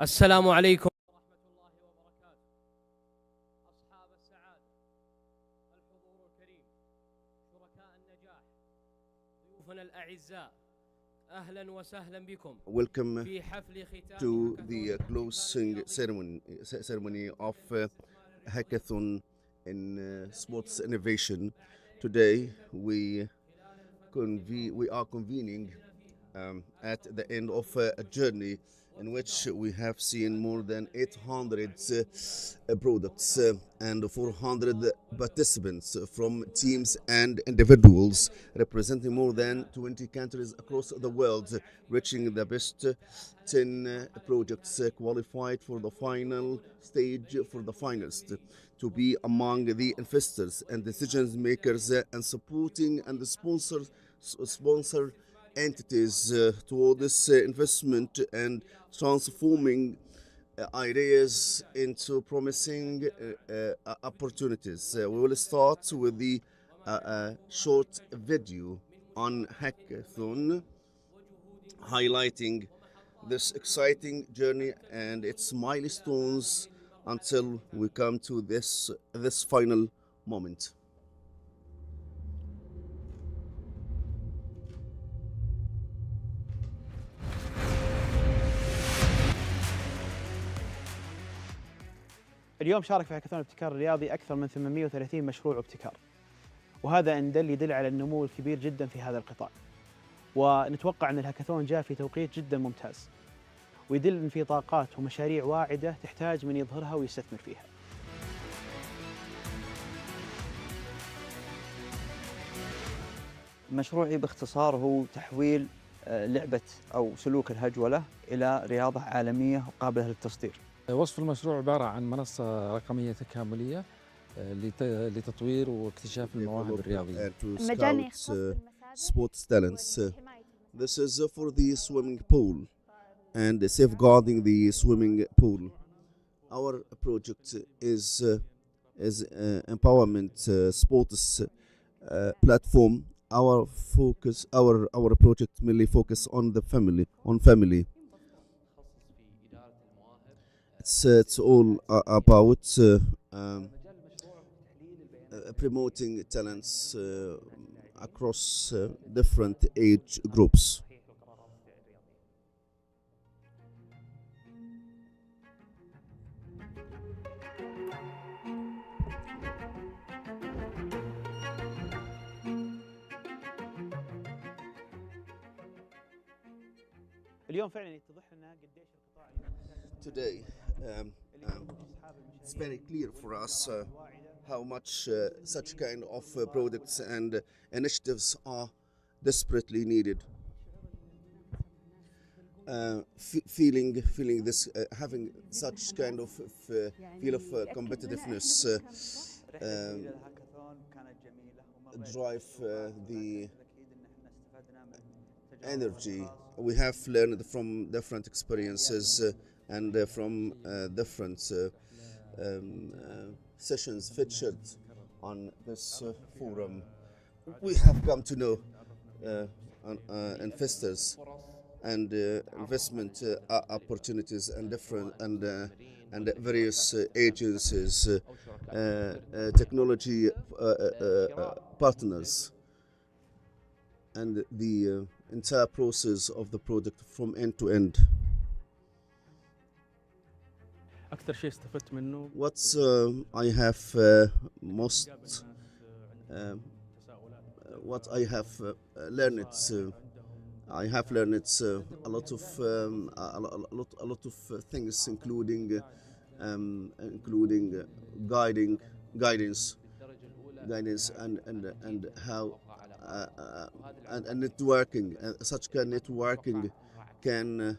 السلام عليكم ورحمة الله وبركاته. أصحاب السعادة، الحضور الكريم، شركاء النجاح، ضيوفنا الأعزاء، أهلا وسهلا بكم. Welcome في حفل ختام to هاكاثون the closing ceremony of hackathon in sports innovation. Today we are convening at the end of a journey in which we have seen more than 800 products and 400 participants from teams and individuals representing more than 20 countries across the world, reaching the best 10 projects qualified for the final stage for the finalists to be among the investors and decision makers and supporting and the sponsor entities towards investment and transforming ideas into promising opportunities. We will start with the short video on hackathon highlighting this exciting journey and its milestones until we come to this final moment. اليوم شارك في هاكاثون الابتكار الرياضي أكثر من 830 مشروع ابتكار، وهذا إن يدل على النمو الكبير جدا في هذا القطاع. ونتوقع أن الهاكاثون جاء في توقيت جدا ممتاز، ويدل أن في طاقات ومشاريع واعدة تحتاج من يظهرها ويستثمر فيها. مشروعي باختصار هو تحويل لعبة أو سلوك الهجولة إلى رياضة عالمية قابلة للتصدير. وصف المشروع عبارة عن منصة رقمية تكاملية لتطوير واكتشاف المواهب الرياضية. To scout sports talents. This is for the swimming pool and safeguarding the swimming pool. Our project is empowerment sports platform. Our project mainly focus on the family. It's all about promoting talents across different age groups. اليوم فعلا يتضح لنا قديش القطاع Today, it's very clear for us how much such kind of products and initiatives are desperately needed. Feeling this, having such kind of feel of competitiveness drive the energy. We have learned from different experiences and from different sessions featured on this forum. We have come to know investors and investment opportunities and different and various agencies, technology partners, and the entire process of the product from end to end. أكثر شيء استفدت منه What I have most what I have learned I have learned a lot of things, including guidance and how and networking. Such kind of networking can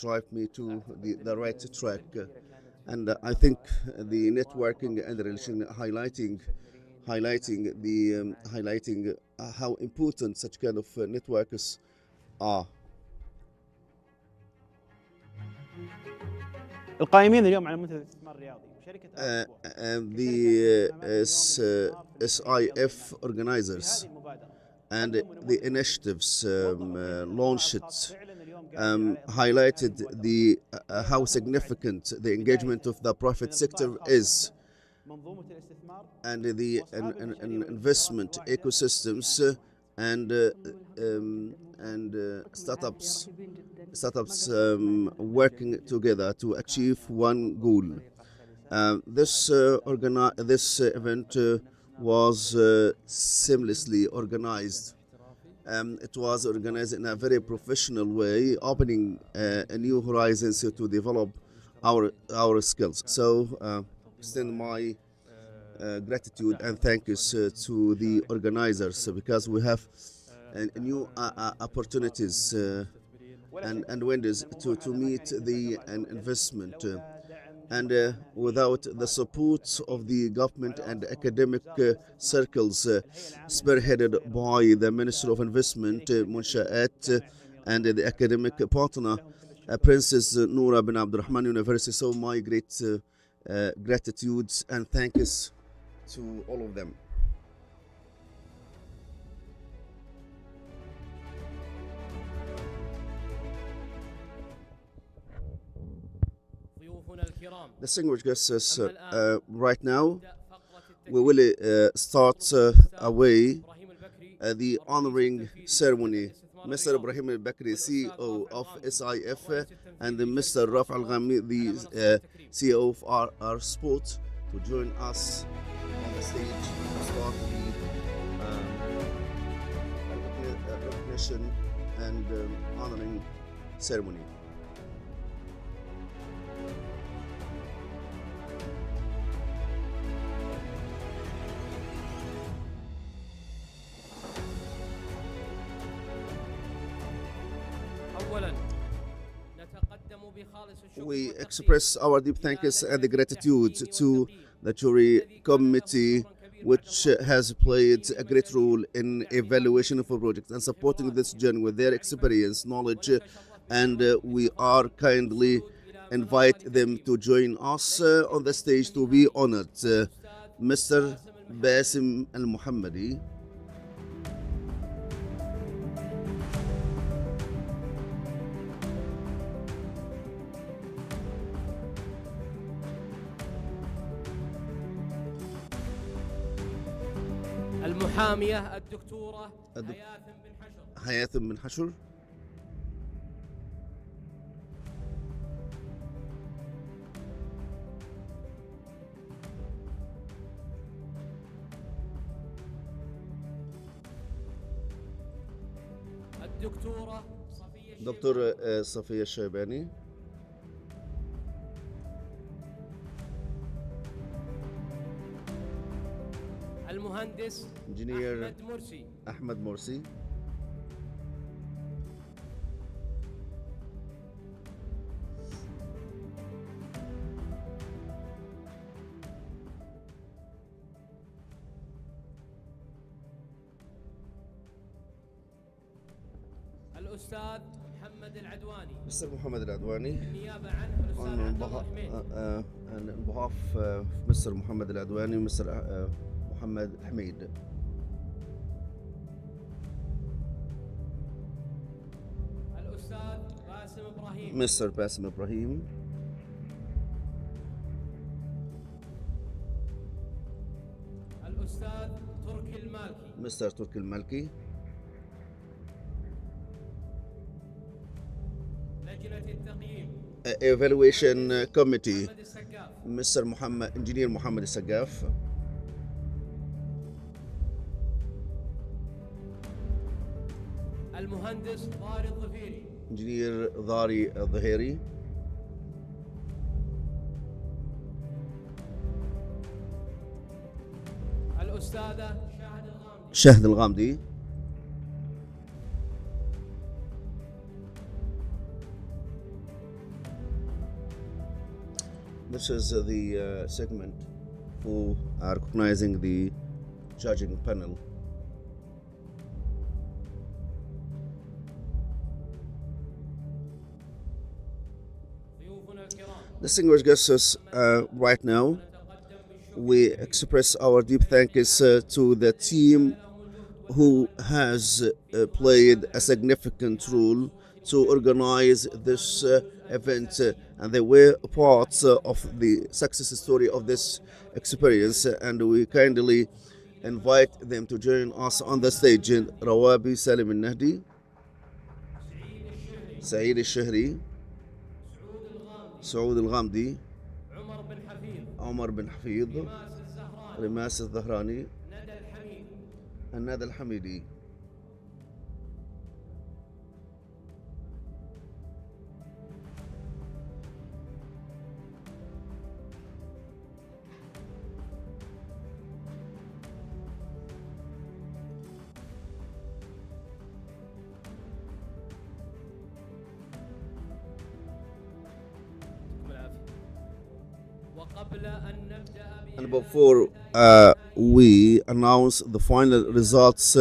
drive me to the right track. And I think the networking and the relation highlighting how important such kind of networks are. القائمين اليوم على منتدى الاستثمار الرياضي وشركة The SIF organizers and the initiatives launched highlighted the how significant the engagement of the private sector is, and the investment ecosystems and startups working together to achieve one goal. This event was seamlessly organized. It was organized in a very professional way, opening new horizons to develop our skills. So, extend my gratitude and thanks to the organizers, because we have new opportunities and windows to meet the investment. And without the support of the government and academic circles spearheaded by the Minister of Investment, Munshaat, and the academic partner, Princess Noura bin Abdurrahman University. So my great gratitude and thanks to all of them. Distinguished guests, right now we will start away the honoring ceremony. Mr. Ibrahim al-Bakri, CEO of SIF, and Mr. Raf al-Ghamdi, the CEO of our sport, to join us on the stage to start the recognition and honoring ceremony. We express our deep thanks and the gratitude to the jury committee, which has played a great role in evaluation of a project and supporting this journey with their experience, knowledge, and we are kindly invite them to join us on the stage to be honored. Mr. Basim Al-Muhammadi. المحامية الدكتورة حياة بن حشر. الدكتورة دكتور صفية الشيباني. المهندس انجينير أحمد مرسي. أحمد مرسي. الأستاذ محمد العدواني. مستر محمد العدواني. النيابة عنه الأستاذ عبد الله حميد. on behalf of Mr. Muhammad Al-Adwani, Mr. Muhammad Hamid. الأستاذ باسم إبراهيم. Mr. Basim Ibrahim. الأستاذ تركي المالكي. Mr. Turki Al-Malki. لجنة التقييم. Evaluation Committee, محمد السقاف. Mr. Engineer Muhammad Al-Sagaf. المهندس ضاري الظفيري. Engineer Dhari Al-Dhahiri. الأستاذة شاهد الغامدي. شاهد الغامدي. This is the segment for recognizing the judging panel. ضيوفنا الكرام. Distinguished guests, right now we express our deep thanks to the team who has played a significant role to organize this event, and they were parts of the success story of this experience, and we kindly invite them to join us on the stage. Rawabi Salim al-Nahdi, سعيد الشهري, سعود الغامدي, عمر بن حفيظ عمر بن حفيظ, رماس الزهراني رماس الظهراني, ندى الحميد الندى الحميدي. يعطيكم العافية. وقبل أن نبدأ And before we announce the final results,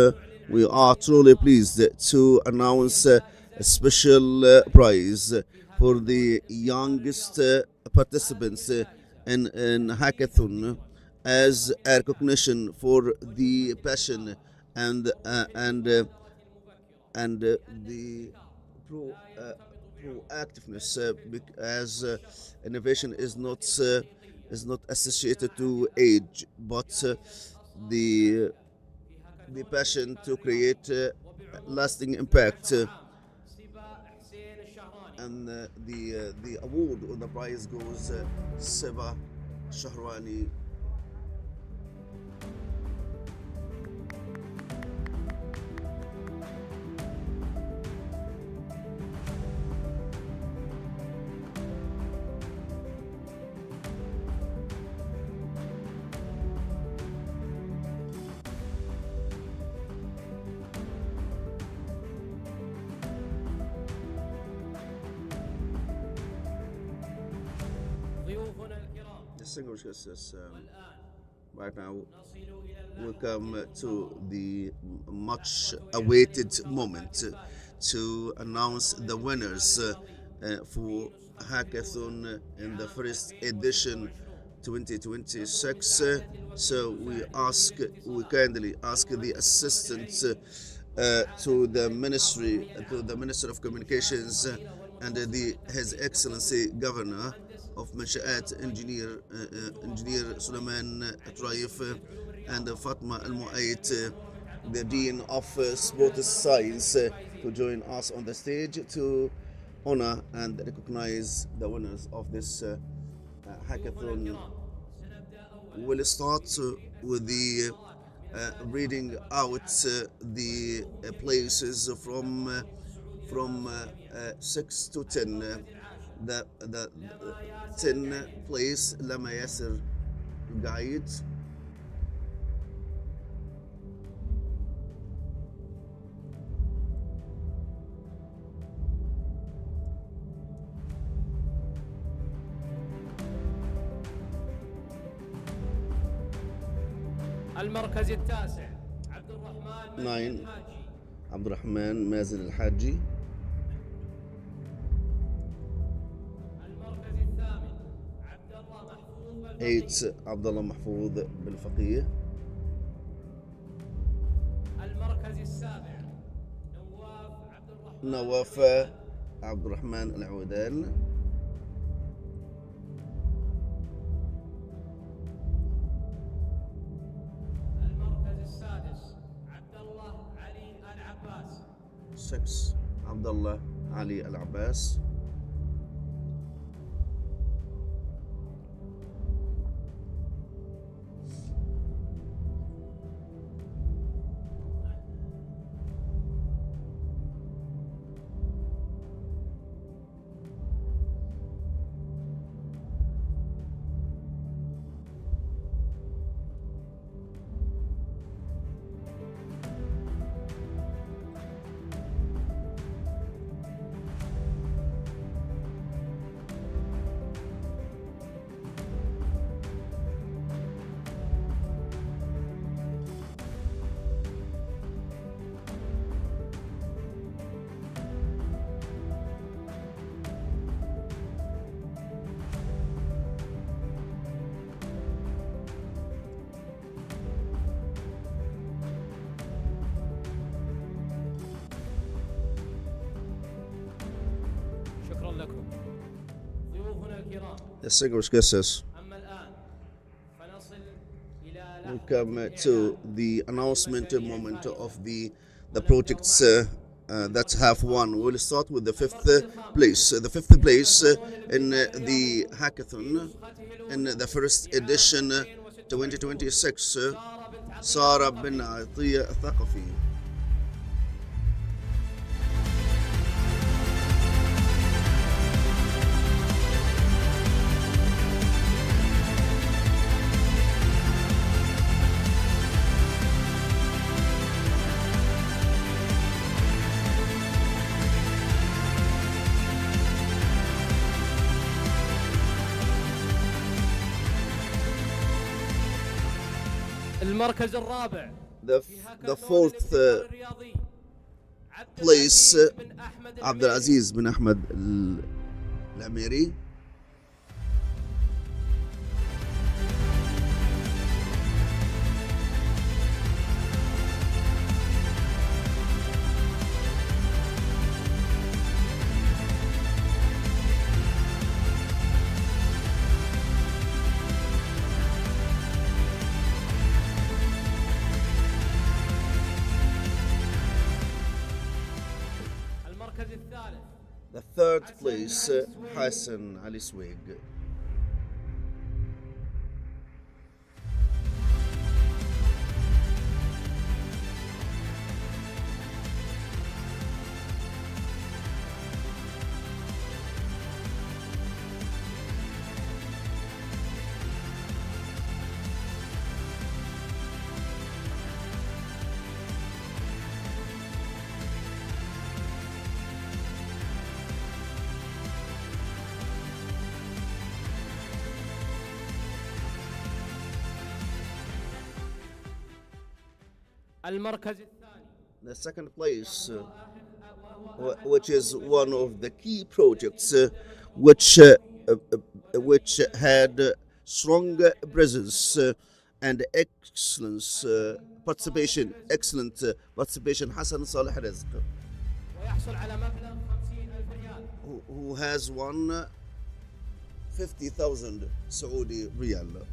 we are truly pleased to announce a special prize for the youngest participants in hackathon as a recognition for the passion and the proactiveness, as innovation is not associated to age, but the passion to create lasting impact. سبا حسين الشهراني. And the award or the prize goes Seba Shahrani. ضيوفنا الكرام Distinguished guests, والآن right now نصل إلى we اللحظة come to the much awaited moment to announce the winners for hackathon in the first edition 2026. So we kindly ask the assistant to the Minister of Communications and His Excellency Governor of Mansha'at, Engineer Suleiman Traif, and Fatma Al Mu'ayt, the Dean of Sports Science, to join us on the stage to honor and recognize the winners of this hackathon. We'll start with the reading out the places from 6 to 10. The 10 place لما ياسر قايد. المركز التاسع عبد الرحمن 9 الحاجي. عبد الرحمن مازن الحاجي. المركز الثامن عبد الله محفوظ 8 عبد الله محفوظ بالفقيه. المركز السابع نواف عبد الرحمن نواف عبد الرحمن العودان. المركز السادس عبد الله علي العباس. 6 عبد الله علي العباس. Distinguished guests, أما الآن فنصل إلى we لحظة come to الإعلان the announcement للفريق moment الفائز. of the projects that have won. We'll start with the fifth place. The fifth place in the hackathon in the first edition 2026, سارة بن عطية الثقفي. المركز الرابع The fourth الرياضي place بن أحمد عبد العزيز بن أحمد العميري. المركز الثالث The third place حسن علي سويق. المركز الثاني The second place, which is one of the key projects which had strong presence and excellent participation, Hassan Saleh Rizq, ويحصل على مبلغ 50,000 ريال. who has won 50,000 Saudi riyal.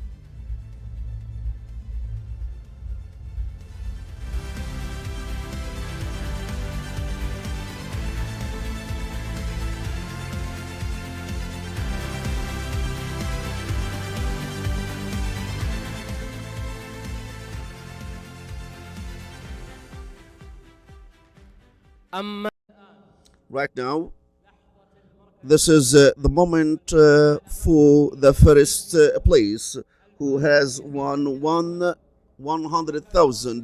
أما Right now, this is the moment for the first place, who has won 100,000.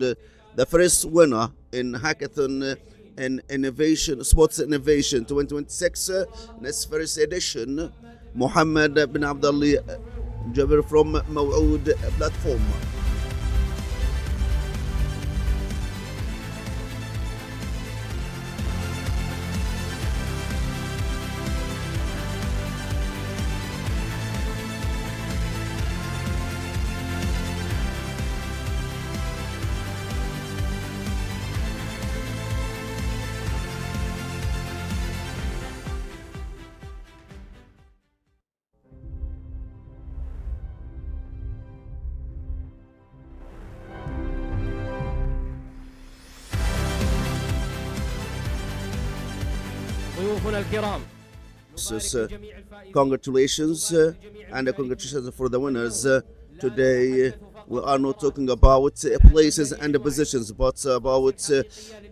The first winner in Hackathon in Sports Innovation 2026, in its first edition, Muhammad bin Abdullah Jabir from Maw'ud platform. ضيوفنا الكرام Congratulations and congratulations for the winners. Today we are not talking about places and positions, but about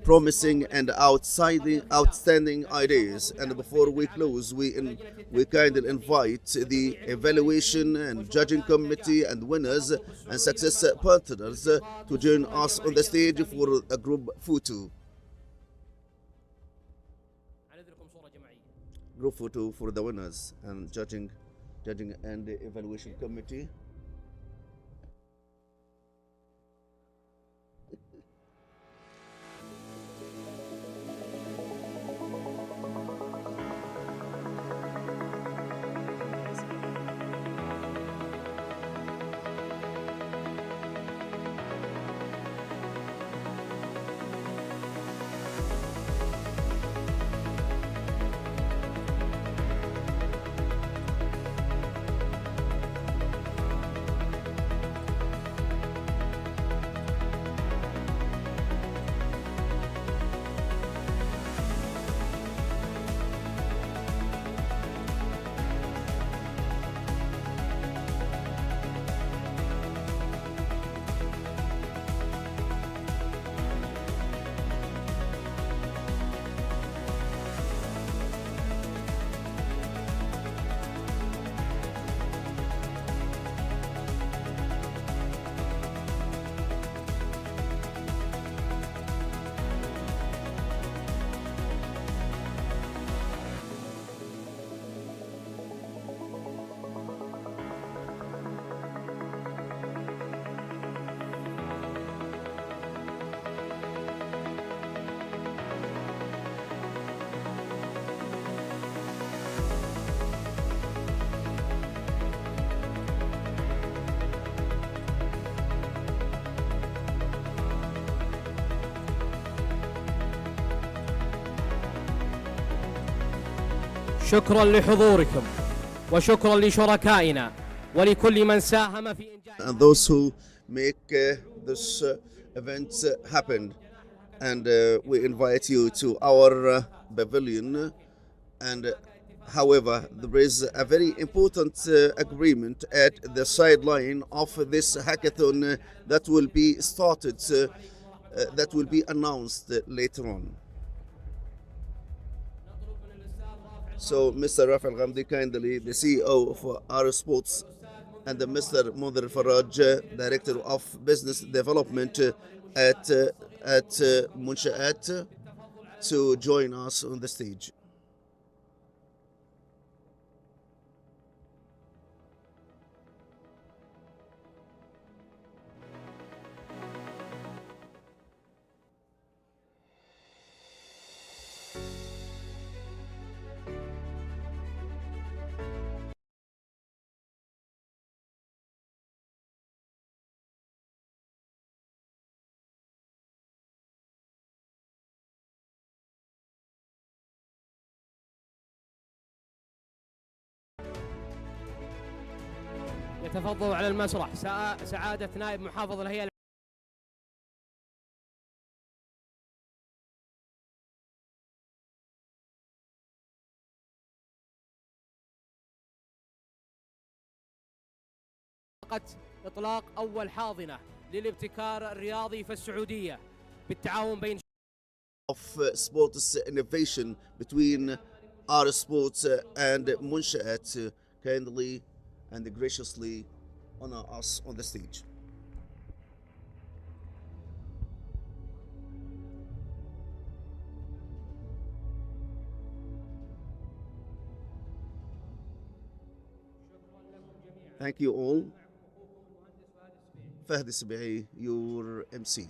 promising and outstanding ideas. And before we close, we kindly invite the evaluation and judging committee and winners and success partners to join us on the stage for a group photo. Group photo for the winners and judging and the evaluation committee. شكرا لحضوركم وشكرا لشركائنا ولكل من ساهم في إنجاح and those who make this event happen. And we invite you to our pavilion. And however, there is a very important agreement at the sideline of this hackathon that will be started, that will be announced later on. So, Mr. Rafael Ghamdi, kindly, the CEO of our sports, and Mr. Mudhir Faraj, Director of Business Development at Munshaat, to join us on the stage. يتفضل على المسرح سعادة نائب محافظ الهيئة إطلاق أول حاضنة للابتكار الرياضي في السعودية بالتعاون بين of sports innovation between our sports and Munshaat, kindly and graciously honor us on the stage. Thank you all. Fahd Sbihi, your MC.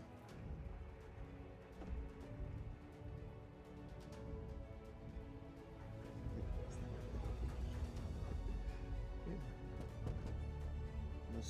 ما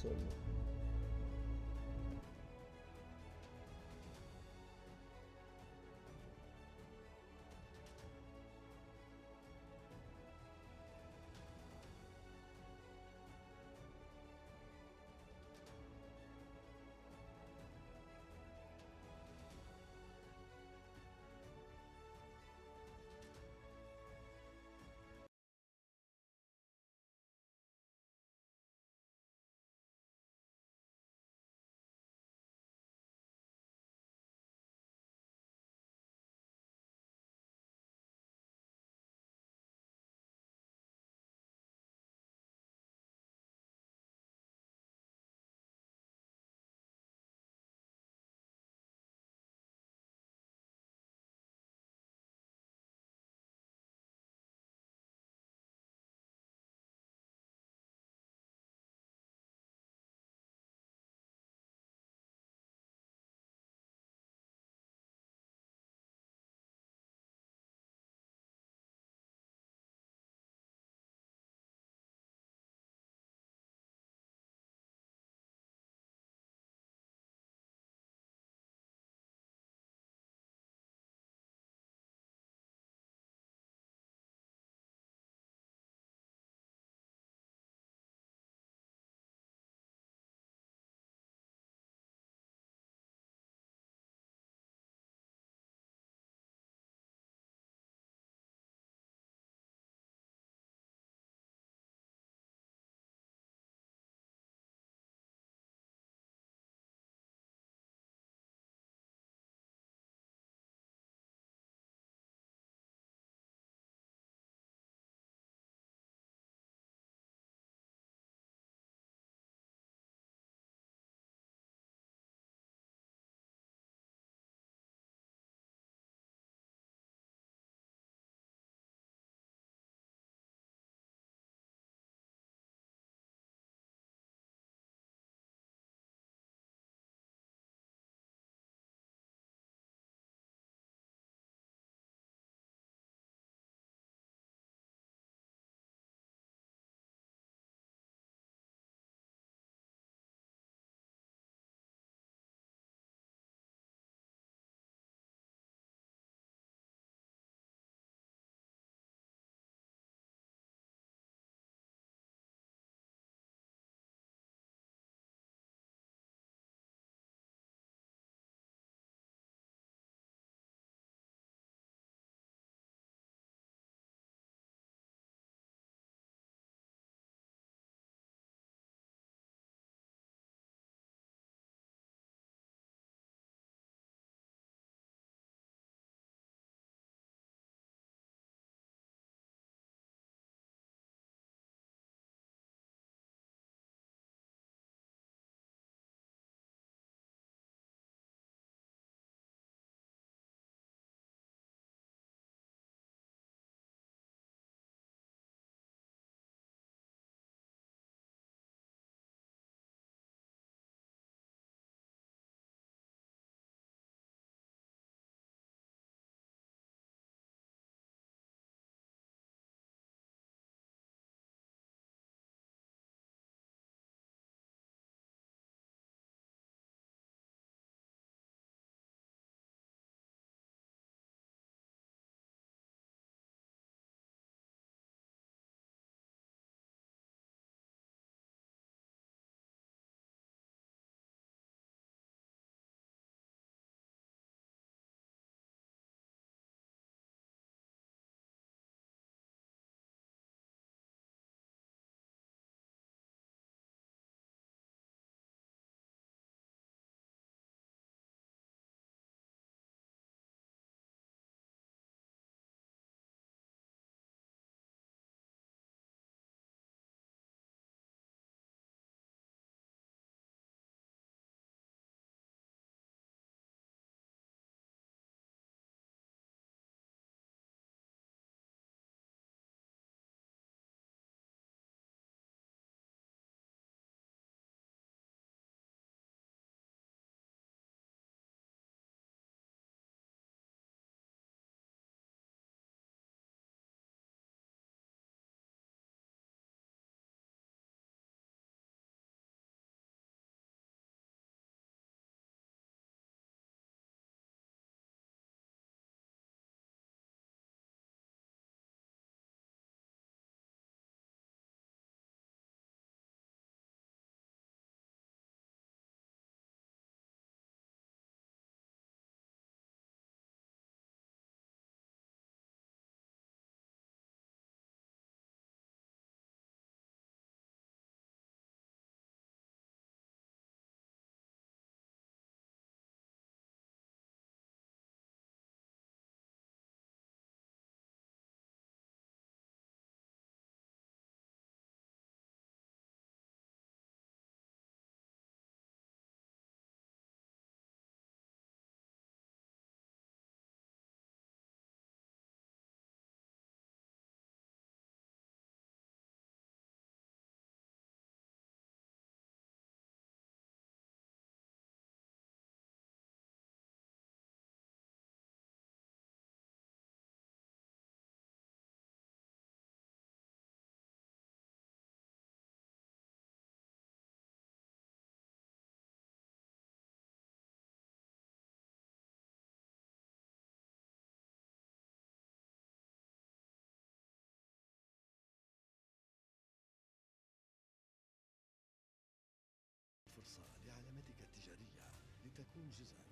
جزءا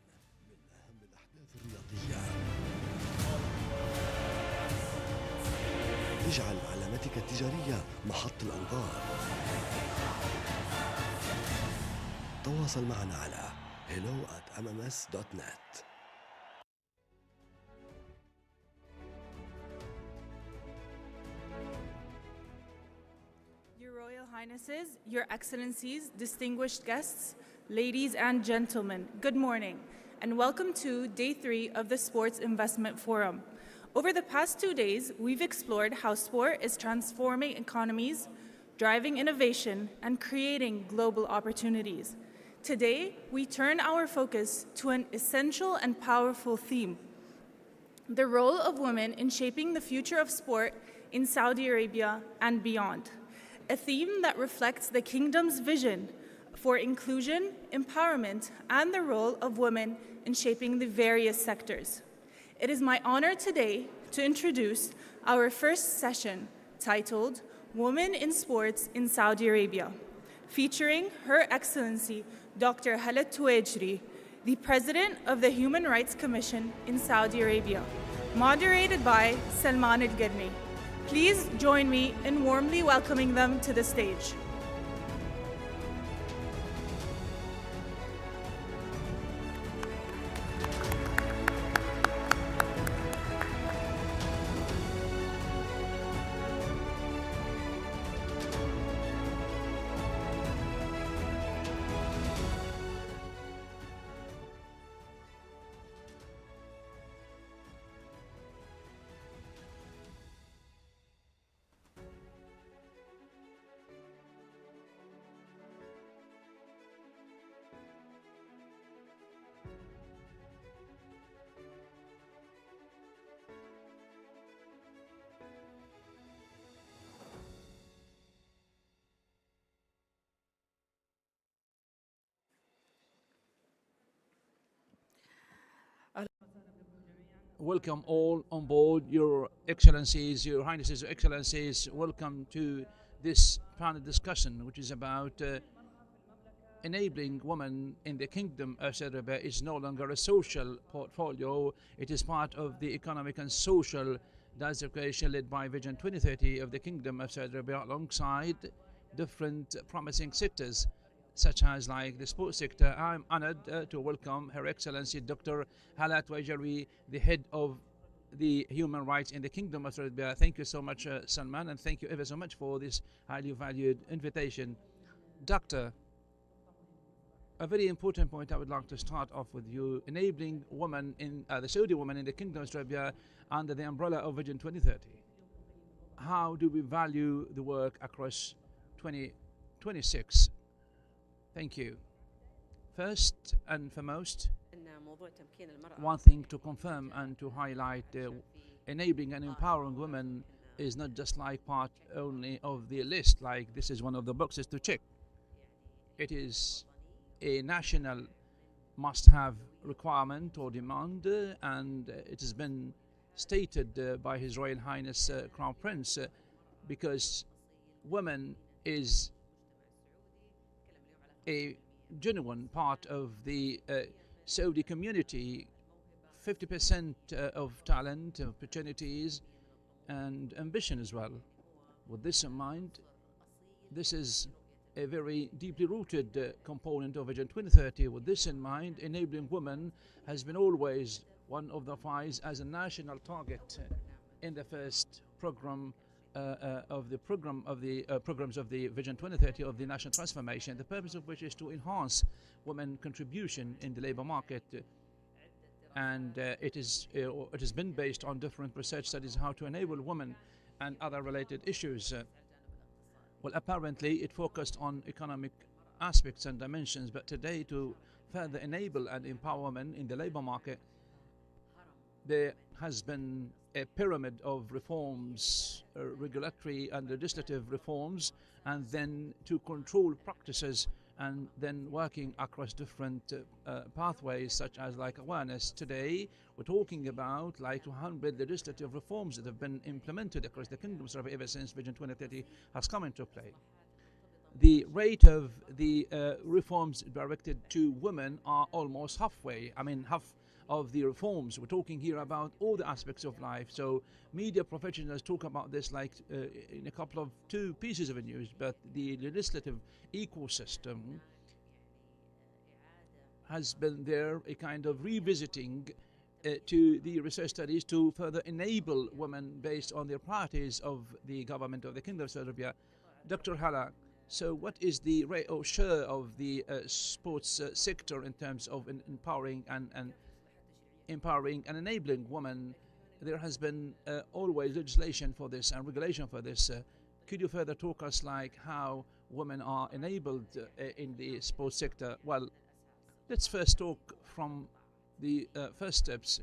من أهم الأحداث الرياضية. اجعل علامتك التجارية محط الأنظار. تواصل معنا على hello@mms.net. Your Royal Highnesses, Your Excellencies, distinguished guests, ladies and gentlemen, good morning, and welcome to Day 3 of the Sports Investment Forum. Over the past 2 days, we've explored how sport is transforming economies, driving innovation, and creating global opportunities. Today, we turn our focus to an essential and powerful theme: the role of women in shaping the future of sport in Saudi Arabia and beyond. A theme that reflects the kingdom's vision for inclusion, empowerment, and the role of women in shaping the various sectors. It is my honor today to introduce our first session titled Women in Sports in Saudi Arabia, featuring Her Excellency Dr. Hala Tuwajri, the President of the Human Rights Commission in Saudi Arabia, moderated by Salman Al-Garni. Please join me in warmly welcoming them to the stage. Welcome all on board, Your Excellencies, Your Highnesses, Your Excellencies. Welcome to this panel discussion, which is about enabling women in the Kingdom of Saudi Arabia. Is no longer a social portfolio. It is part of the economic and social diversification led by Vision 2030 of the Kingdom of Saudi Arabia, alongside different promising sectors, such as like the sports sector. I'm honored to welcome Her Excellency Dr. Hala Tuwajri, the head of the human rights in the Kingdom of Saudi Arabia. Thank you so much, Salman, and thank you ever so much for this highly valued invitation. Doctor, a very important point I would like to start off with you: enabling women in the Saudi women in the Kingdom of Saudi Arabia under the umbrella of Vision 2030. How do we value the work across 2026? Thank you. First and foremost, one thing to confirm and to highlight, enabling and empowering women is not just like part only of the list, like this is one of the boxes to check. It is a national must-have requirement or demand, and it has been stated by His Royal Highness Crown Prince, because women is a genuine part of the Saudi community. 50% of talent, opportunities, and ambition as well. With this in mind, this is a very deeply rooted component of Vision 2030. With this in mind, enabling women has been always one of the five as a national target in the first program of the programs of the Vision 2030 of the national transformation, the purpose of which is to enhance women's contribution in the labor market. And it has been based on different research studies how to enable women and other related issues. Well, apparently it focused on economic aspects and dimensions, but today, to further enable and empower women in the labor market, there has been a pyramid of reforms, regulatory and legislative reforms, and then to control practices, and then working across different pathways, such as like awareness. Today we're talking about like 200 legislative reforms that have been implemented across the Kingdom of Saudi Arabia ever since Vision 2030 has come into play. the rate of the reforms directed to women are almost halfway. I mean, half of the reforms. We're talking here about all the aspects of life. So media professionals talk about this like in a couple of two pieces of news, but the legislative ecosystem has been there a kind of revisiting to the research studies to further enable women based on their priorities of the government of the Kingdom of Saudi Arabia. Dr. Hala, so what is the rate or share of the sports sector in terms of empowering and enabling women? There has been always legislation for this and regulation for this. Could you further talk us like how women are enabled in the sports sector? Well, let's first talk from the first steps.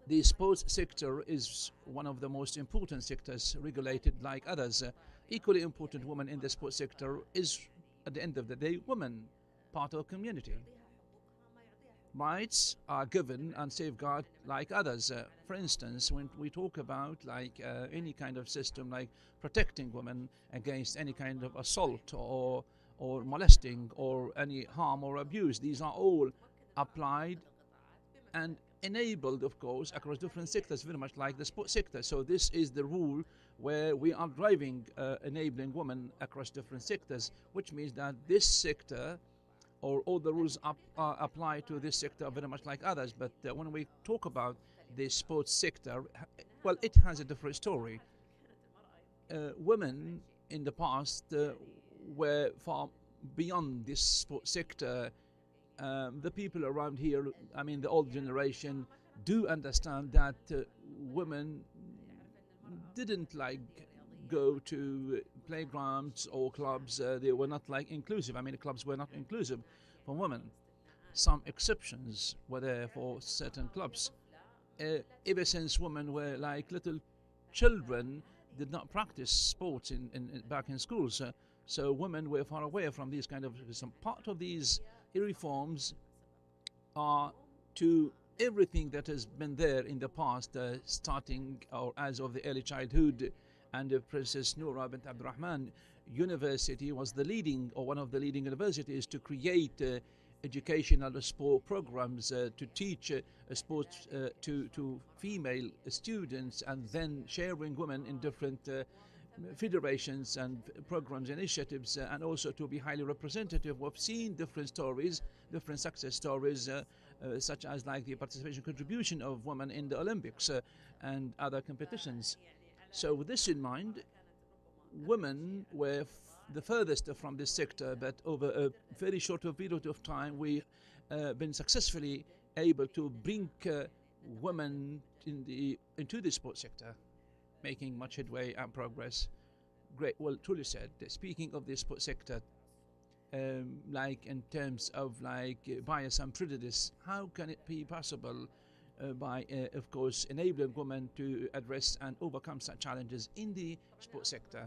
The sports sector is one of the most important sectors regulated like others. Equally important woman in the sports sector is, at the end of the day, women, part of the community. Rights are given and safeguarded like others. For instance, when we talk about like any kind of system like protecting women against any kind of assault or molesting or any harm or abuse, these are all applied and enabled, of course, across different sectors, very much like the sports sector. So this is the rule where we are driving enabling women across different sectors, which means that this sector or all the rules apply to this sector very much like others. But when we talk about the sports sector, well, it has a different story. Women in the past were far beyond this sports sector. The people around here, I mean the old generation, do understand that women didn't like go to playgrounds or clubs. They were not like inclusive. I mean the clubs were not inclusive for women. Some exceptions were there for certain clubs. Ever since women were like little children, did not practice sports back in schools. So women were far away from these kind of. Some part of these reforms are to everything that has been there in the past, starting or as of the early childhood, and Princess Noura bint Abdurrahman University was the leading or one of the leading universities to create educational sport programs to teach sports to female students, and then sharing women in different federations and programs, initiatives, and also to be highly representative. We've seen different stories, different success stories, such as like the participation contribution of women in the Olympics and other competitions. So with this in mind, women were the furthest from this sector, but over a very short period of time, we been successfully able to bring women into the sports sector, making much headway and progress. Great, well, truly said. Speaking of the sports sector, like in terms of like bias and prejudice, how can it be possible by, of course, enabling women to address and overcome such challenges in the sports sector?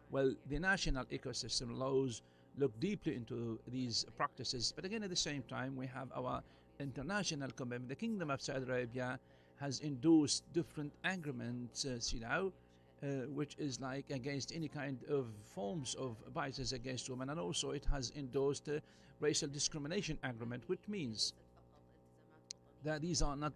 Well, the national ecosystem laws look deeply into these practices, but again, at the same time, we have our international commitment. The Kingdom of Saudi Arabia has endorsed different agreements, which is like against any kind of forms of biases against women, and also it has endorsed a racial discrimination agreement, which means that these are not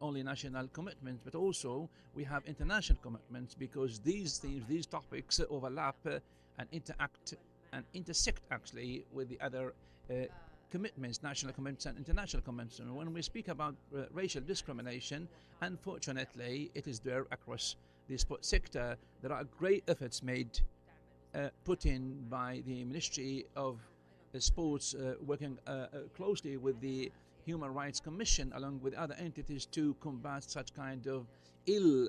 only national commitments, but also we have international commitments, because these themes, these topics overlap and interact and intersect actually with the other commitments, national commitments and international commitments. And when we speak about racial discrimination, unfortunately, it is there across the sports sector. There are great efforts made, put in by the Ministry of Sports, working closely with the Human Rights Commission along with other entities to combat such kind of ill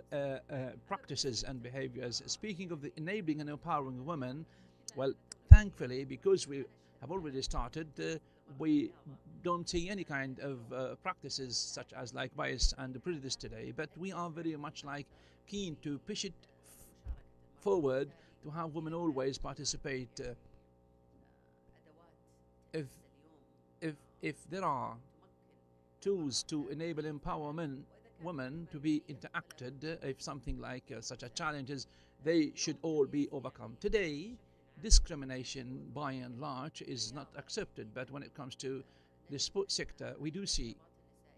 practices and behaviors. Speaking of the enabling and empowering women, well, thankfully, because we have already started, we don't see any kind of practices such as like bias and prejudice today, but we are very much like keen to push it forward to have women always participate. If there are tools to enable empowerment women to be interacted, if something like such a challenges, they should all be overcome. Today, discrimination by and large is not accepted. But when it comes to the sports sector, we do see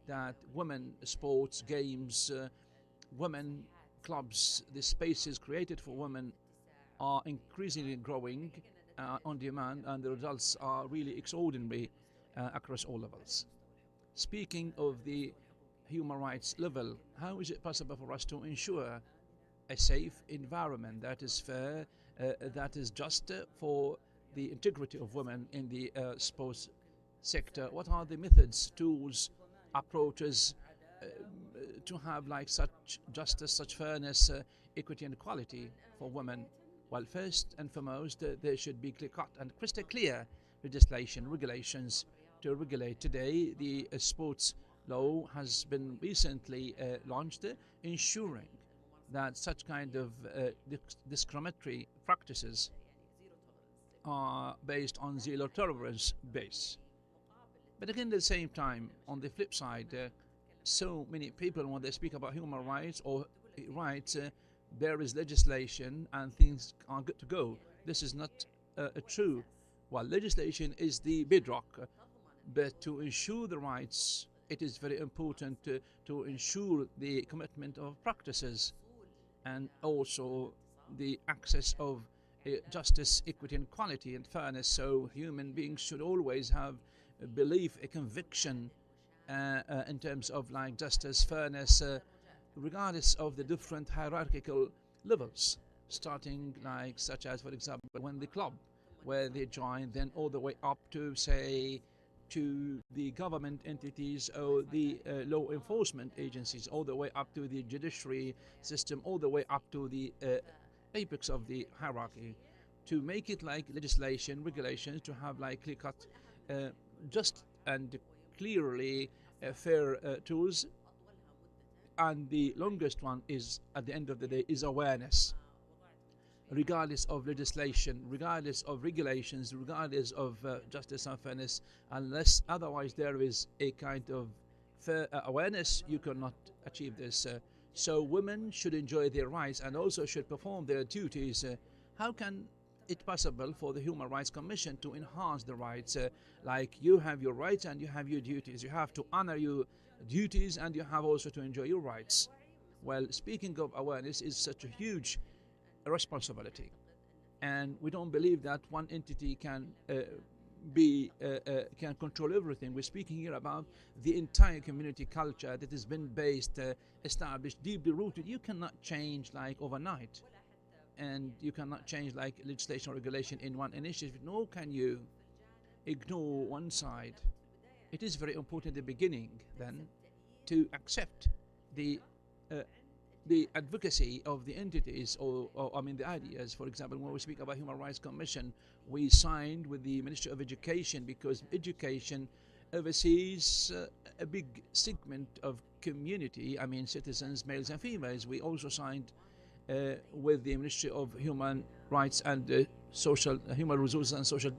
that women sports, games, women clubs, the spaces created for women are increasingly growing on demand, and the results are really extraordinary across all levels. Speaking of the human rights level, how is it possible for us to ensure a safe environment that is fair, that is just for the integrity of women in the sports sector? What are the methods, tools, approaches to have like such justice, such fairness, equity and equality for women? Well, first and foremost, there should be clear-cut and crystal clear legislation, regulations to regulate. Today, the sports law has been recently launched, ensuring that such kind of discriminatory practices are based on zero tolerance base. But again, at the same time, on the flip side, so many people, when they speak about human rights or rights, there is legislation and things are good to go. This is not true. While legislation is the bedrock, but to ensure the rights, it is very important to ensure the commitment of practices and also the access of justice, equity and equality and fairness. So human beings should always have a belief, a conviction in terms of like justice, fairness, regardless of the different hierarchical levels, starting like such as, for example, when the club where they join, then all the way up to, say, to the government entities or the law enforcement agencies, all the way up to the judiciary system, all the way up to the apex of the hierarchy, to make it like legislation, regulations, to have like clear-cut, just and clearly fair tools. And the longest one is, at the end of the day, is awareness. Regardless of legislation, regardless of regulations, regardless of justice and fairness, unless otherwise there is a kind of fair awareness, you cannot achieve this. So women should enjoy their rights and also should perform their duties. How can it possible for the Human Rights Commission to enhance the rights? Like you have your rights and you have your duties. You have to honor your duties and you have also to enjoy your rights. Well, speaking of awareness is such a huge responsibility, and we don't believe that one entity can can control everything. We're speaking here about the entire community culture that has been based, established, deeply rooted. You cannot change like overnight, and you cannot change like legislation or regulation in one initiative, nor can you ignore one side. It is very important at the beginning then to accept the advocacy of the entities or I mean the ideas. For example, when we speak about Human Rights Commission, we signed with the Ministry of Education because education oversees a big segment of community, I mean citizens, males and females. We also signed with the Ministry of Human Rights and Human Resources and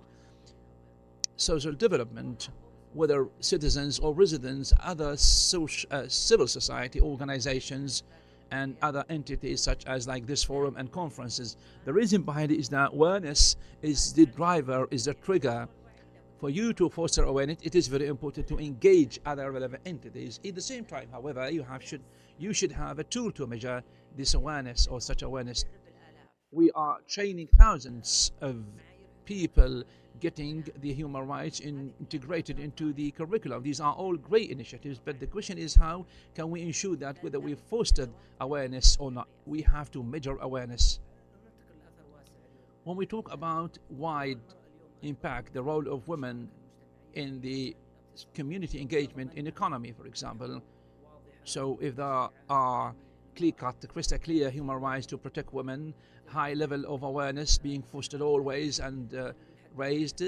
Social Development, whether citizens or residents, other civil society organizations and other entities such as like this forum and conferences. The reason behind it is that awareness is the driver, is the trigger. For you to foster awareness, it is very important to engage other relevant entities. At the same time, however, you should have a tool to measure this awareness or such awareness. We are training thousands of people getting the human rights integrated into the curriculum. These are all great initiatives, but the question is how can we ensure that whether we've fostered awareness or not? We have to measure awareness. When we talk about wide impact, the role of women in the community engagement in economy, for example, so if there are clear-cut, crystal clear human rights to protect women, high level of awareness being fostered always and raised,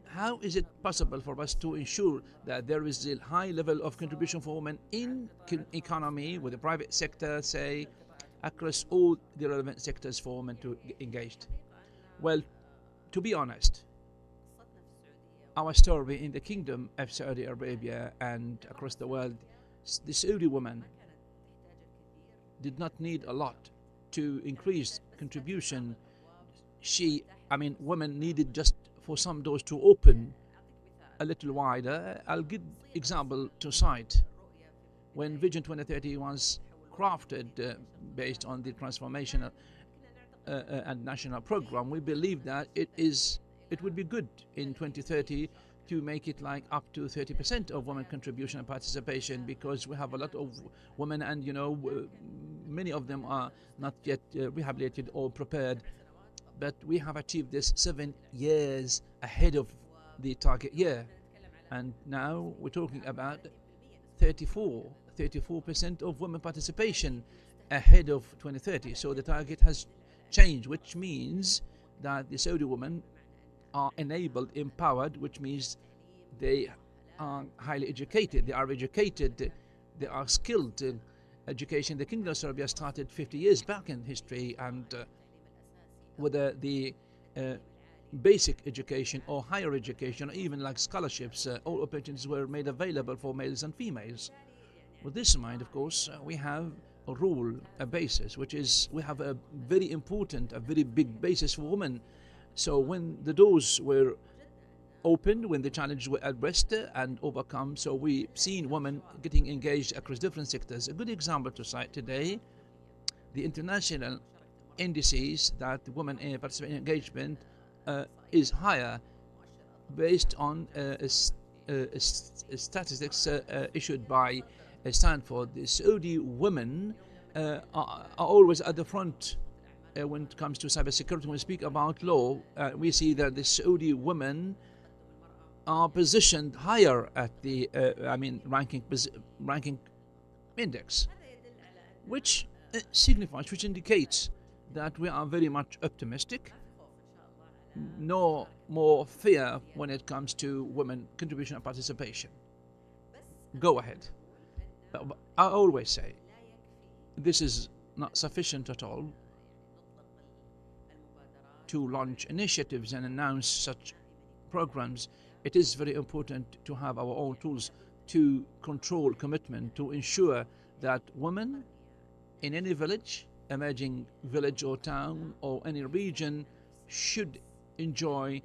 how is it possible for us to ensure that there is a high level of contribution for women in economy, with the private sector, say, across all the relevant sectors for women to get engaged? Well, to be honest, our story in the Kingdom of Saudi Arabia and across the world, the Saudi woman did not need a lot to increase contribution. She I mean, women needed just for some doors to open a little wider. I'll give example to cite. When Vision 2030 was crafted based on the transformational and national program, we believe that it would be good in 2030 to make it like up to 30% of women contribution and participation, because we have a lot of women, and many of them are not yet rehabilitated or prepared. But we have achieved this 7 years ahead of the target year, and now we're talking about 34% of women participation ahead of 2030. So the target has changed, which means that the Saudi women are enabled, empowered, which means they are highly educated, they are skilled. Education, the Kingdom of Saudi Arabia started 50 years back in history, and whether the basic education or higher education, or even like scholarships, all opportunities were made available for males and females. With this in mind, of course, we have a rule, a basis, which is we have a very important, a very big basis for women. So when the doors were opened, when the challenges were addressed and overcome, so we've seen women getting engaged across different sectors. A good example to cite today, the international indices that women participate in engagement is higher based on statistics issued by Stanford. The Saudi women are always at the front when it comes to cybersecurity. When we speak about law, we see that the Saudi women are positioned higher at the ranking index, which signifies, which indicates that we are very much optimistic. No more fear when it comes to women contribution and participation. Go ahead. I always say this is not sufficient at all to launch initiatives and announce such programs. It is very important to have our own tools to control commitment, to ensure that women in any village, emerging village or town or any region should enjoy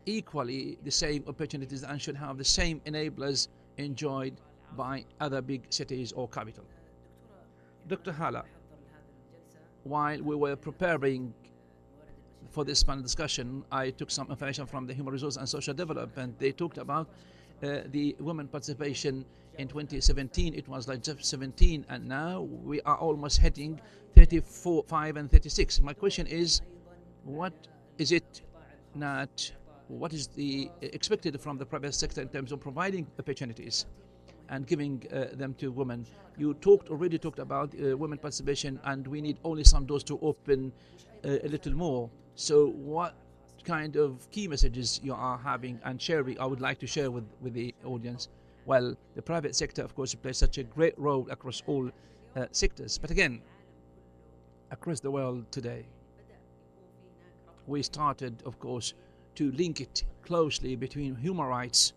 equally the same opportunities and should have the same enablers enjoyed by other big cities or capital. Dr. Hala, while we were preparing for this panel discussion, I took some information from the Human Resources and Social Development. They talked about the women participation in 2017. It was like just 17, and now we are almost hitting 34, 5, and 36. My question is, what is it not? What is the expected from the private sector in terms of providing opportunities and giving them to women? You already talked about women participation, and we need only some doors to open a little more. So what kind of key messages you are having and sharing, I would like to share with the audience? Well, the private sector, of course, plays such a great role across all sectors. But again, across the world today, we started, of course, to link it closely between human rights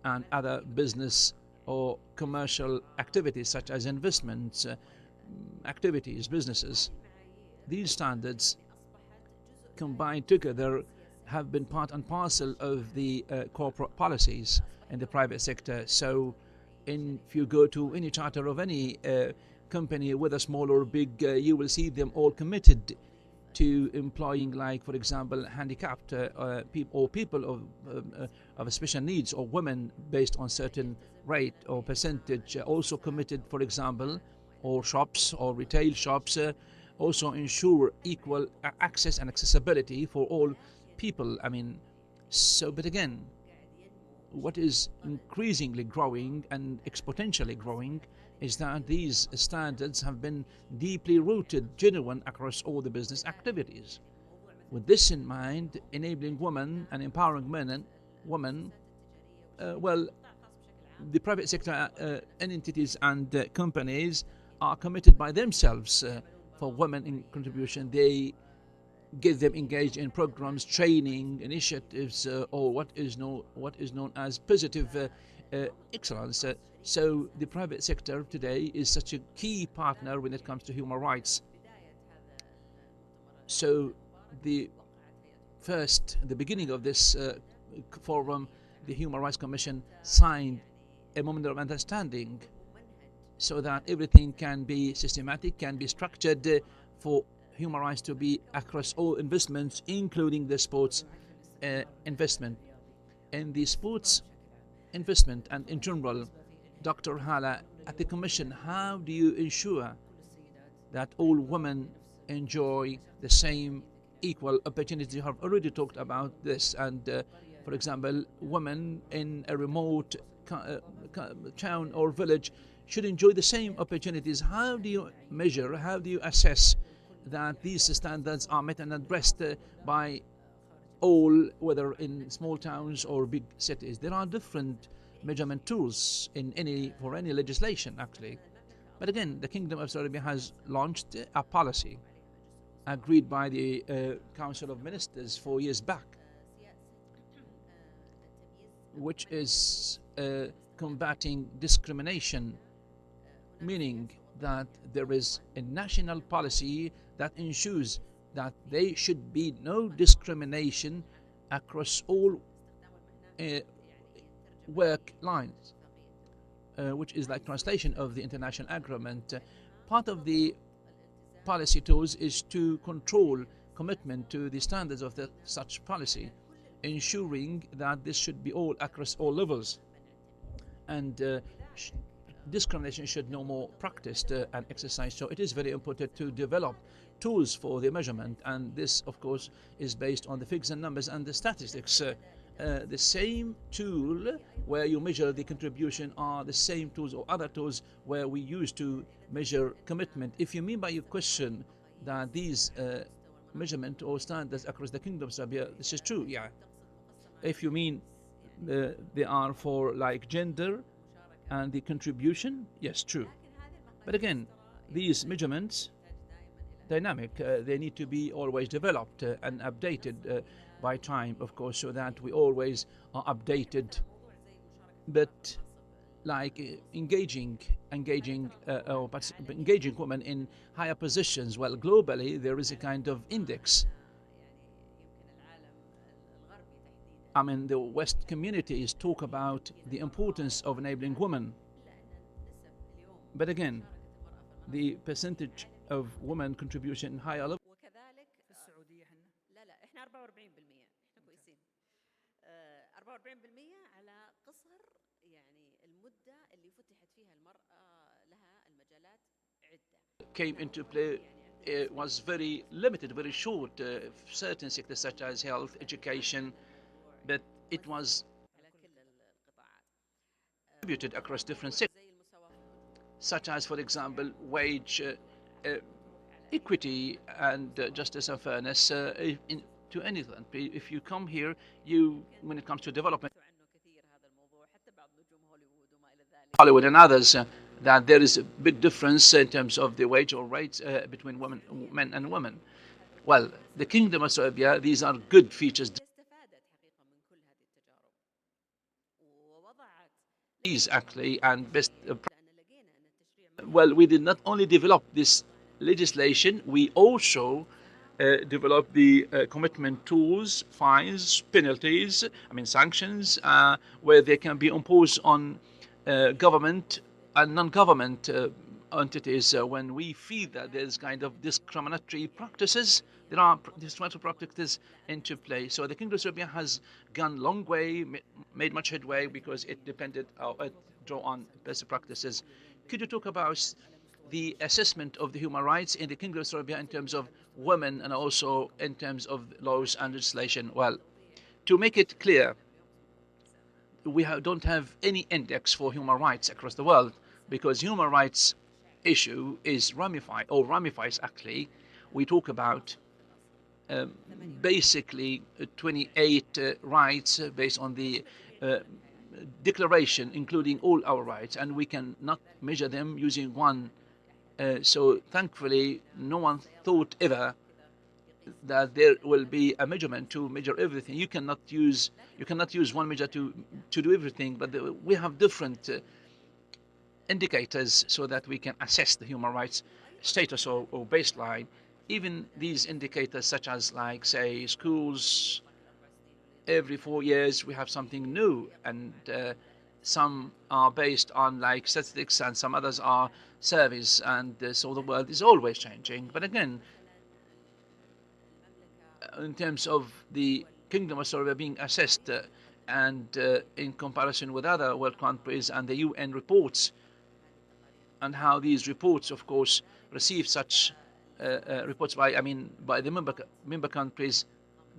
and other business or commercial activities such as investments, activities, businesses. These standards combined together have been part and parcel of the corporate policies in the private sector. So if you go to any charter of any company, whether small or big, you will see them all committed to employing, like, for example, handicapped people of special needs, or women based on certain rate or percentage, also committed, for example, or shops or retail shops also ensure equal access and accessibility for all people. But again, what is increasingly growing and exponentially growing is that these standards have been deeply rooted, genuine across all the business activities. With this in mind, enabling women and empowering women, the private sector entities and companies are committed by themselves for women in contribution. They get them engaged in programs, training, initiatives, or what is known as positive excellence. So the private sector today is such a key partner when it comes to human rights. So the first, the beginning of this forum, the Human Rights Commission signed a memorandum of understanding so that everything can be systematic, can be structured for human rights to be across all investments, including the sports investment. And the sports investment and in general, Dr. Hala, at the Commission, how do you ensure that all women enjoy the same equal opportunity? You have already talked about this, and for example, women in a remote town or village should enjoy the same opportunities. How do you measure, how do you assess that these standards are met and addressed by all, whether in small towns or big cities? There are different measurement tools for any legislation, actually. But again, the Kingdom of Saudi Arabia has launched a policy agreed by the Council of Ministers 4 years back, which is combating discrimination, meaning that there is a national policy that ensures that there should be no discrimination across all work lines, which is like translation of the international agreement. Part of the policy tools is to control commitment to the standards of such policy, ensuring that this should be all across all levels, and discrimination should no more practiced and exercised. So it is very important to develop tools for the measurement, and this of course is based on the figures and numbers and the statistics. The same tool where you measure the contribution are the same tools or other tools where we use to measure commitment. If you mean by your question that these measurement or standards across the Kingdom of Saudi Arabia, this is true, yeah. If you mean they are for like gender and the contribution, yes, true. But again, these measurements, dynamic, they need to be always developed and updated by time, of course, so that we always are updated. But like engaging women in higher positions, well, globally there is a kind of index. I mean, the West communities talk about the importance of enabling women. But again, the percentage of women contribution in higher level. وكذلك في السعودية لا احنا 44% احنا كويسين 44% على قصر يعني المدة اللي فتحت فيها المرأة لها المجالات عدة Came into play was very limited, very short, certain sectors such as health, education, but it was distributed across different sectors, such as, for example, wage equity and justice and fairness to anything. If you come here, when it comes to development, Hollywood and others, that there is a big difference in terms of the wage or rates between men and women. Well, the Kingdom of Saudi Arabia, these are good features. These actually and best. Well, we did not only develop this legislation, we also develop the commitment tools, fines, penalties, sanctions, where they can be imposed on government and non-government entities when we feel that there's kind of discriminatory practices. There are discriminatory practices into play. So the Kingdom of Saudi Arabia has gone a long way, made much headway because it depended draw on best practices. Could you talk about the assessment of the human rights in the Kingdom of Saudi Arabia in terms of women and also in terms of laws and legislation? Well, to make it clear, we don't have any index for human rights across the world because human rights issue is ramifies actually. We talk about basically 28 rights based on the declaration, including all our rights, and we cannot measure them using one. So thankfully, no one thought ever that there will be a measurement to measure everything. You cannot use one measure to do everything, but we have different indicators so that we can assess the human rights status or baseline. even these indicators, such as, like, say, schools, every 4 years we have something new, and some are based on, like, statistics, and some others are surveys, and so the world is always changing. But again, in terms of the Kingdom of Saudi Arabia being assessed, and in comparison with other world countries and the UN reports, and how these reports, of course, receive such reports by the member countries,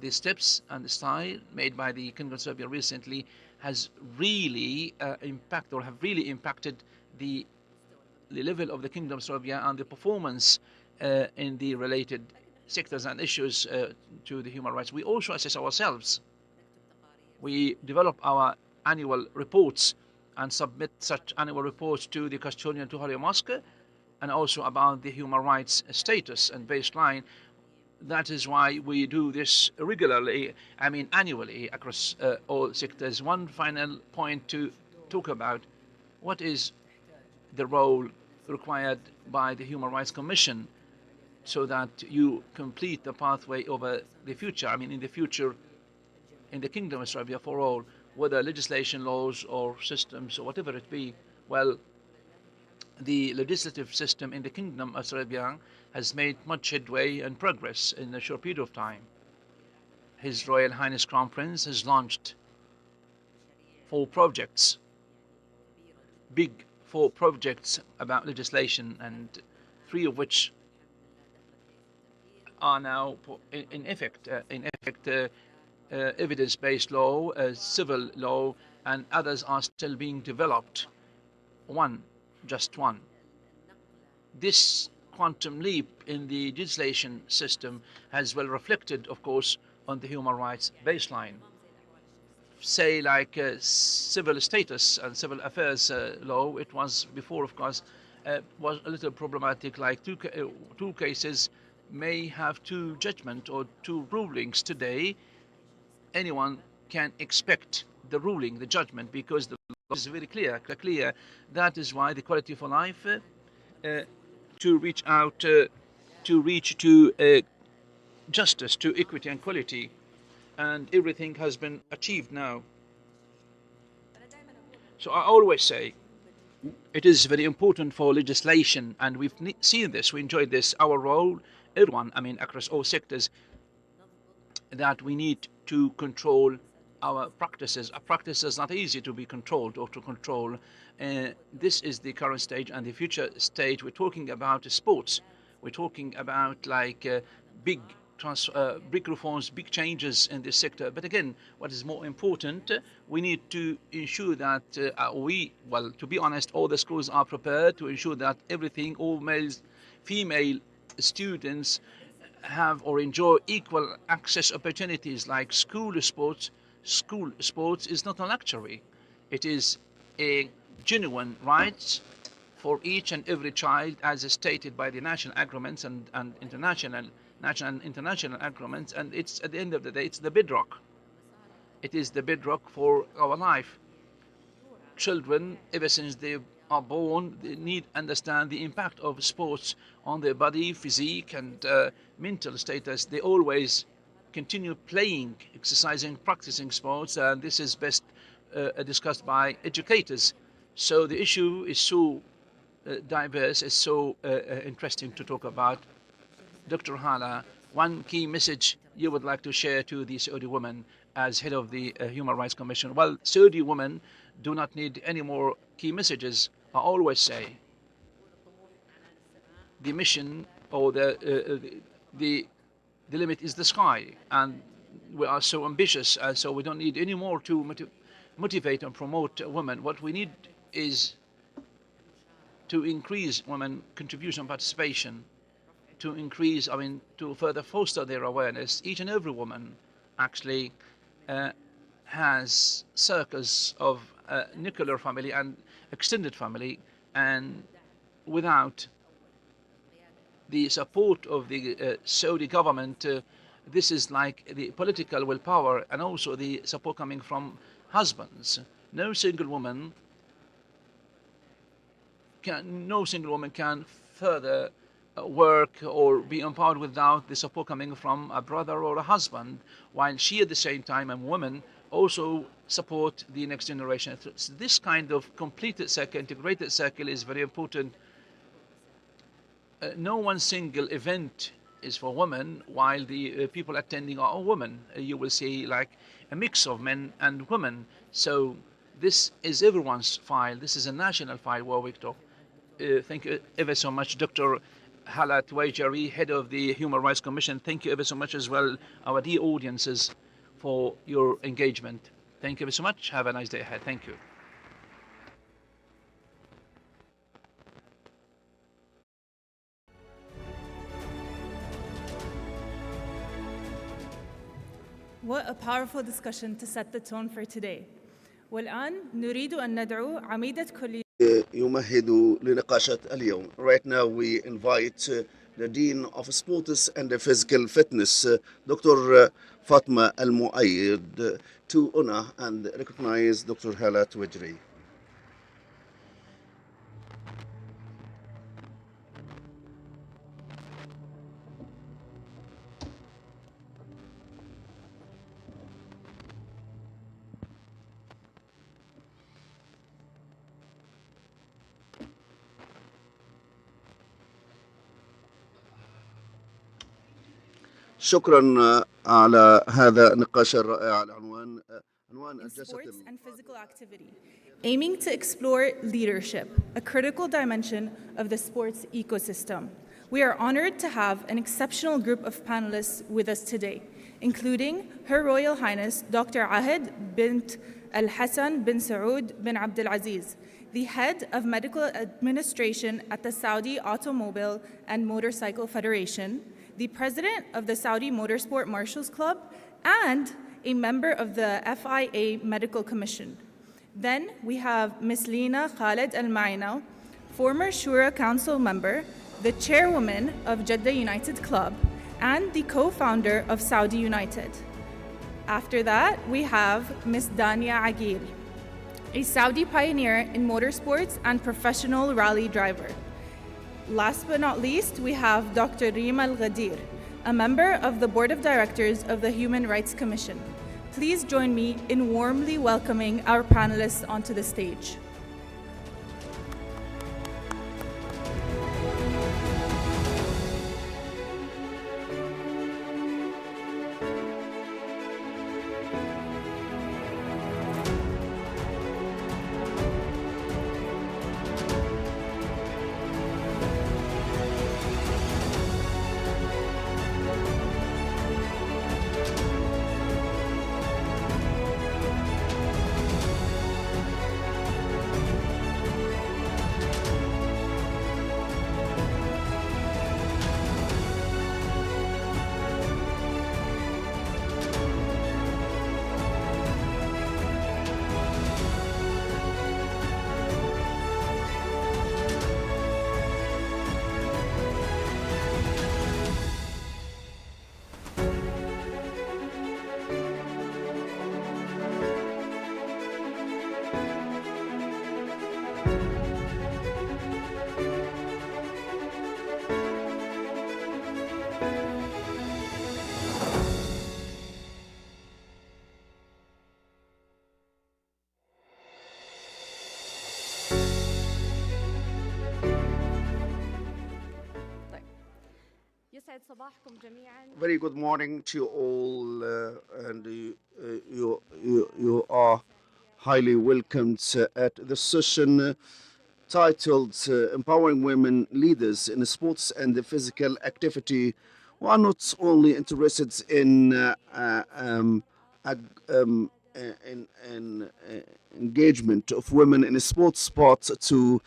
the steps and the style made by the Kingdom of Saudi Arabia recently has really have really impacted the level of the Kingdom of Saudi Arabia and the performance in the related sectors and issues to the human rights. We also assess ourselves. We develop our annual reports and submit such annual reports to the custodian to Holy Mosque, and also about the human rights status and baseline. That is why we do this regularly, annually, across all sectors. One final point to talk about: what is the role required by the Human Rights Commission so that you complete the pathway over the future? In the future, in the Kingdom of Saudi Arabia for all, whether legislation, laws, or systems, or whatever it be. Well, the legislative system in the Kingdom of Saudi Arabia has made much headway and progress in a short period of time. His Royal Highness Crown Prince has launched 4 projects, big 4 projects about legislation, and 3 of which are now in effect, evidence-based law, civil law, and others are still being developed. Just one. This quantum leap in the legislation system has well reflected, of course, on the human rights baseline. Say, like civil status and civil affairs law, it was before, of course, was a little problematic. Like two cases may have 2 judgment or 2 rulings. Today, anyone can expect the ruling, the judgment, because the law is very clear. That is why the quality for life, to reach out, to reach to justice, to equity and quality, and everything has been achieved now. So I always say it is very important for legislation, and we've seen this, we enjoyed this, our role, everyone, across all sectors, that we need to control our practices. A practice is not easy to be controlled or to control. This is the current stage, and the future stage. We're talking about sports. We're talking about, like, big reforms, big changes in this sector. But again, what is more important, we need to ensure that to be honest, all the schools are prepared to ensure that everything, all males, female students have or enjoy equal access opportunities. Like school sports is not a luxury. It is a genuine right for each and every child, as stated by the national agreements and national and international agreements. And it's, at the end of the day, it's the bedrock. It is the bedrock for our life. Children, ever since they are born, they need to understand the impact of sports on their body, physique, and mental status. They always continue playing, exercising, practicing sports, and this is best discussed by educators. So the issue is so diverse, it's so interesting to talk about. Dr. Hala, one key message you would like to share to the Saudi women as head of the Human Rights Commission? Well, Saudi women do not need any more key messages. I always say the mission, or the limit is the sky, and we are so ambitious, and so we don't need any more to motivate and promote women. What we need is to increase women contribution, participation, to increase, to further foster their awareness. Each and every woman actually has circles of nuclear family and extended family, and without the support of the Saudi government, this is like the political willpower and also the support coming from husbands. No single woman can further work or be empowered without the support coming from a brother or a husband, while she at the same time, a woman, also support the next generation. So this kind of completed circle, integrated circle is very important. No one single event is for women, while the people attending are all women. You will see like a mix of men and women. So this is everyone's file. This is a national file, Warwick Top. Thank you ever so much, Dr. Hala Tuwaijari, head of the Human Rights Commission. Thank you ever so much as well, our dear audiences, for your engagement. Thank you ever so much. Have a nice day ahead. Thank you. What a powerful discussion to set the tone for today. والآن نريد أن ندعو عميدة كلية يمهد لنقاشات اليوم. Right now we invite the Dean of Sports and Physical Fitness, Dr. Fatma Al-Muayyid, to honor and recognize Dr. Hala Tuwaijari. شكرا على هذا النقاش الرائع على عنوان in sports and physical activity, aiming to explore leadership, a critical dimension of the sports ecosystem. We are honored to have an exceptional group of panelists with us today, including Her Royal Highness Dr. Ahed bint Al-Hassan bin Saud bin Abdul Aziz, the head of medical administration at the Saudi Automobile and Motorcycle Federation, the president of the Saudi Motorsport Marshals Club, and a member of the FIA Medical Commission. Then we have Ms. Lina Khaled Al-Maina, former Shura Council member, the chairwoman of Jeddah United Club, and the co-founder of Saudi United. After that, we have Ms. Dania Agil, a Saudi pioneer in motorsports and professional rally driver. Last but not least, we have Dr. Rima Al-Ghadir, a member of the Board of Directors of the Human Rights Commission. Please join me in warmly welcoming our panelists onto the stage. Very good morning to you all, and you are highly welcomed at the session titled Empowering Women Leaders in Sports and the Physical Activity, who are not only interested in engagement of women in sports, but to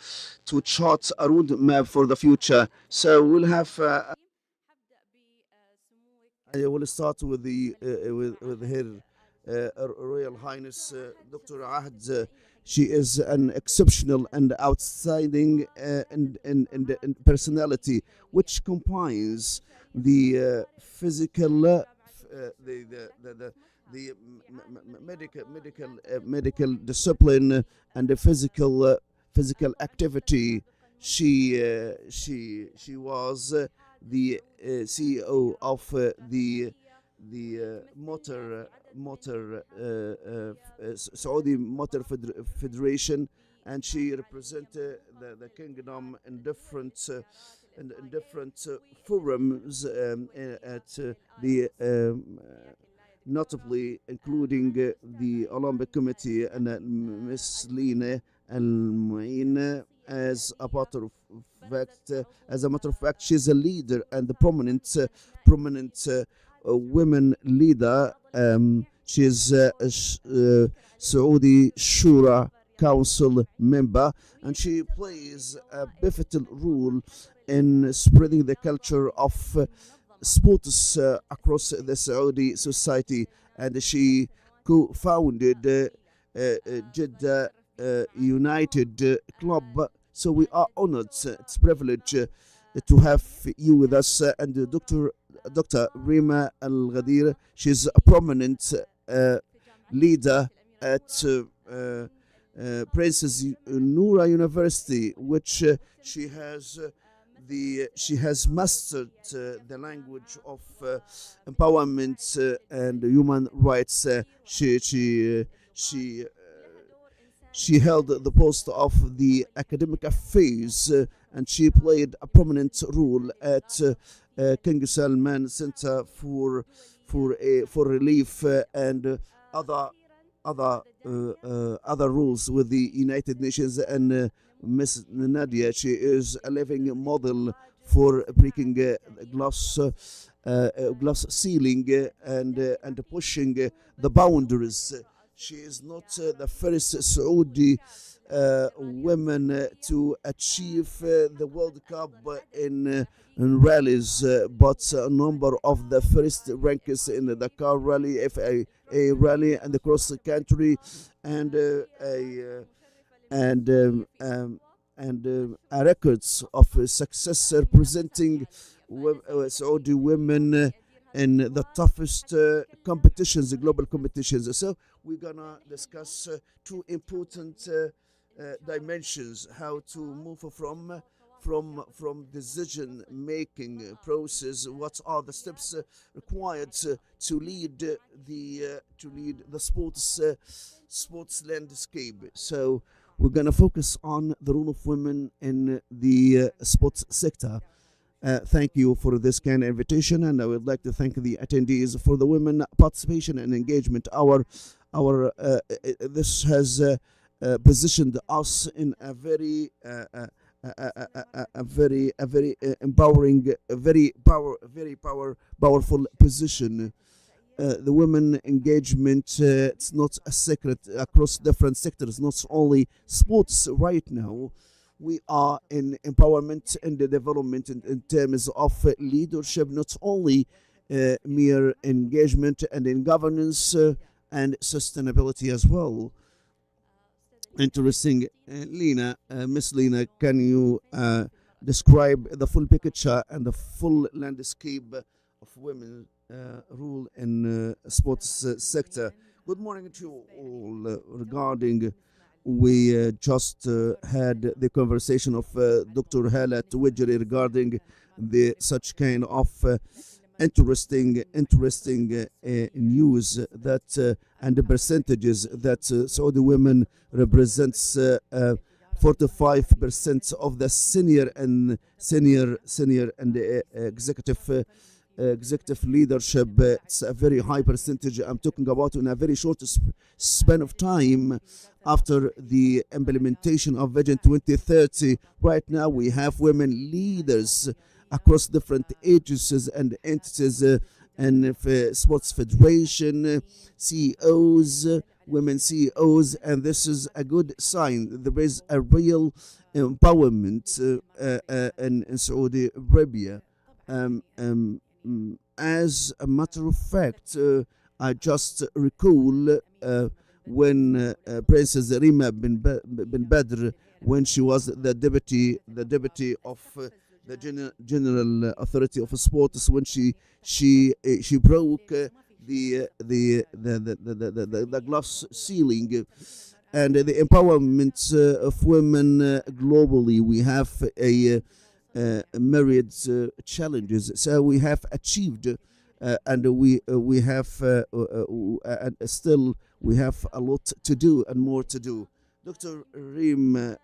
chart a roadmap for the future. So we'll have. I will start with with her Royal Highness Dr. Ahd. She is an exceptional and outstanding personality, which combines the physical, the medical discipline and the physical activity. she was the CEO of the Saudi Motor Federation, and she represented the kingdom in different forums at the notably including the Olympic Committee and Miss Lina Al Muin. As a matter of fact, she's a leader and a prominent women leader. She's a Saudi Shura Council member, and she plays a pivotal role in spreading the culture of sports across the Saudi society. And she co-founded Jeddah United Club. So we are honored. It's a privilege to have you with us, and Dr. Rima Al Ghadir. She's a prominent leader at Princess Noura University, which she has mastered the language of empowerment and human rights. She held the post of the academic affairs, and she played a prominent role at King Salman Center for Relief and other roles with the United Nations. And Miss Nadia, she is a living model for breaking glass ceiling and pushing the boundaries. She is not the first Saudi woman to achieve the World Cup in rallies, but a number of the first rankings in the Dakar Rally, FIA Rally, and the cross country, and records of success representing Saudi women in the toughest competitions, the global competitions. So we're gonna discuss two important dimensions: how to move from decision making process, what are the steps required to lead the sports landscape. So we're gonna focus on the role of women in the sports sector. Thank you for this kind of invitation, and I would like to thank the attendees for the women participation and engagement. This has positioned us in a very empowering, very powerful position. The women engagement, it's not a secret across different sectors, not only sports right now. We are in empowerment and the development in terms of leadership, not only mere engagement and in governance and sustainability as well. Interesting. Lina, Miss Lina, can you describe the full picture and the full landscape of women role in sports sector? Good morning to you all. Regarding, we just had the conversation of Dr. Hala Tuwajiri regarding the such kind of interesting news that and the percentages that Saudi women represents 45% of the senior and executive leadership. It's a very high percentage. I'm talking about in a very short span of time after the implementation of Vision 2030. Right now we have women leaders across different agencies and entities and sports federation, CEOs, women CEOs, and this is a good sign. There is a real empowerment in Saudi Arabia. As a matter of fact, I just recall when Princess Rima bin Badr, when she was the deputy of the General Authority of Sports, when she broke the glass ceiling, and the empowerment of women globally. We have a myriad challenges. So we have achieved, and we have and still we have a lot to do and more to do. Dr. Reem,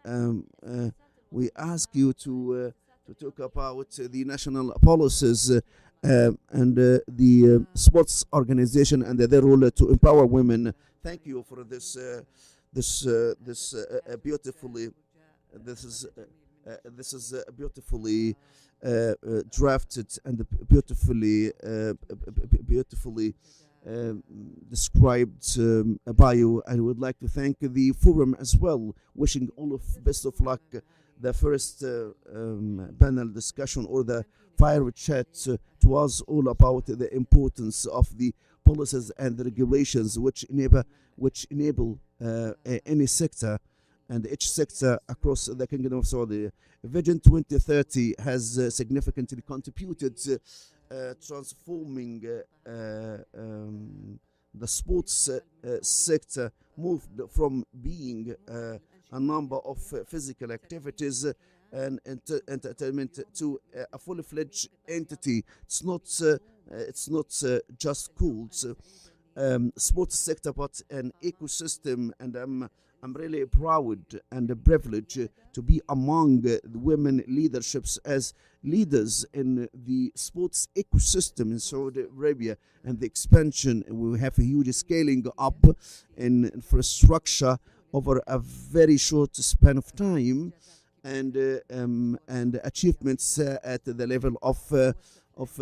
we ask you to talk about the national policies and the sports organization and their role to empower women. Thank you for this beautifully. This is beautifully drafted and beautifully described bio. I would like to thank the forum as well, wishing all of best of luck. The first panel discussion or the fire chat it was all about the importance of the policies and the regulations which enable any sector and each sector across the Kingdom of Saudi. Vision 2030 has significantly contributed transforming the sports sector, moved from being a number of physical activities and entertainment to a fully fledged entity. It's not just called sports sector, but an ecosystem, and I'm really proud and privileged to be among the women leaderships as leaders in the sports ecosystem in Saudi Arabia and the expansion. We have a huge scaling up in infrastructure over a very short span of time, and achievements at the level of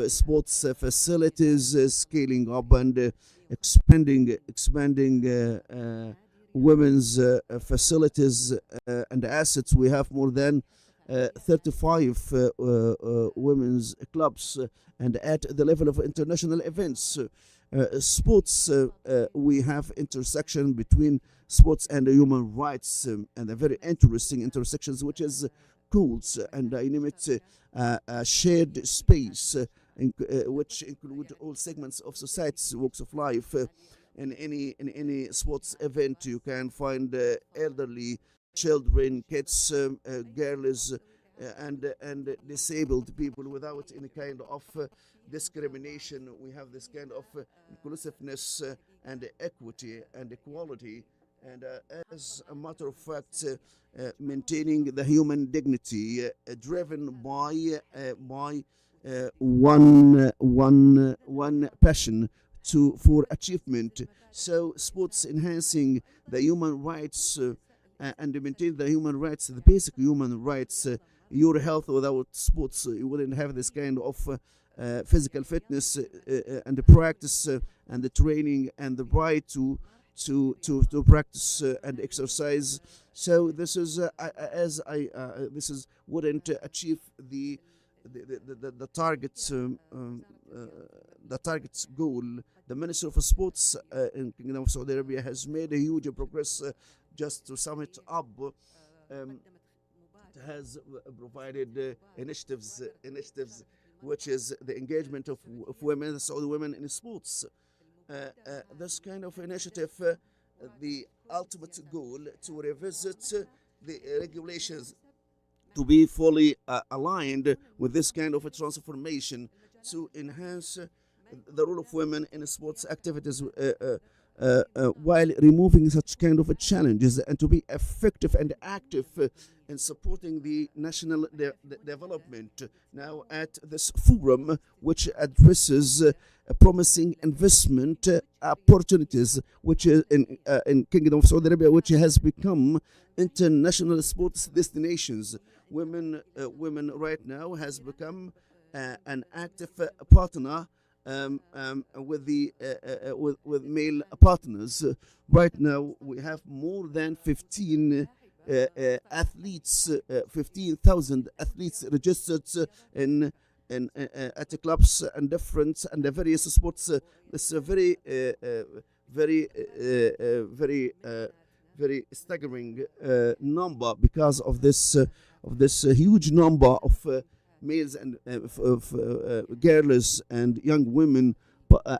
sports facilities, scaling up and expanding women's facilities and assets. We have more than 35 women's clubs, and at the level of international events, sports, we have intersection between sports and human rights, and a very interesting intersections, which is schools, and I name it a shared space which include all segments of society, walks of life. In any sports event, you can find elderly, children, kids, girls, and disabled people without any kind of discrimination. We have this kind of inclusiveness and equity and equality, and as a matter of fact, maintaining the human dignity, driven by one passion for achievement. So sports enhancing the human rights and maintain the human rights, the basic human rights. Your health without sports, you wouldn't have this kind of physical fitness and the practice and the training and the right to practice and exercise. So this is this is wouldn't achieve the targets the targets goal. The Minister of Sports in Kingdom of Saudi Arabia has made a huge progress. Just to sum it up, has provided initiatives which is the engagement of women, Saudi women in sports. This kind of initiative, the ultimate goal to revisit the regulations to be fully aligned with this kind of a transformation to enhance the role of women in sports activities while removing such kind of challenges, and to be effective and active in supporting the national development. Now at this forum, which addresses promising investment opportunities, which is in Kingdom of Saudi Arabia, which has become international sports destinations. Women right now has become an active partner with the with male partners. Right now, we have more than 15 athletes, 15,000 athletes registered in at the clubs and different and the various sports. It's a very very staggering number because of this huge number of males and girls and young women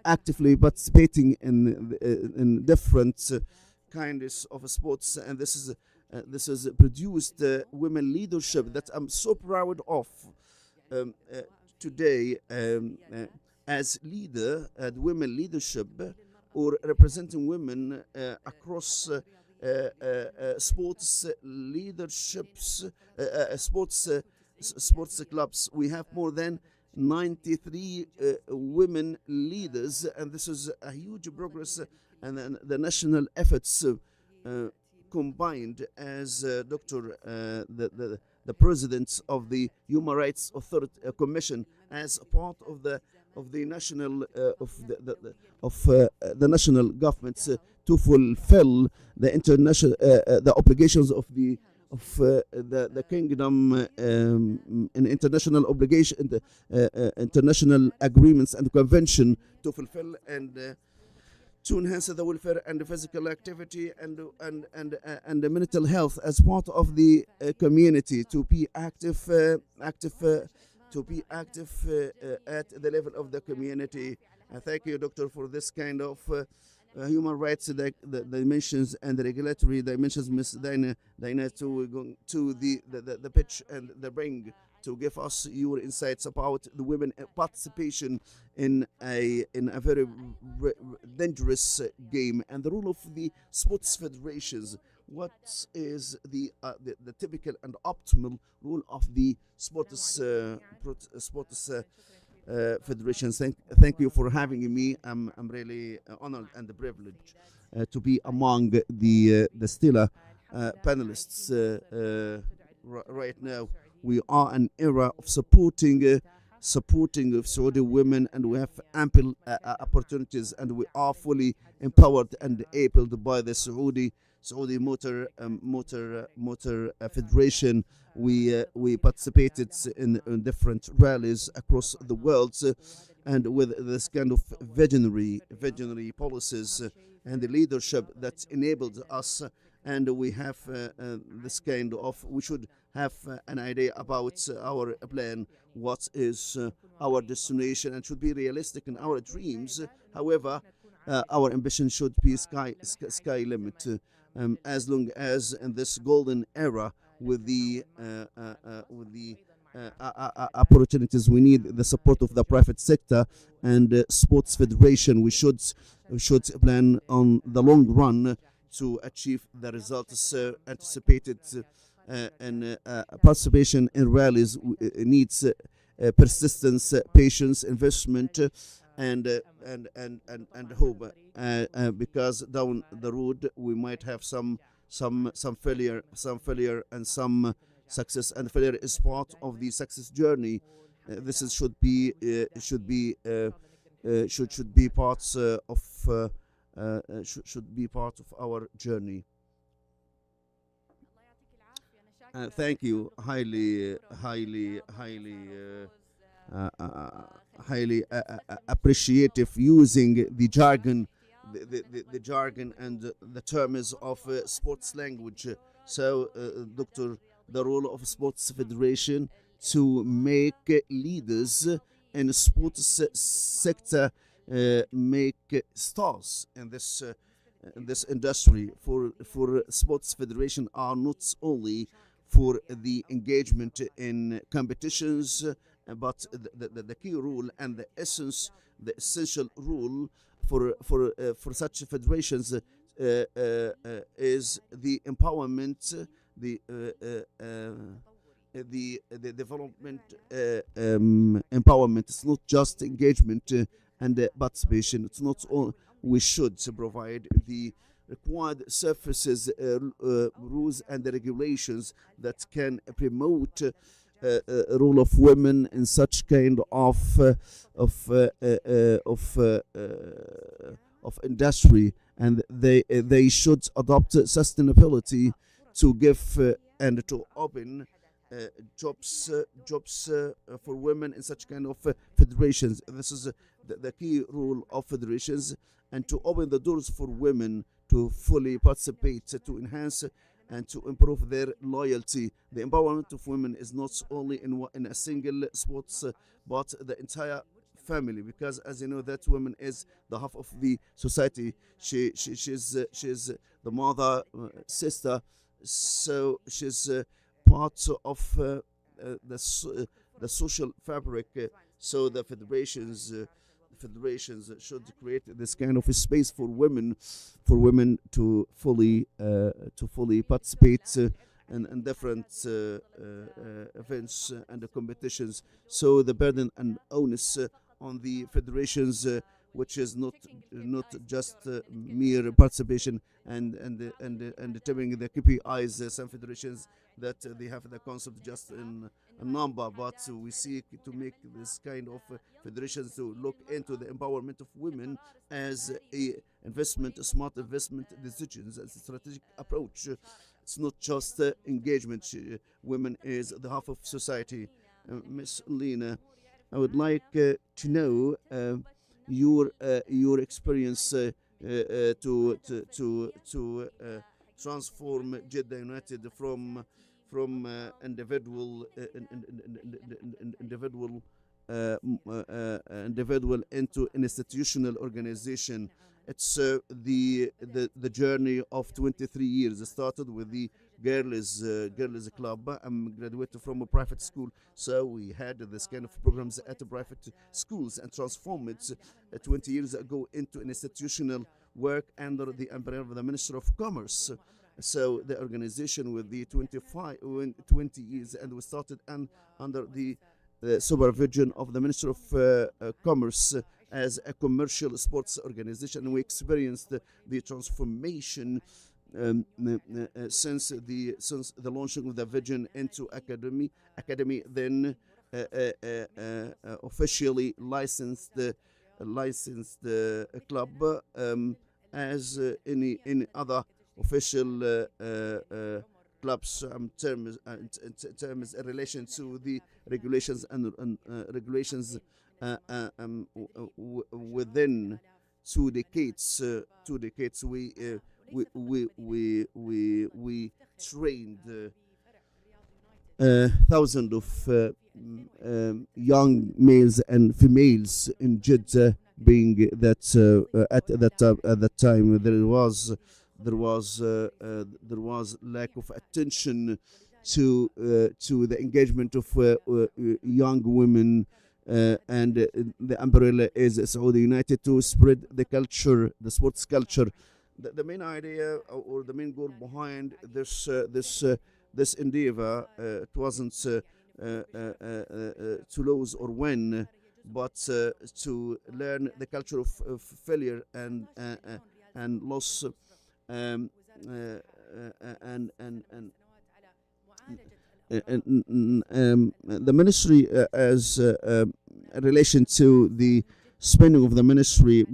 actively participating in different kindness of sports, and this is produced women leadership that I'm so proud of today as leader at women leadership or representing women across sports leaderships, sports clubs. We have more than 93 women leaders, and this is a huge progress. And then the national efforts combined as the president of the Human Rights Authority Commission as part of the national the national governments to fulfill the international the obligations of the kingdom in international obligation, international agreements and convention to fulfill and to enhance the welfare and the physical activity and the mental health as part of the community, to be active at the level of the community. Thank you, Doctor, for this kind of human rights the dimensions and the regulatory dimensions, Ms. Dina, to go to the pitch and the ring to give us your insights about the women participation in a very dangerous game and the role of the sports federations. What is the typical and optimal role of the sports federations? Thank you for having me. I'm really honored and privileged to be among the stellar panelists right now. We are an era of supporting of Saudi women, and we have ample opportunities, and we are fully empowered and enabled by the Saudi Motor Federation. We participated in different rallies across the world, and with this kind of visionary policies and the leadership that enabled us. And we have this kind of, we should have an idea about our plan, what is our destination, and should be realistic in our dreams. However, our ambition should be sky limit, as long as in this golden era with the opportunities, we need the support of the private sector and sports federation. We should plan on the long run to achieve the results anticipated, and participation in rallies needs persistence, patience, investment, and hope. Because down the road we might have some failure, and some success. And failure is part of the success journey. This should be parts of. Should be part of our journey. Thank you. Highly appreciative using the jargon, the jargon and the terms of sports language. So, Doctor, the role of sports federation to make leaders in the sports sector make stars in this industry. For sports federation are not only for the engagement in competitions, but the key role and the essential role for such federations is the empowerment, the development, empowerment. It's not just engagement and participation. It's not all. We should provide the required services, rules and regulations that can promote role of women in such kind of industry, and they should adopt sustainability to give and to open jobs for women in such kind of federations. This is the key role of federations, and to open the doors for women to fully participate, to enhance and to improve their loyalty. The empowerment of women is not only in a single sports, but the entire family, because as you know that woman is the half of the society. She's the mother, sister, so she's part of the social fabric. So the federations should create this kind of a space for women to fully participate in different events and competitions. So the burden and onus on the federations, which is not just mere participation and determining the KPIs. Some federations that they have the concept just in a number, but we seek to make this kind of federations to look into the empowerment of women as a smart investment decisions, as a strategic approach. It's not just engagement. Women is the half of society. Miss Lena, I would like to know your experience to transform Jeddah United from individual into an institutional organization. It's the journey of 23 years. It started with the girls club. I'm graduated from a private school, so we had this kind of programs at the private schools and transformed it 20 years ago into an institutional work under the umbrella of the Minister of Commerce. So the organization with the 20 years, and we started under the supervision of the Minister of Commerce as a commercial sports organization. We experienced the transformation since the launching of the vision into academy, then officially licensed club as any other official clubs terms in relation to the regulations and regulations within 2 decades. We trained thousands of young males and females in Jeddah, being that at that time there was lack of attention to the engagement of young women, and the umbrella is Saudi United to spread the culture, the sports culture. The main idea or the main goal behind this endeavor, it wasn't to lose or win, but to learn the culture of failure and loss. The ministry, as in relation to the spending of the Ministry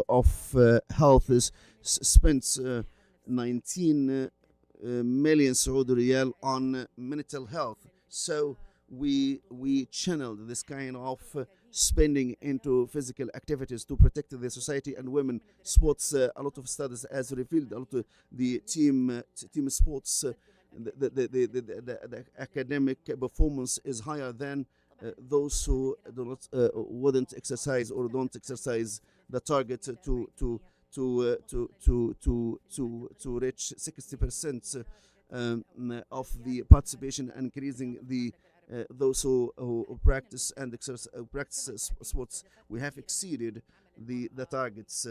of Health, is spent 19 million Saudi riyal on mental health. So we channeled this kind of spending into physical activities to protect the society and women. Sports, a lot of studies has revealed a lot of the team sports, the academic performance is higher than those who wouldn't exercise or don't exercise. The target to reach 60% of the participation, and increasing the those who practice and practice sports. We have exceeded the targets.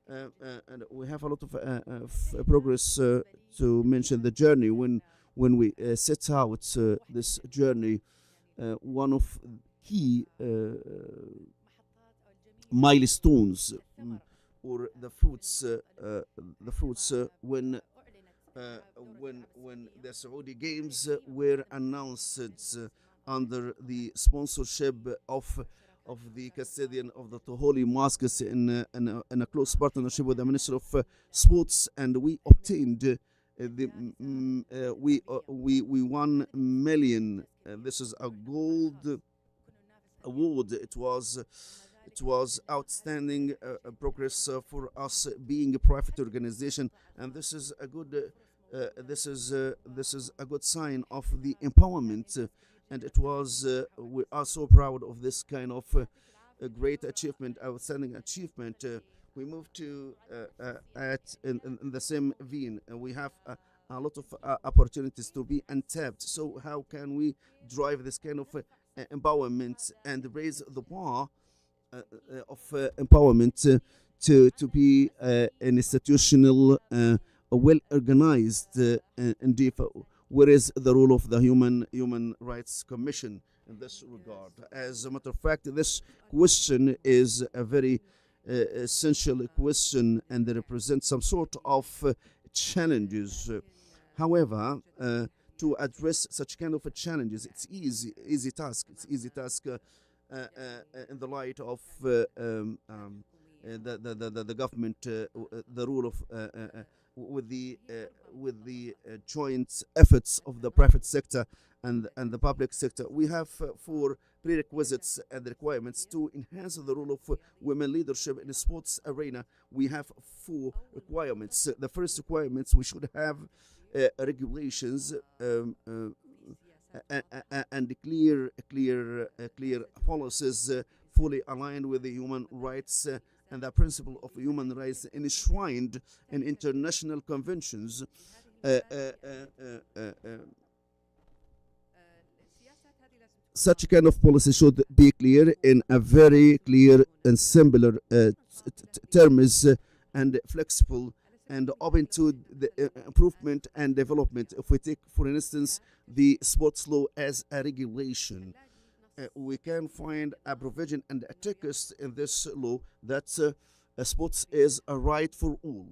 And we have a lot of progress to mention. The journey when we set out this journey, one of key milestones or the fruits when the Saudi Games were announced under the sponsorship of the custodian of the Holy Mosques in a close partnership with the Minister of Sports, and we obtained we 1 million. This is a gold award. It was outstanding progress for us being a private organization, and this is a good sign of the empowerment and it was we are so proud of this kind of a great achievement, outstanding achievement. We moved to in the same vein. We have a lot of opportunities to be untapped. So how can we drive this kind of empowerment and raise the bar of empowerment to be an institutional, well organized endeavor? Where is the role of the Human Rights Commission in this regard? As a matter of fact, this question is a very essential question, and they represent some sort of challenges. However, to address such kind of challenges, it's easy task. It's easy task in the light of the government, the rule of with the joint efforts of the private sector and the public sector. We have four prerequisites and requirements to enhance the role of women leadership in the sports arena. We have four requirements. The first requirements, we should have regulations and clear policies fully aligned with the human rights and the principle of human rights enshrined in international conventions. Such kind of policy should be clear in a very clear and simpler terms, and flexible and open to the improvement and development. If we take, for instance, the sports law as a regulation, we can find a provision and a text in this law that sports is a right for all.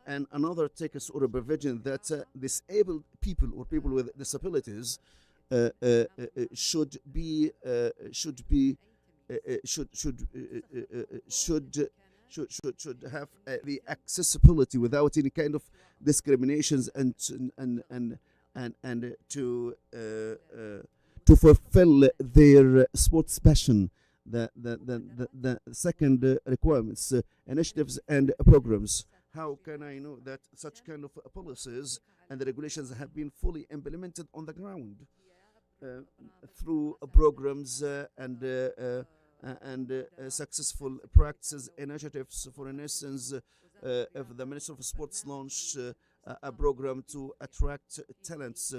And another text or a provision that disabled people or people with disabilities should have the accessibility without any kind of discriminations, and to fulfill their sports passion. The second requirements, initiatives and programs. How can I know that such kind of policies and the regulations have been fully implemented on the ground through programs and successful practices initiatives? For instance, if the Minister of Sports launched a program to attract talents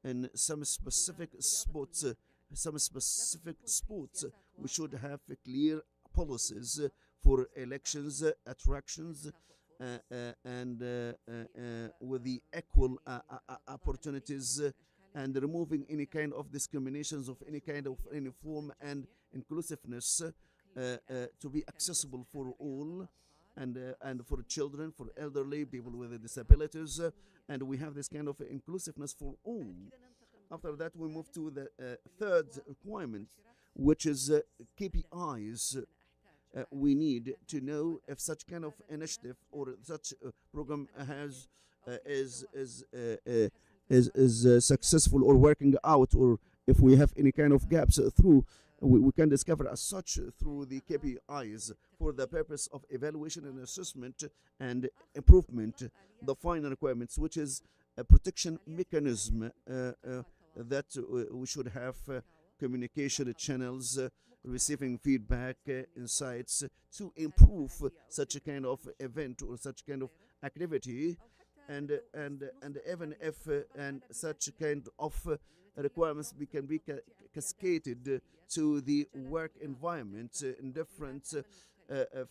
in some specific sports, we should have clear policies for elections, attractions, and with the equal opportunities, and removing any kind of discriminations of any kind of any form, and inclusiveness to be accessible for all, and for children, for elderly people with disabilities, and we have this kind of inclusiveness for all. After that, we move to the third requirement, which is KPIs. We need to know if such kind of initiative or such program is successful or working out, or if we have any kind of gaps through. We can discover as such through the KPIs for the purpose of evaluation and assessment and improvement. The final requirements, which is a protection mechanism, that we should have communication channels, receiving feedback, insights to improve such a kind of event or such kind of activity, and even if and such kind of requirements can be cascaded to the work environment in different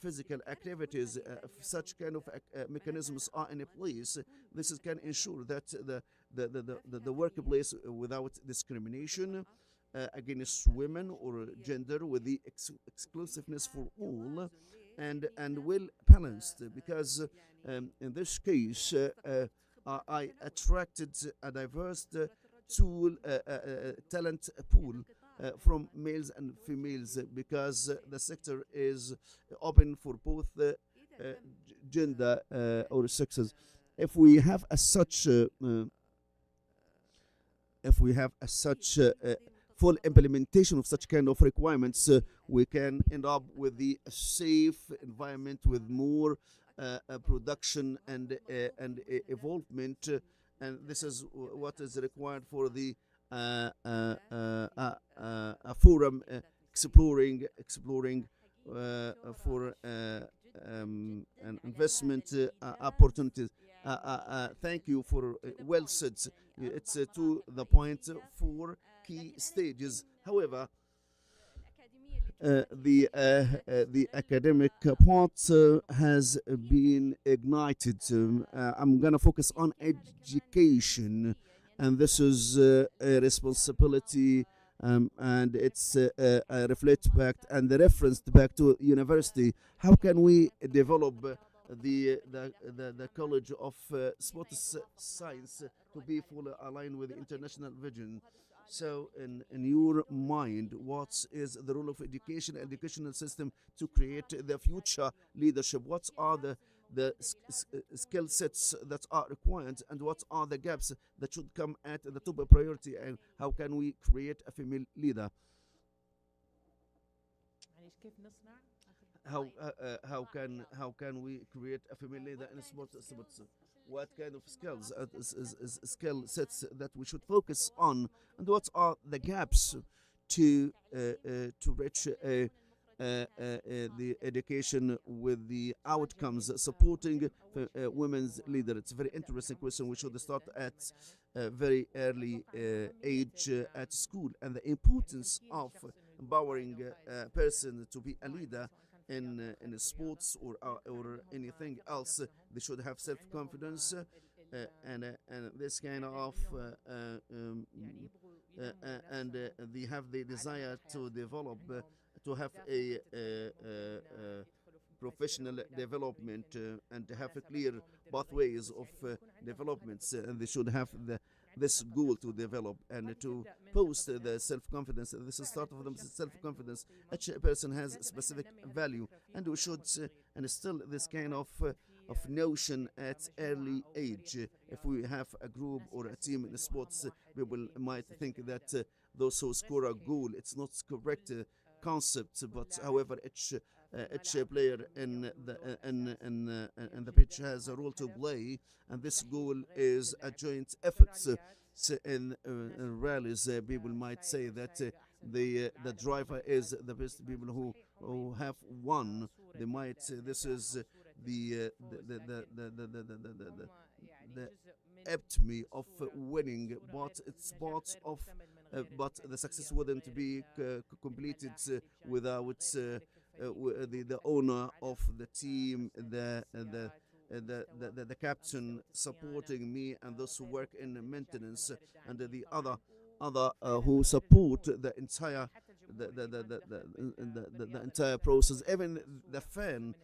physical activities. If such kind of mechanisms are in place, this can ensure that the workplace without discrimination against women or gender, with the exclusiveness for all, and well balanced. Because in this case, I attracted a diverse tool, talent pool from males and females, because the sector is open for both gender or sexes. If we have as such full implementation of such kind of requirements, we can end up with the safe environment with more production and evolvement, and this is what is required for the a forum exploring for an investment opportunities. Thank you for well said. It's to the point for key stages. However, the academic part has been ignited. I'm gonna focus on education, and this is a responsibility, and it's a reflect back and the reference back to university. How can we develop the College of Sports Science to be fully aligned with the international vision? So, in your mind, what is the role of educational system to create the future leadership? What are the skill sets that are required, and what are the gaps that should come at the top priority, and how can we create a female leader? How can we create a female leader in sports? What kind of skills skill sets that we should focus on, and what are the gaps to reach the education with the outcomes supporting women's leader? It's a very interesting question. We should start at a very early age at school, and the importance of empowering a person to be a leader in sports or anything else. They should have self-confidence, and this kind of and they have the desire to develop to have a professional development, and to have a clear pathways of developments, and they should have this goal to develop and to post the self-confidence. This is start of the self-confidence. Each person has a specific value, and we should instill this kind of notion at early age. If we have a group or a team in sports, people might think that those who score a goal, it's not correct concept, but however each player in the pitch has a role to play, and this goal is a joint effort. So in rallies, people might say that the driver is the best people who have won. They might say this is the epitome of winning, but it's part of but the success wouldn't be completed without the owner of the team, the captain supporting me, and those who work in maintenance, and the other who support the entire the entire process. Even the fan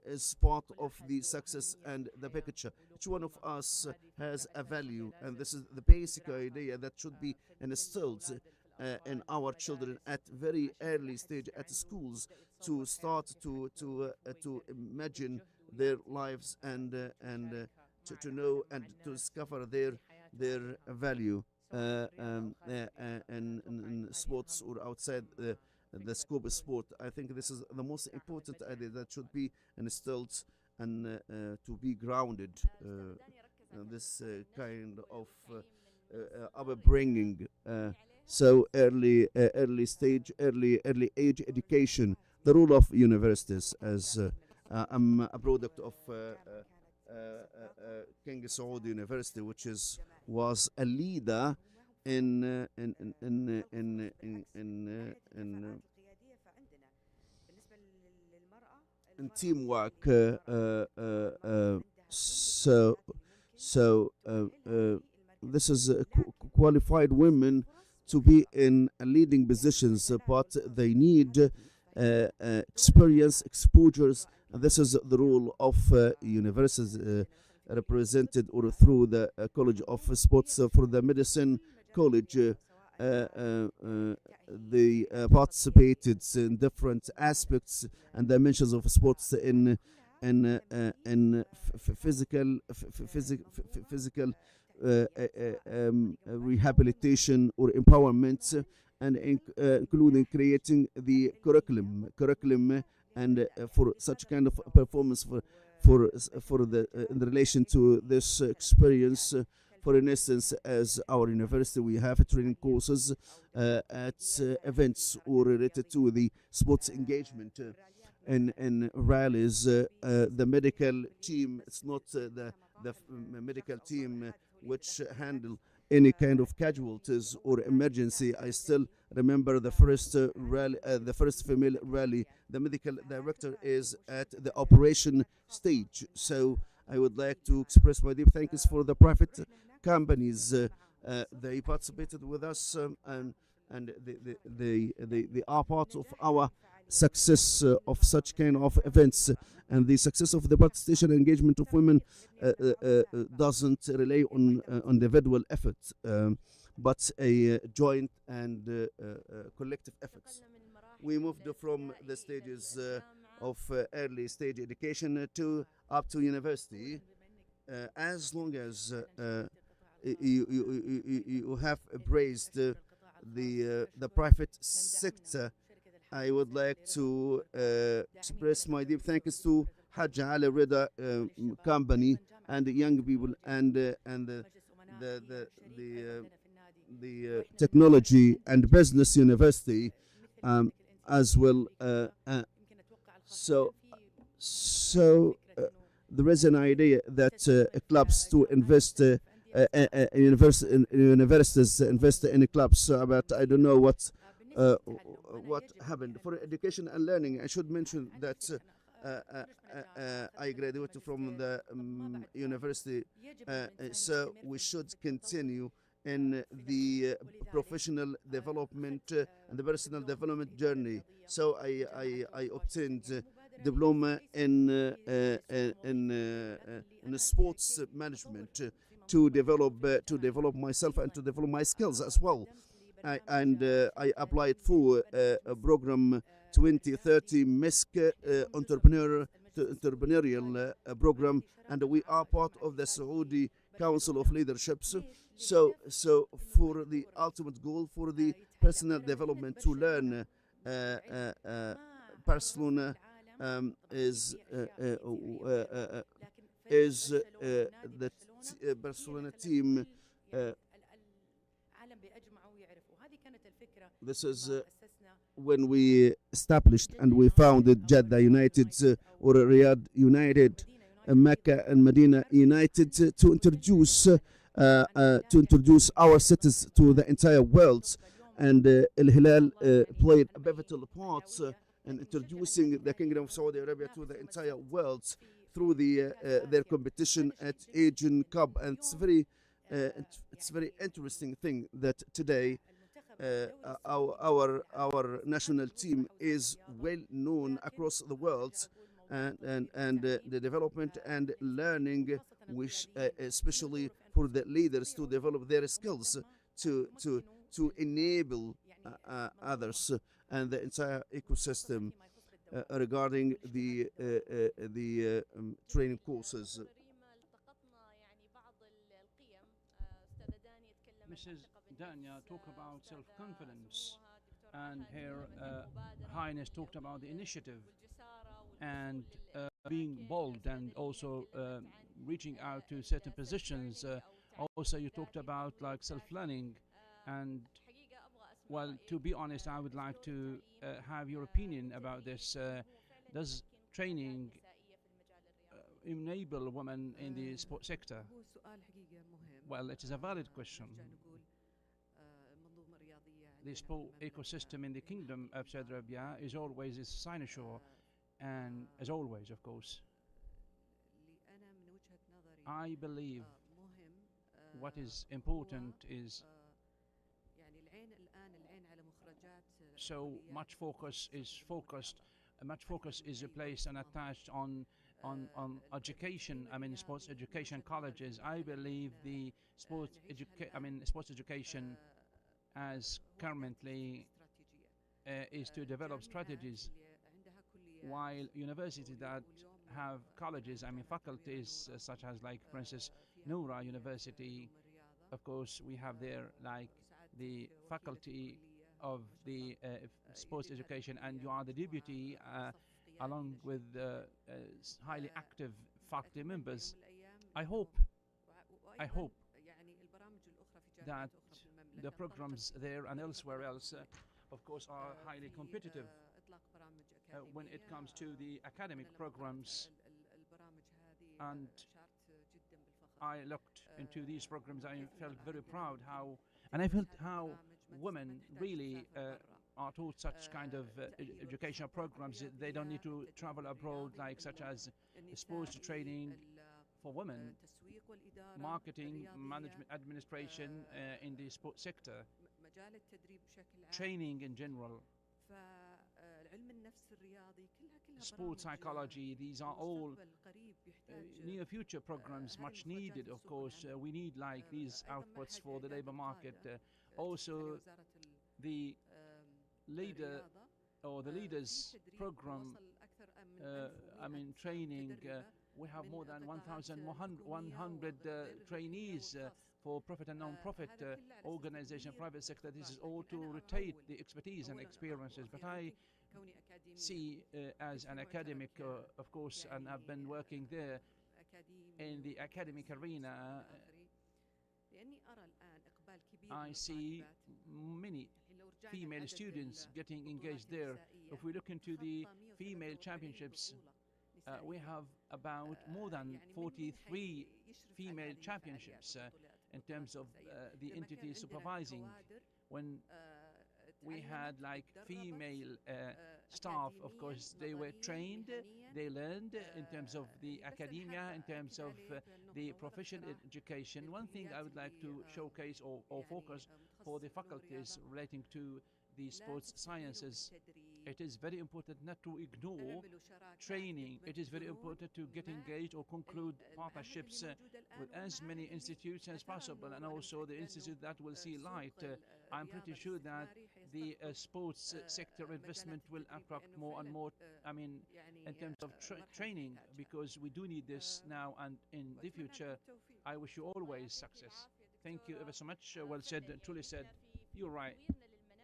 is part of the success and the picture. Each one of us has a value, and this is the basic idea that should be instilled in our children at very early stage at schools, to start to imagine their lives, and to know and to discover their value in sports or outside the scope of sport. I think this is the most important idea that should be instilled, and to be grounded. This kind of upbringing. So early age education. The role of universities, as I'm a product of King Saud University, which was a leader in teamwork. So this is qualified women to be in leading positions, but they need experience, exposures, and this is the role of universities represented or through the College of Sports. For the medicine college, they participated in different aspects and dimensions of sports in physical rehabilitation or empowerment, and including creating the curriculum, and for such kind of performance for the in relation to this experience. For instance, as our university, we have training courses at events or related to the sports engagement. In rallies, the medical team, it's not medical team which handle any kind of casualties or emergency. I still remember the first rally, the first female rally. The medical director is at the operation stage. So I would like to express my deep thanks for the private companies. They participated with us, and they are part of our success of such kind of events. And the success of the participation and engagement of women doesn't rely on individual effort, but a joint and collective efforts. We moved from the stages of early stage education to up to university. As long as you have embraced the private sector, I would like to express my deep thanks to Hajj Ali Rida company and the young people and the technology and business university as well. So there is an idea that clubs to invest. Universities invest in clubs, but I don't know what happened for education and learning. I should mention that I graduated from the university, so we should continue in the professional development and the personal development journey. So I obtained diploma in sports management to develop myself and to develop my skills as well. I applied for a program 2030 MESC entrepreneurial program, and we are part of the Saudi Council of Leaderships. So for the ultimate goal for the personal development to learn Barcelona is the Barcelona team. This is when we established and we founded Jeddah United or Riyadh United, Mecca and Medina United to introduce our cities to the entire world. And Al Hilal played a pivotal part in introducing the Kingdom of Saudi Arabia to the entire world through their competition at Asian Cup. And it's very interesting thing that today our national team is well known across the world, and the development and learning, which especially for the leaders to develop their skills to enable others and the entire ecosystem regarding the training courses. Mrs. Dania talked about self-confidence, and Her Highness talked about the initiative and being bold, and also reaching out to certain positions. Also, you talked about like self-learning, and well, to be honest, I would like to have your opinion about this. Does training enable women in the sport sector? Well, it is a valid question. The sport ecosystem in the Kingdom of Saudi Arabia is always a cynosure, and as always, of course, I believe what is important is so much focus is placed and attached on education. I mean, sports education colleges. I believe the sports education as currently is to develop strategies, while universities that have colleges, I mean faculties such as like Princess Noura University, of course we have there like the faculty of the sports education, and you are the deputy along with highly active faculty members. I hope that the programs there and elsewhere else, of course, are highly competitive when it comes to the academic programs. And I looked into these programs. I felt very proud and I felt how women really are taught such kind of educational programs. They don't need to travel abroad, like such as sports training for women, marketing, management, administration in the sports sector, training in general, sports psychology. These are all near future programs, much needed, of course. We need like these outputs for the labor market. Also, the leader or the leaders program, training. We have more than 1,100 trainees for profit and non-profit organization, private sector. This is all to rotate the expertise and experiences. But I see as an academic, of course, and I've been working there in the academic arena, I see many female students getting engaged there. If we look into the female championships, we have about more than 43 female championships in terms of the entities supervising. When we had like female staff, of course, they were trained, they learned in terms of the academia, in terms of the professional education. One thing I would like to showcase or focus for the faculties relating to the sports sciences, it is very important not to ignore training. It is very important to get engaged or conclude partnerships with as many institutes as possible, and also the institute that will see light. I'm pretty sure that the sports sector investment will attract more and more, in terms of training, because we do need this now and in the future. I wish you always success. Thank you ever so much. Well said, truly said. You're right.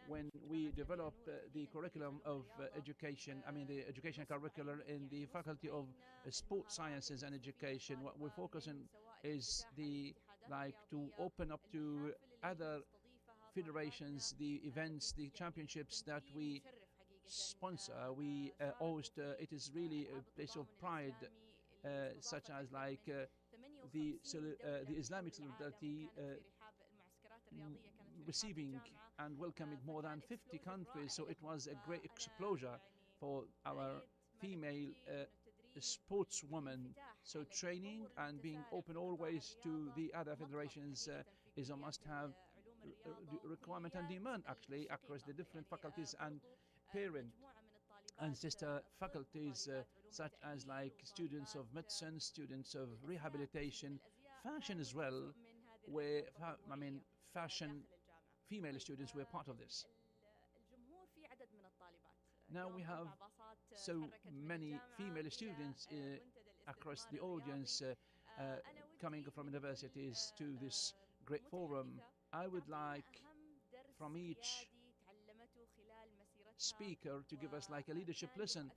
When we develop the curriculum of education, the education curriculum in the Faculty of Sports Sciences and Education, what we're focusing is to open up to other federations, the events, the championships that we sponsor, we host. It is really a place of pride, such as the Islamic Solidarity receiving and welcoming more than 50 countries. So it was a great exposure for our female sportswomen. So training and being open always to the other federations is a must-have requirement and demand, actually, across the different faculties and parent and sister faculties, such as students of medicine, students of rehabilitation, fashion as well, where fashion female students were part of this. Now we have so many female students across the audience coming from universities to this great forum. I would like from each speaker to give us a leadership lesson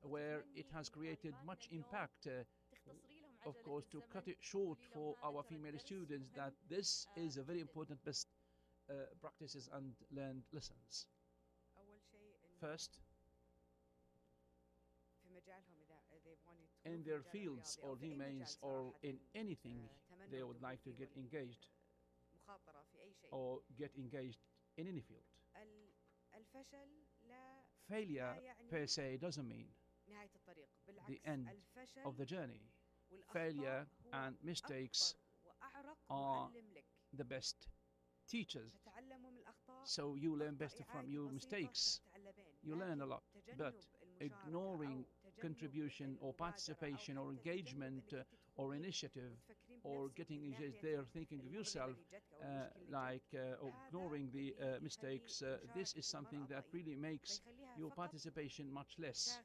where it has created much impact, of course, to cut it short for our female students, that this is a very important best practices and learned lessons. First, in their fields or domains or in anything they would like to get engaged or get engaged in any field. Failure per se doesn't mean the end of the journey. Failure and mistakes are the best teachers. So you learn best from your mistakes. You learn a lot. But ignoring contribution or participation or engagement or initiative or getting engaged there, thinking of yourself, ignoring the mistakes, this is something that really makes your participation much less.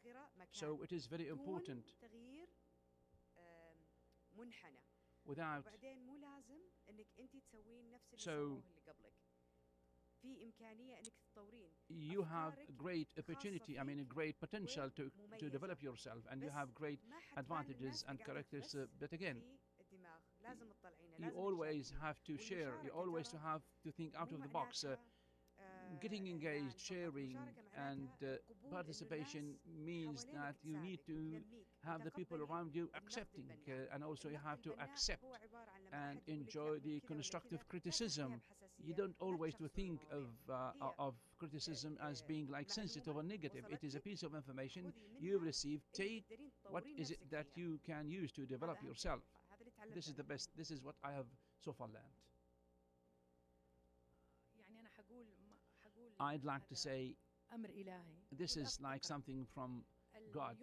So it is very important. Without so you have great opportunity, a great potential to develop yourself, and you have great advantages and characters, but again, you always have to share. You always have to think out of the box. Getting engaged, sharing, and participation means that you need to have the people around you accepting, and also you have to accept and enjoy the constructive criticism. You don't always to think of criticism as being like sensitive or negative. It is a piece of information you receive. Take what is it that you can use to develop yourself. This is the best. This is what I have so far learned. I'd like to say this is like something from God.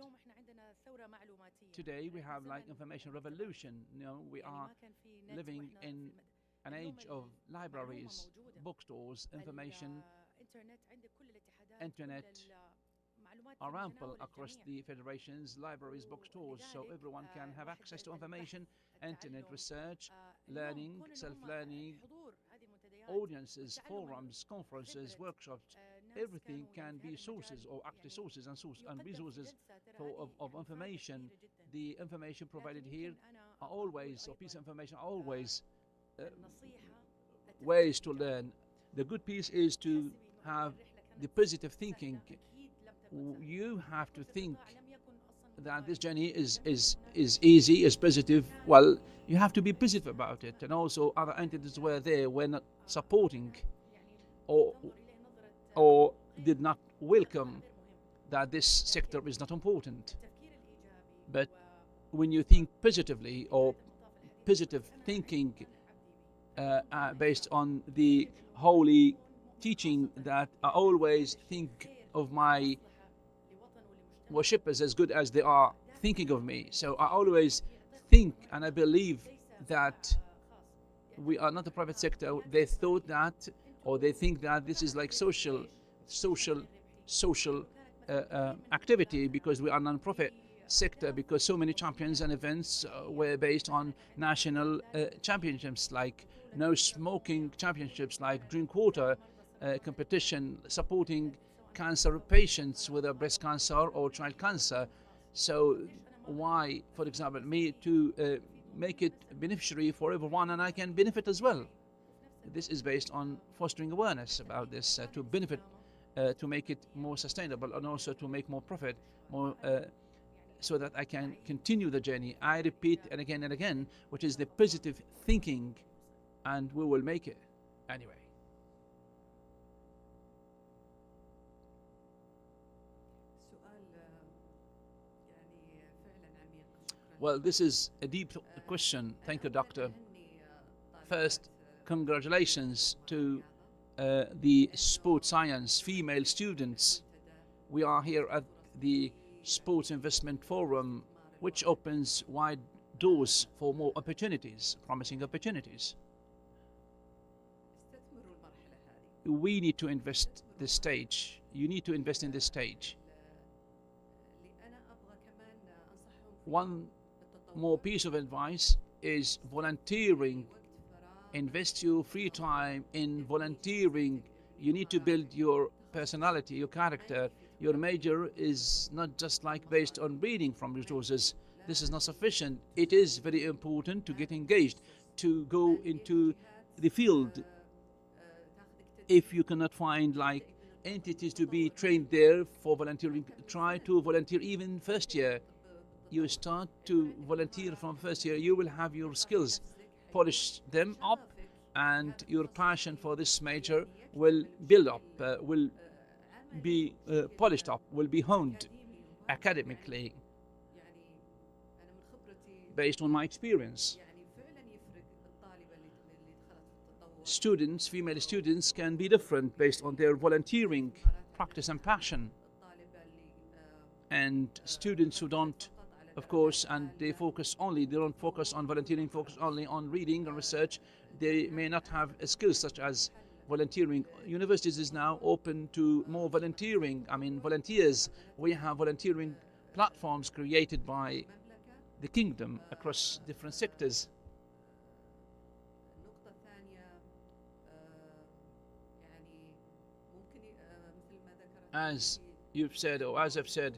Today we have like information revolution. You know, we are living in an age of libraries, bookstores, information, internet are ample across the federations, libraries, bookstores, so everyone can have access to information, internet research, learning, self-learning, audiences, forums, conferences, workshops. Everything can be sources or active sources and resources of information. The information provided here are always, or piece of information are always ways to learn. The good piece is to have the positive thinking. You have to think that this journey is easy, is positive. Well, you have to be positive about it, and also other entities were there, were not supporting or did not welcome that this sector is not important. But when you think positively, or positive thinking based on the holy teaching that I always think of my worshippers as good as they are thinking of me. So I always think and I believe that we are not a private sector. They thought that, or they think that this is like social activity, because we are non-profit sector, because so many champions and events were based on national championships, like no smoking championships, like drink water competition, supporting cancer patients, whether breast cancer or child cancer. So why, for example, me to make it beneficiary for everyone, and I can benefit as well? This is based on fostering awareness about this to benefit, to make it more sustainable, and also to make more profit, more so that I can continue the journey. I repeat and again, which is the positive thinking, and we will make it anyway. Well, this is a deep question. Thank you, Doctor. First, congratulations to the sports science female students. We are here at the Sports Investment Forum, which opens wide doors for more opportunities, promising opportunities. We need to invest this stage. You need to invest in this stage. One more piece of advice is volunteering. Invest your free time in volunteering. You need to build your personality, your character. Your major is not just like based on reading from resources. This is not sufficient. It is very important to get engaged, to go into the field. If you cannot find like entities to be trained there for volunteering, try to volunteer even first year. You start to volunteer from first year, you will have your skills, polish them up, and your passion for this major will build up, will be polished up, will be honed academically. Based on my experience, students, female students, can be different based on their volunteering practice and passion. And students who don't, of course, and they don't focus on volunteering, focus only on reading and research, they may not have skills such as volunteering. Universities is now open to more volunteering. I mean, volunteers. We have volunteering platforms created by the kingdom across different sectors. As you've said, or as I've said,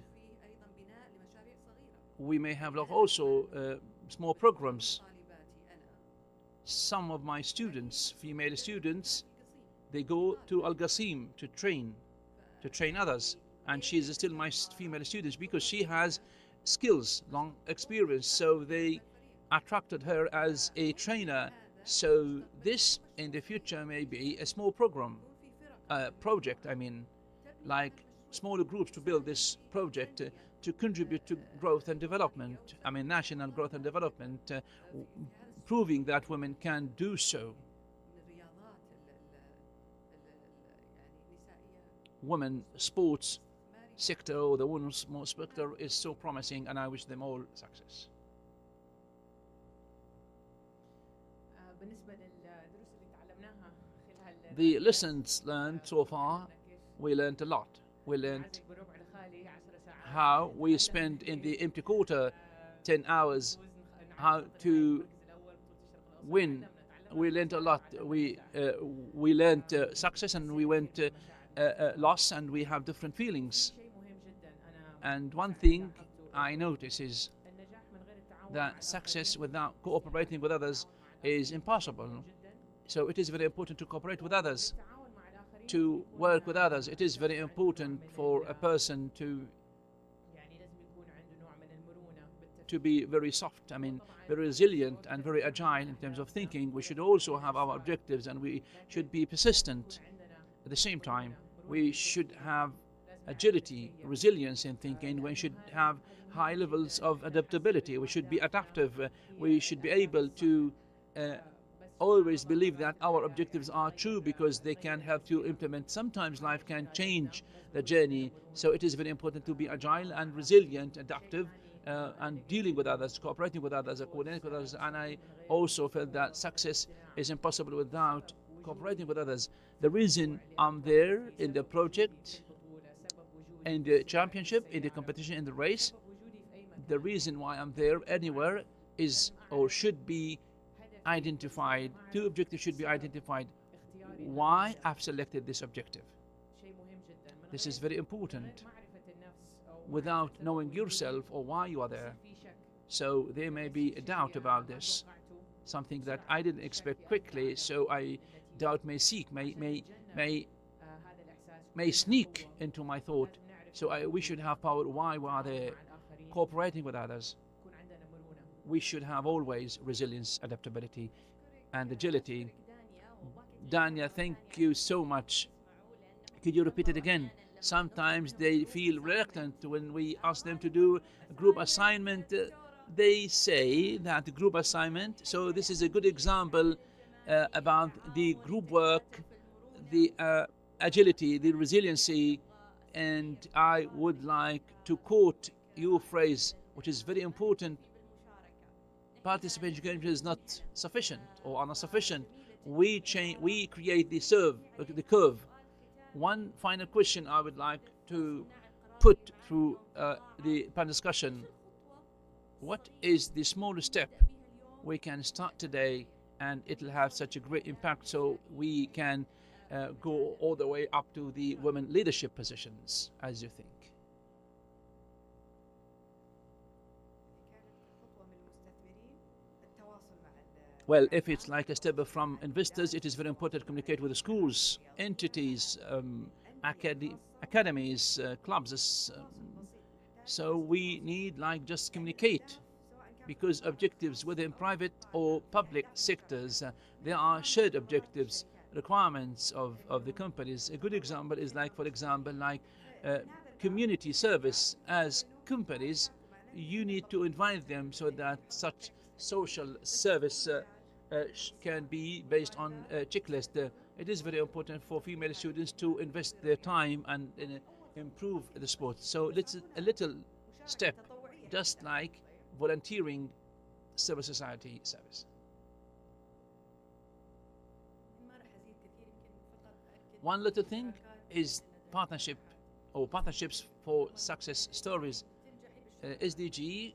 we may have like also small programs. Some of my students, female students, they go to Al Qasim to train others, and she is still my female student because she has skills, long experience, so they attracted her as a trainer. So this in the future may be a small project, I mean, like smaller groups to build this project to contribute to growth and development, I mean national growth and development, proving that women can do so. Women sports sector, or the women's sports sector, is so promising, and I wish them all success. The lessons learned so far, we learned a lot. We learned how we spend in the empty quarter 10 hours, how to win. We learned a lot. We learned success, and we went loss, and we have different feelings. And one thing I notice is that success without cooperating with others is impossible. So it is very important to cooperate with others, to work with others. It is very important for a person to be very soft, I mean, very resilient and very agile in terms of thinking. We should also have our objectives, and we should be persistent. At the same time, we should have agility, resilience in thinking. We should have high levels of adaptability. We should be adaptive. We should be able to always believe that our objectives are true, because they can help to implement. Sometimes life can change the journey, so it is very important to be agile and resilient, adaptive, and dealing with others, cooperating with others, coordinating with others. And I also felt that success is impossible without cooperating with others. The reason I'm there in the project, in the championship, in the competition, in the race, the reason why I'm there anywhere is, or should be, identified. Two objectives should be identified. Why I've selected this objective. This is very important. Without knowing yourself or why you are there, so there may be a doubt about this, something that I didn't expect quickly. So I doubt may sneak into my thought. So we should have power. Why we are there? Cooperating with others. We should have always resilience, adaptability, and agility. Dania, thank you so much. Could you repeat it again? Sometimes they feel reluctant when we ask them to do a group assignment. They say that the group assignment, so this is a good example about the group work, the agility, the resiliency, and I would like to quote your phrase, which is very important. Participation is not sufficient or insufficient. We create the curve. One final question I would like to put through the panel discussion. What is the smallest step we can start today, and it'll have such a great impact, so we can go all the way up to the women leadership positions, as you think? Well, if it's like a step from investors, it is very important to communicate with the schools, entities, academies, clubs. So we need like just communicate, because objectives within private or public sectors, there are shared objectives, requirements of the companies. A good example is like, for example, like community service. As companies, you need to invite them so that such social service can be based on a checklist. It is very important for female students to invest their time and improve the sport. So it's a little step, just like volunteering civil society service. One little thing is partnership or partnerships for success stories. SDG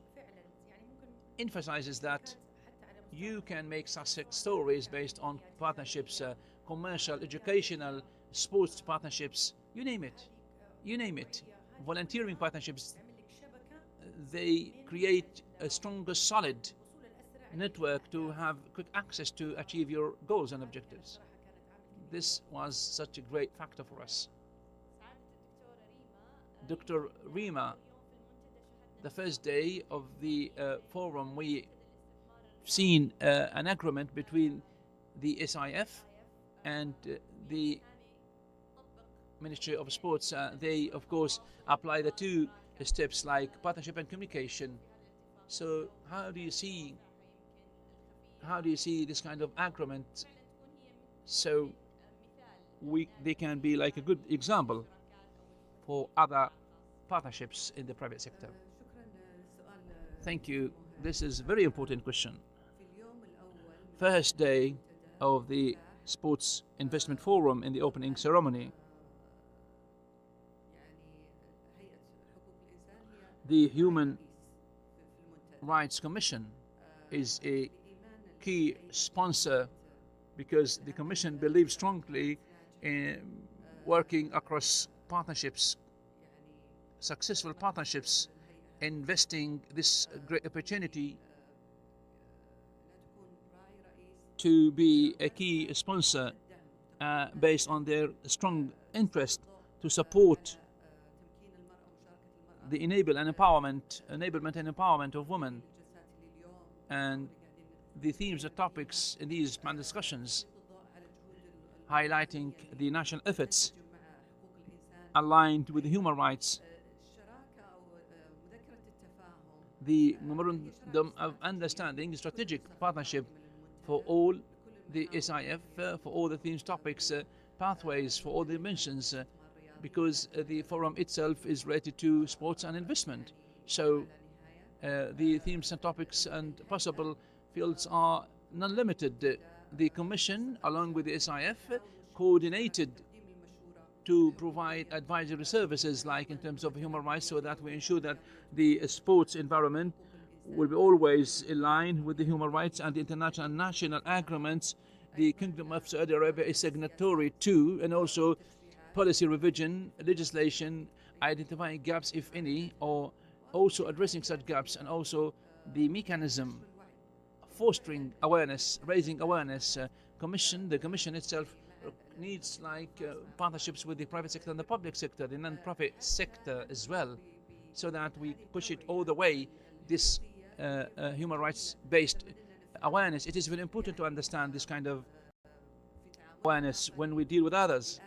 emphasizes that you can make success stories based on partnerships, commercial, educational, sports partnerships, you name it, volunteering partnerships. They create a stronger, solid network to have quick access to achieve your goals and objectives. This was such a great factor for us. Dr. Rima, the first day of the forum, we seen an agreement between the SIF and the Ministry of Sports. They, of course, apply the two steps like partnership and communication. So how do you see this kind of agreement so they can be like a good example for other partnerships in the private sector? Thank you. This is a very important question. First day of the Sports Investment Forum, in the opening ceremony, the Human Rights Commission is a key sponsor because the Commission believes strongly in working across partnerships, successful partnerships, investing this great opportunity to be a key sponsor based on their strong interest to support the enablement and empowerment of women. And the themes and topics in these discussions highlighting the national efforts aligned with human rights, the memorandum of understanding, strategic partnership for all the SIF, for all the themes, topics, pathways, for all the dimensions, because the forum itself is related to sports and investment. So the themes and topics and possible fields are non-limited. The Commission, along with the SIF, coordinated to provide advisory services like in terms of human rights, so that we ensure that the sports environment will be always in line with the human rights and the international and national agreements the Kingdom of Saudi Arabia is signatory to, and also policy revision, legislation, identifying gaps if any, or also addressing such gaps, and also the mechanism fostering awareness, raising awareness. The Commission itself needs partnerships with the private sector and the public sector, the non-profit sector as well, so that we push it all the way, this human rights based awareness. It is very important to understand this kind of awareness when we deal with others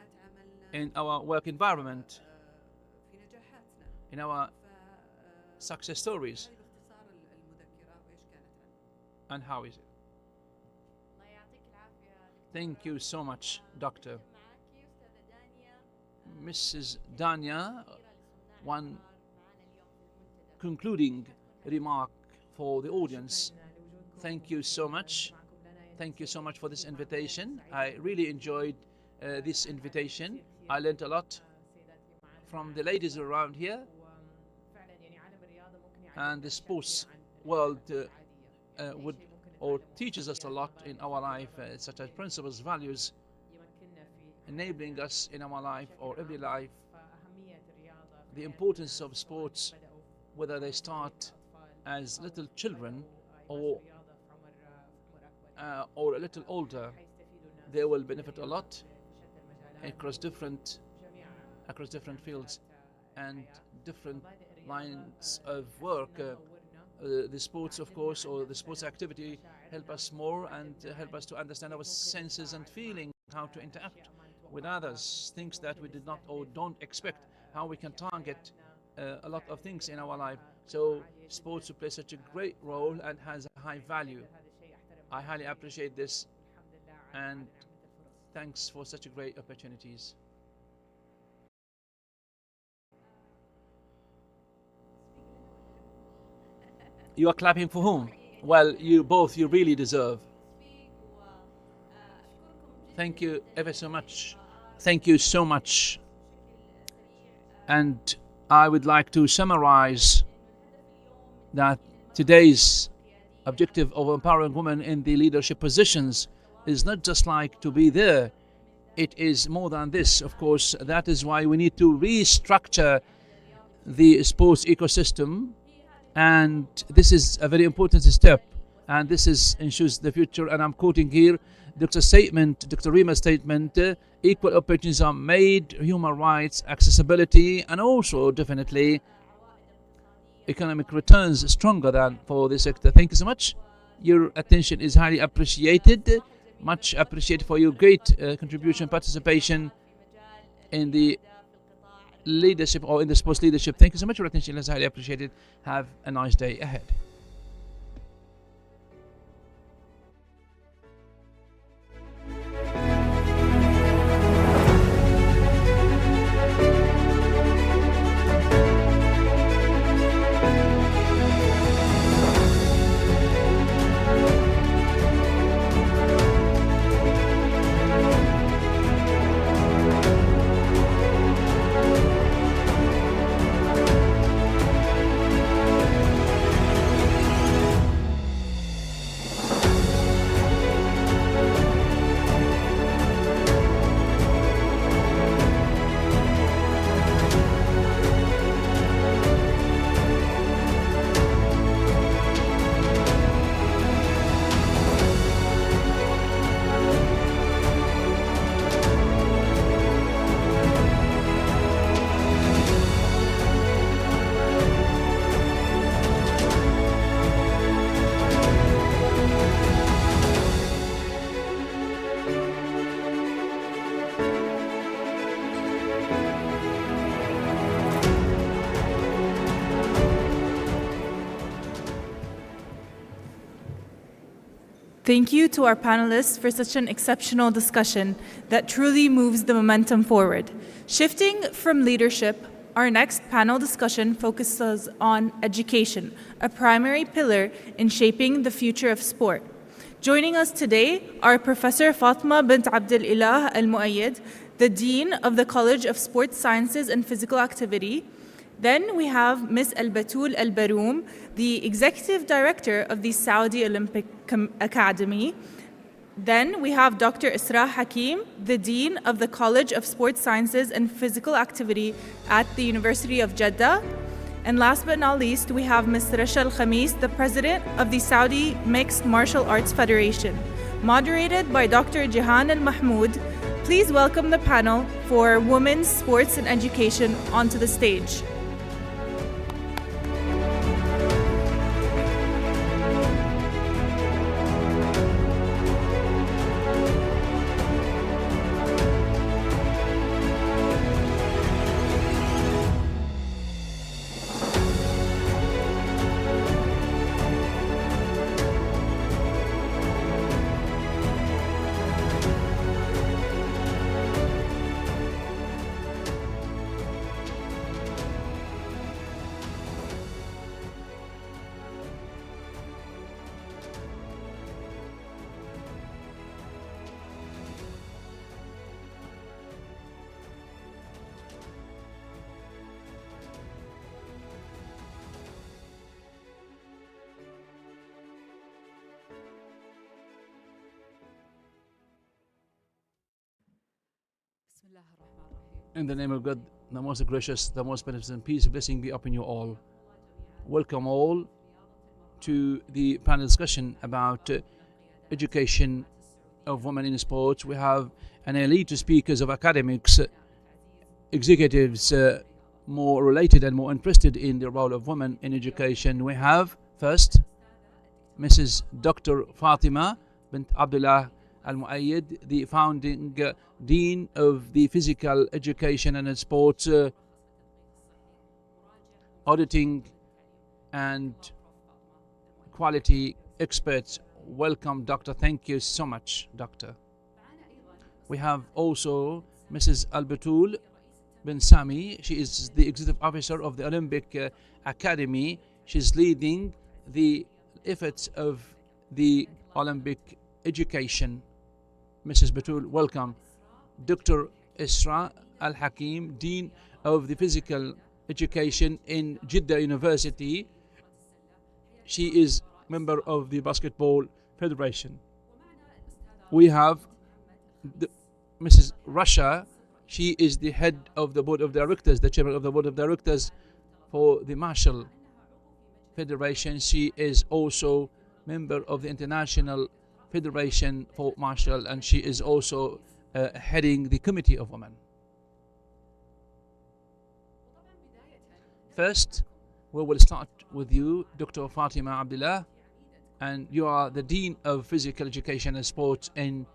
in our work environment, in our success stories. And how is it? Thank you so much, Doctor. Mrs. Dania, one concluding remark for the audience. Thank you so much. Thank you so much for this invitation. I really enjoyed this invitation. I learned a lot from the ladies around here, and the sports world teaches us a lot in our life, such as principles, values, enabling us in our life or every life. The importance of sports, whether they start as little children or a little older, they will benefit a lot across different fields and different lines of work. The sports, of course, or the sports activity help us more and help us to understand our senses and feeling, how to interact with others, things that we did not or don't expect, how we can target a lot of things in our life. So sports play such a great role and has a high value. I highly appreciate this, and thanks for such a great opportunities. You are clapping for whom? Well, you really deserve. Thank you ever so much. Thank you so much. And I would like to summarize that today's objective of empowering women in the leadership positions is not just like to be there. It is more than this, of course. That is why we need to restructure the sports ecosystem, and this is a very important step and this ensures the future. And I'm quoting here Dr. Rima's statement, equal opportunities are made, human rights, accessibility, and also definitely economic returns stronger than for this sector. Thank you so much. Your attention is highly appreciated. Much appreciated for your great contribution, participation in the leadership or in the sports leadership. Thank you so much. Your attention is highly appreciated. Have a nice day ahead. Thank you to our panelists for such an exceptional discussion that truly moves the momentum forward. Shifting from leadership, our next panel discussion focuses on education, a primary pillar in shaping the future of sport. Joining us today are Professor Fatma bint Abdel Ilah Al Muayyid, the Dean of the College of Sports Sciences and Physical Activity. Then we have Ms. Al-Batul Al-Baroum, the Executive Director of the Saudi Olympic Academy. Then we have Dr. Isra Hakim, the Dean of the College of Sports Sciences and Physical Activity at the University of Jeddah. And last but not least, we have Ms. Rasha Al-Khamis, the President of the Saudi Mixed Martial Arts Federation. Moderated by Dr. Jihan Al-Mahmoud, please welcome the panel for Women's Sports and Education onto the stage. In the name of God, the most gracious, the most beneficent, peace, blessing be upon you all. Welcome all to the panel discussion about education of women in sports. We have an elite speakers of academics, executives more related and more interested in the role of women in education. We have first Mrs. Dr. Fatima bint Abdullah Al-Muayyid, the founding Dean of the Physical Education and Sports Auditing and Quality Experts. Welcome, Doctor. Thank you so much, Doctor. We have also Mrs. Al-Batul bin Sami. She is the Executive Officer of the Olympic Academy. She's leading the efforts of the Olympic education. Mrs. Batul, welcome. Dr. Isra Al-Hakim, Dean of the Physical Education in Jeddah University. She is member of the Basketball Federation. We have Mrs. Rasha. She is the head of the board of directors, the chairman of the board of directors for the Martial Federation. She is also member of the International Federation for Martial, and she is also heading the Committee of Women. First, we will start with you, Dr. Fatima Abdullah, and you are the Dean of Physical Education and Sports in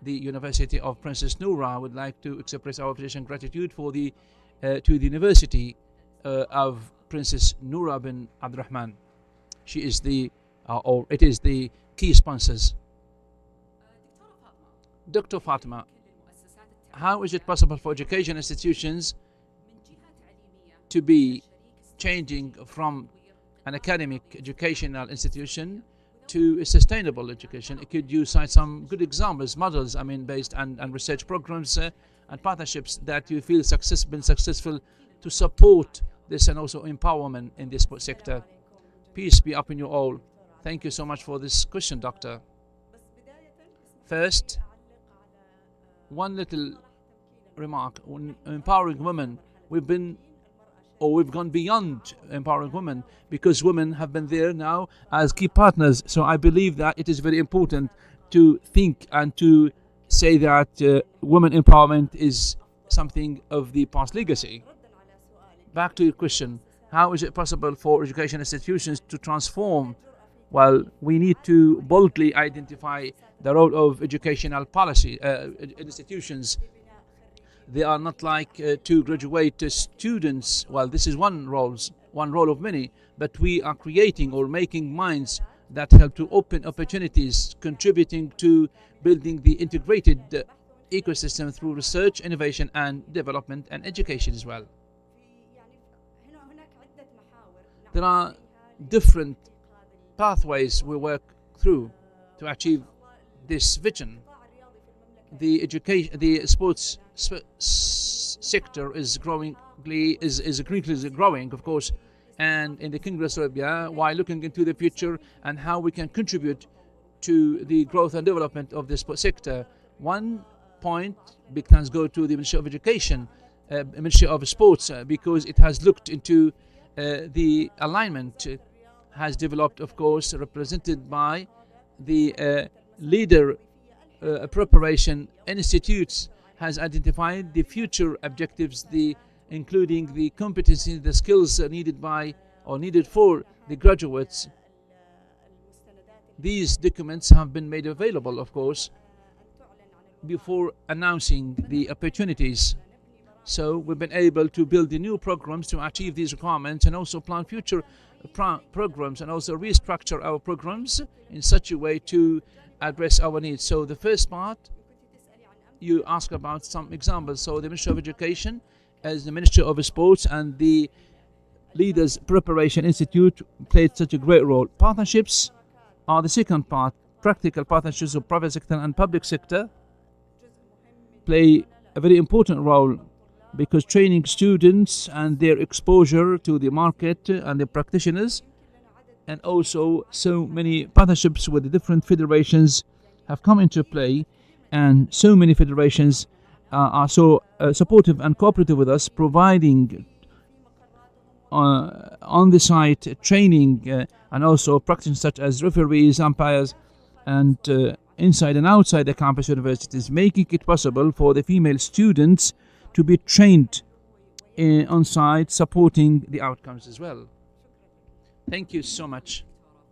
the University of Princess Noura. I would like to express our appreciation and gratitude for to the University of Princess Noura bin Abdurrahman. She is or it is the key sponsors. Dr. Fatima, how is it possible for education institutions to be changing from an academic educational institution to a sustainable education? Could you cite some good examples, models, based on research programs and partnerships that you feel been successful to support this and also empowerment in this sector? Peace be upon you all. Thank you so much for this question, Doctor. First, one little remark. On empowering women, we've gone beyond empowering women, because women have been there now as key partners. So I believe that it is very important to think and to say that women empowerment is something of the past legacy. Back to your question, how is it possible for education institutions to transform? Well, we need to boldly identify the role of educational policy institutions. They are not like to graduate students. Well, this is one role of many, but we are creating or making minds that help to open opportunities, contributing to building the integrated ecosystem through research, innovation, and development and education as well. There are different pathways we work through to achieve this vision. The sports sector is growing, of course, and in the Kingdom of Saudi Arabia, while looking into the future and how we can contribute to the growth and development of the sports sector. One point, big thanks go to the Ministry of Education, Ministry of Sports, because it has looked into the alignment has developed, of course, represented by the leader preparation institutes, has identified the future objectives, including the competencies, the skills needed for the graduates. These documents have been made available, of course, before announcing the opportunities. So we've been able to build the new programs to achieve these requirements, and also plan future programs, and also restructure our programs in such a way to address our needs. So the first part, you ask about some examples. So the Ministry of Education, as the Ministry of Sports, and the Leaders Preparation Institute played such a great role. Partnerships are the second part. Practical partnerships of private sector and public sector play a very important role, because training students and their exposure to the market and the practitioners, and also so many partnerships with the different federations have come into play, and so many federations are so supportive and cooperative with us, providing on the site training and also practice such as referees, umpires, and inside and outside the campus universities, making it possible for the female students to be trained on site, supporting the outcomes as well. Thank you so much.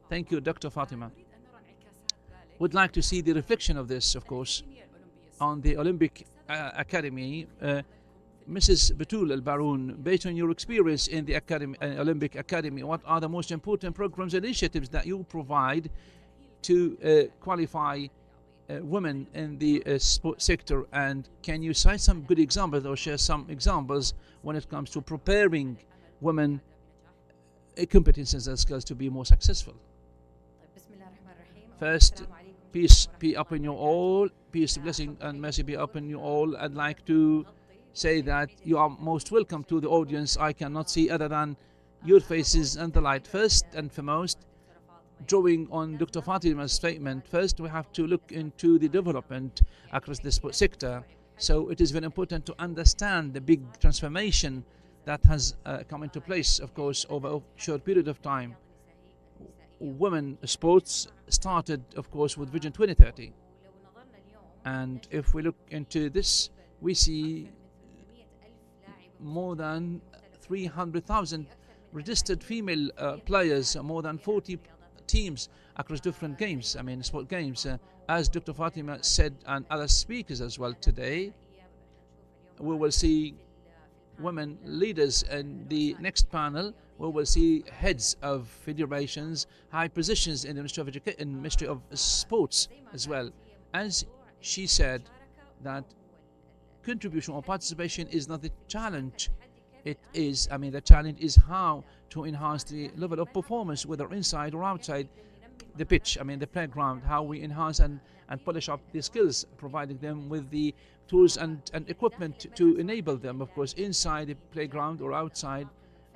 Thank you, Dr. Fatima. Would like to see the reflection of this, of course, on the Olympic Academy. Mrs. Batul Al-Baroun, based on your experience in the Olympic Academy, what are the most important programs and initiatives that you provide to qualify women in the sports sector? And can you cite some good examples or share some examples when it comes to preparing women competences and skills to be more successful? First, peace be upon you all, peace, blessing and mercy be upon you all. I'd like to say that you are most welcome to the audience. I cannot see other than your faces and the light. First and foremost, drawing on Dr. Fatima's statement, first we have to look into the development across the sports sector. So it is very important to understand the big transformation that has come into place, of course, over a short period of time. women sports started, of course, with Vision 2030. And if we look into this, we see more than 300,000 registered female players, more than 40 teams across different games, sport games. As Dr. Fatima said, and other speakers as well today, we will see women leaders in the next panel. We will see heads of federations, high positions in the Ministry of Education, in Ministry of Sports as well. As she said, that contribution or participation is not the challenge. It is, the challenge is how to enhance the level of performance, whether inside or outside the pitch, the playground, how we enhance and polish up the skills, providing them with the tools and equipment to enable them, of course, inside the playground or outside,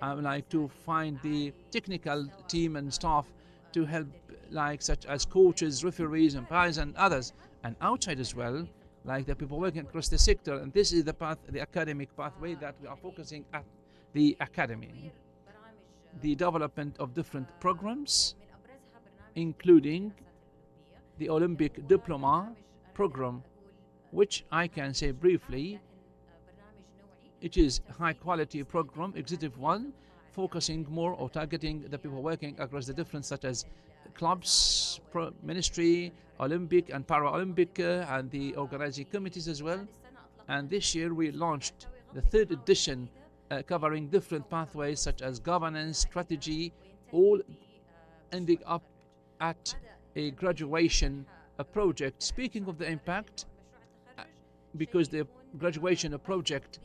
like to find the technical team and staff to help, like such as coaches, referees, umpires, and others, and outside as well, like the people working across the sector. And this is the path, the academic pathway that we are focusing at the academy. The development of different programs, including the Olympic Diploma program, which I can say briefly, it is a high quality program, executive one, focusing more or targeting the people working across the different, such as clubs, ministry, Olympic and Paralympic, and the organizing committees as well. And this year we launched the third edition, covering different pathways such as governance, strategy, all ending up at a graduation project. Speaking of the impact, because the graduation project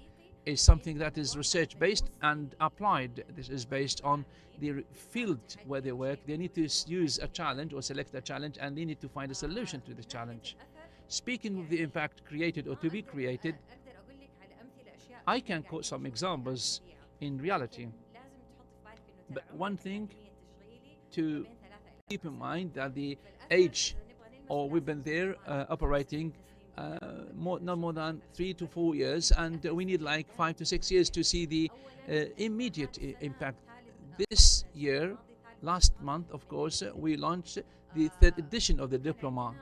is something that is research based and applied. This is based on the field where they work. They need to use a challenge or select a challenge, and they need to find a solution to the challenge. Speaking of the impact created or to be created, I can quote some examples in reality. But one thing to keep in mind, that the age, or we've been there operating not more than 3 to 4 years, and we need like 5 to 6 years to see the immediate impact. This year, last month, of course, we launched the third edition of the diploma,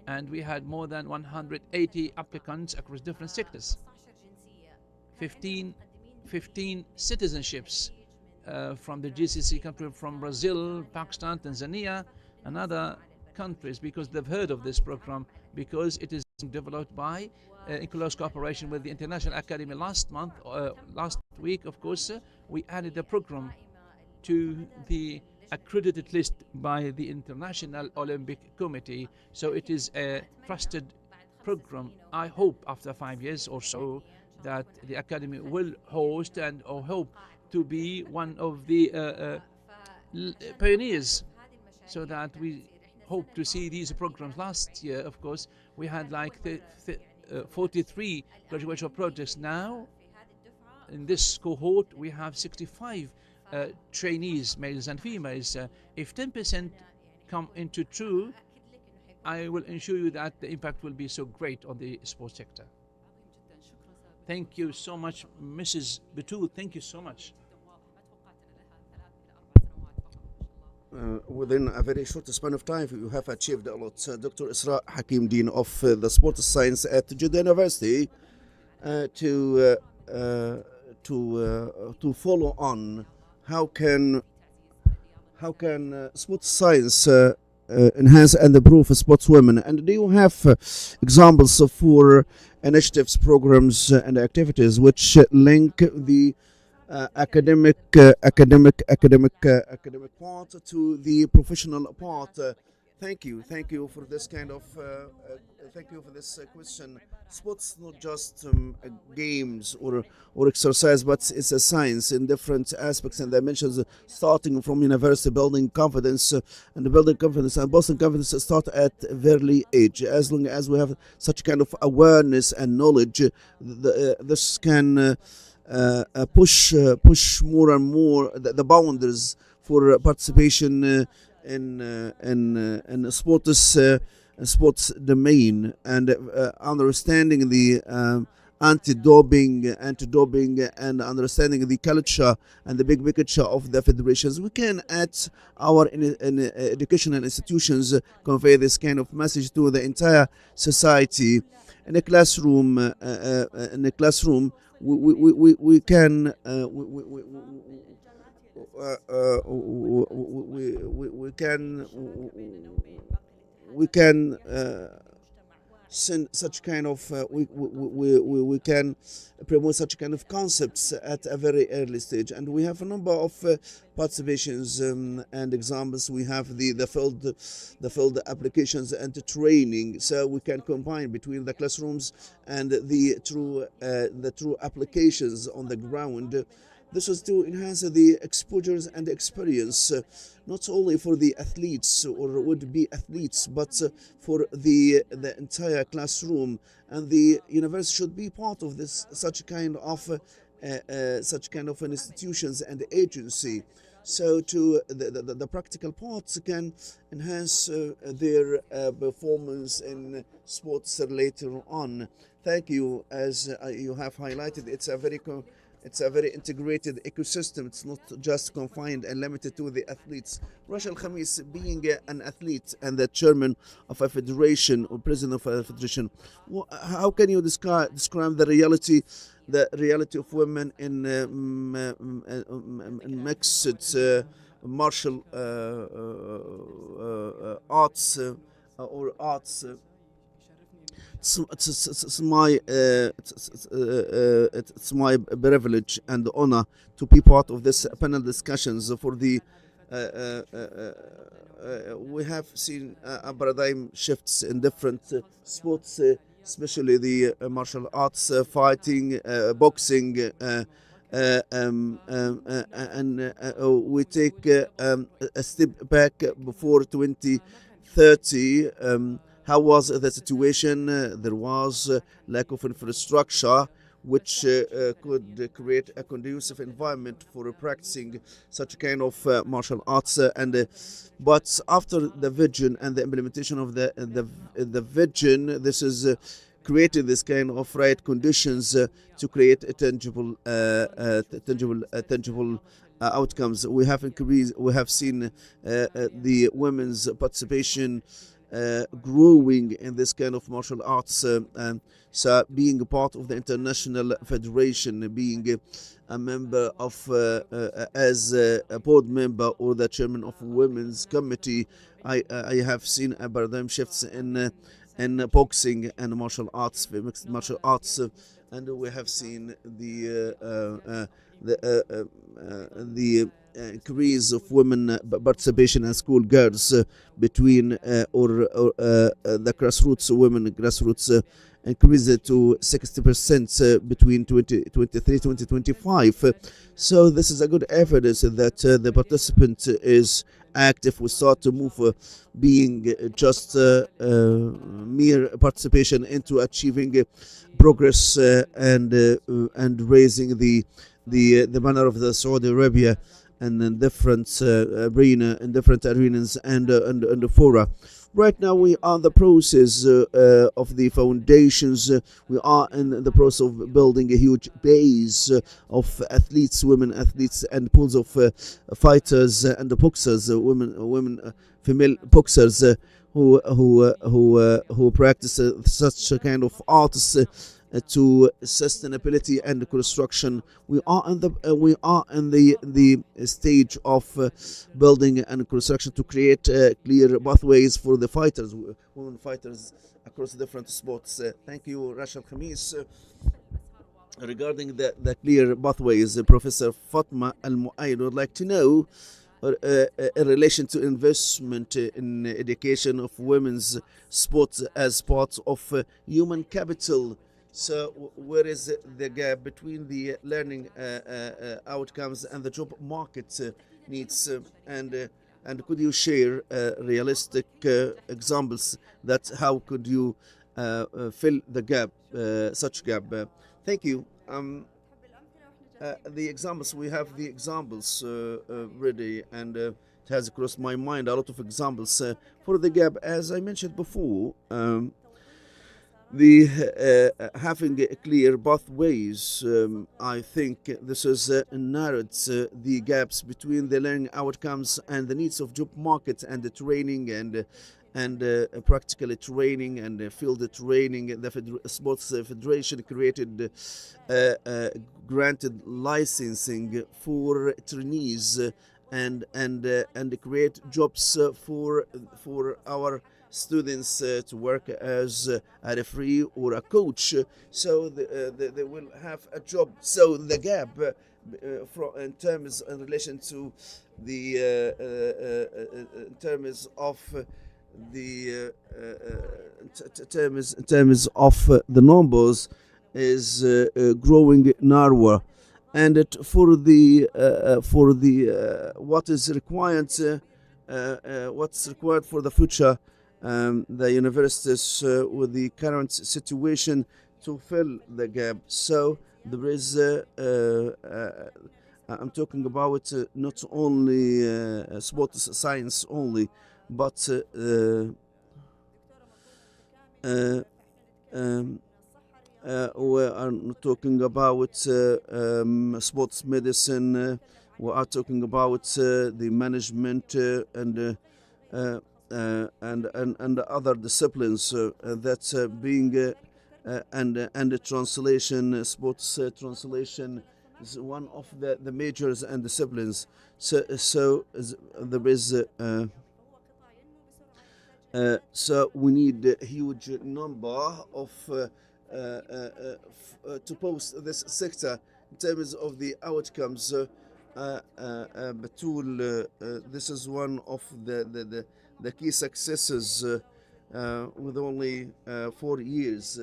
and we had more than 180 applicants across different sectors, 15 citizenships from the GCC country, from Brazil, Pakistan, Tanzania, and other countries, because they've heard of this program, because it is developed by in close cooperation with the International Academy. Last week, of course, we added the program to the accredited list by the International Olympic Committee. So it is a trusted program. I hope after 5 years or so that the Academy will host or hope to be one of the pioneers, so that we hope to see these programs. Last year, of course, we had like 43 graduation projects. Now, in this cohort, we have 65 trainees, males and females. If 10% come into true, I will ensure you that the impact will be so great on the sports sector. Thank you so much, Mrs. Batul. Thank you so much. Within a very short span of time, you have achieved a lot. Dr. Isra Hakim, Dean of the Sports Science at Jeddah University, to follow on how can sports science enhance and improve sportswomen, and do you have examples for initiatives, programs, and activities which link the academic part to the professional part? Thank you for this kind of thank you for this question. Sports not just games or exercise, but it's a science in different aspects and dimensions, starting from university, building confidence, and boosting confidence start at a very early age. As long as we have such kind of awareness and knowledge, this can push more and more the boundaries for participation in sports domain, and understanding the anti-doping, and understanding the culture and the big picture of the federations. We can, at our in educational institutions, convey this kind of message to the entire society. In a classroom, we can we can send such kind of we can promote such kind of concepts at a very early stage, and we have a number of participations and examples. We have the field applications and the training, so we can combine between the classrooms and the true applications on the ground. This is to enhance the exposures and experience, not only for the athletes or would-be athletes, but for the entire classroom. And the university should be part of this such kind of institutions and agency. So to the practical parts can enhance their performance in sports later on. Thank you. As you have highlighted, it's a very integrated ecosystem. It's not just confined and limited to the athletes. Rashid Al-Khamis, being an athlete and the chairman of a federation or president of a federation, how can you describe the reality of women in mixed martial arts or arts? It's my privilege and honor to be part of this panel discussions. For the we have seen paradigm shifts in different sports, especially the martial arts, fighting, boxing, and we take a step back before 2030. How was the situation? There was lack of infrastructure, which could create a conducive environment for practicing such kind of martial arts. But after the vision and the implementation of the vision, this is created this kind of right conditions to create a tangible outcomes. We have increased. We have seen the women's participation growing in this kind of martial arts, so being a part of the international federation, being a member of as a board member or the chairman of women's committee, I have seen a paradigm shifts in boxing and martial arts, mixed martial arts, and we have seen the increase of women participation as school girls between the grassroots increased to 60% between 2023 2025. So this is a good evidence that the participant is active. We start to move being just mere participation into achieving progress and raising the banner of the Saudi Arabia and in different arenas and fora. Right now we are in the process of the foundations. We are in the process of building a huge base of athletes, women athletes, and pools of fighters and boxers, female boxers who practice such a kind of arts to sustainability and construction. We are in the stage of building and construction to create clear pathways for the fighters, women fighters across different sports. Thank you, Rashid Khamis. Regarding the clear pathways, Professor Fatma Al-Mu'ayyid would like to know in relation to investment in education of women's sports as part of human capital. So where is the gap between the learning outcomes and the job market needs? And could you share realistic examples that how could you fill the gap, such gap? Thank you. The examples, we have the examples ready, and it has crossed my mind a lot of examples for the gap. As I mentioned before, having a clear pathways. I think this is narrowed the gaps between the learning outcomes and the needs of job market and the training and practical training and field training. The sports federation created granted licensing for trainees and create jobs for our students to work as a referee or a coach, so they will have a job. So the gap in terms in relation to the in terms of the in terms of the numbers is growing narrower, and for the what is required what's required for the future, the universities with the current situation to fill the gap. So there is I'm talking about not only sports science only, but we are talking about sports medicine. We are talking about the management and other disciplines that being and the translation, sports translation is one of the majors and disciplines. So there is so we need a huge number of to post this sector in terms of the outcomes. Batul, this is one of the key successes with only 4 years.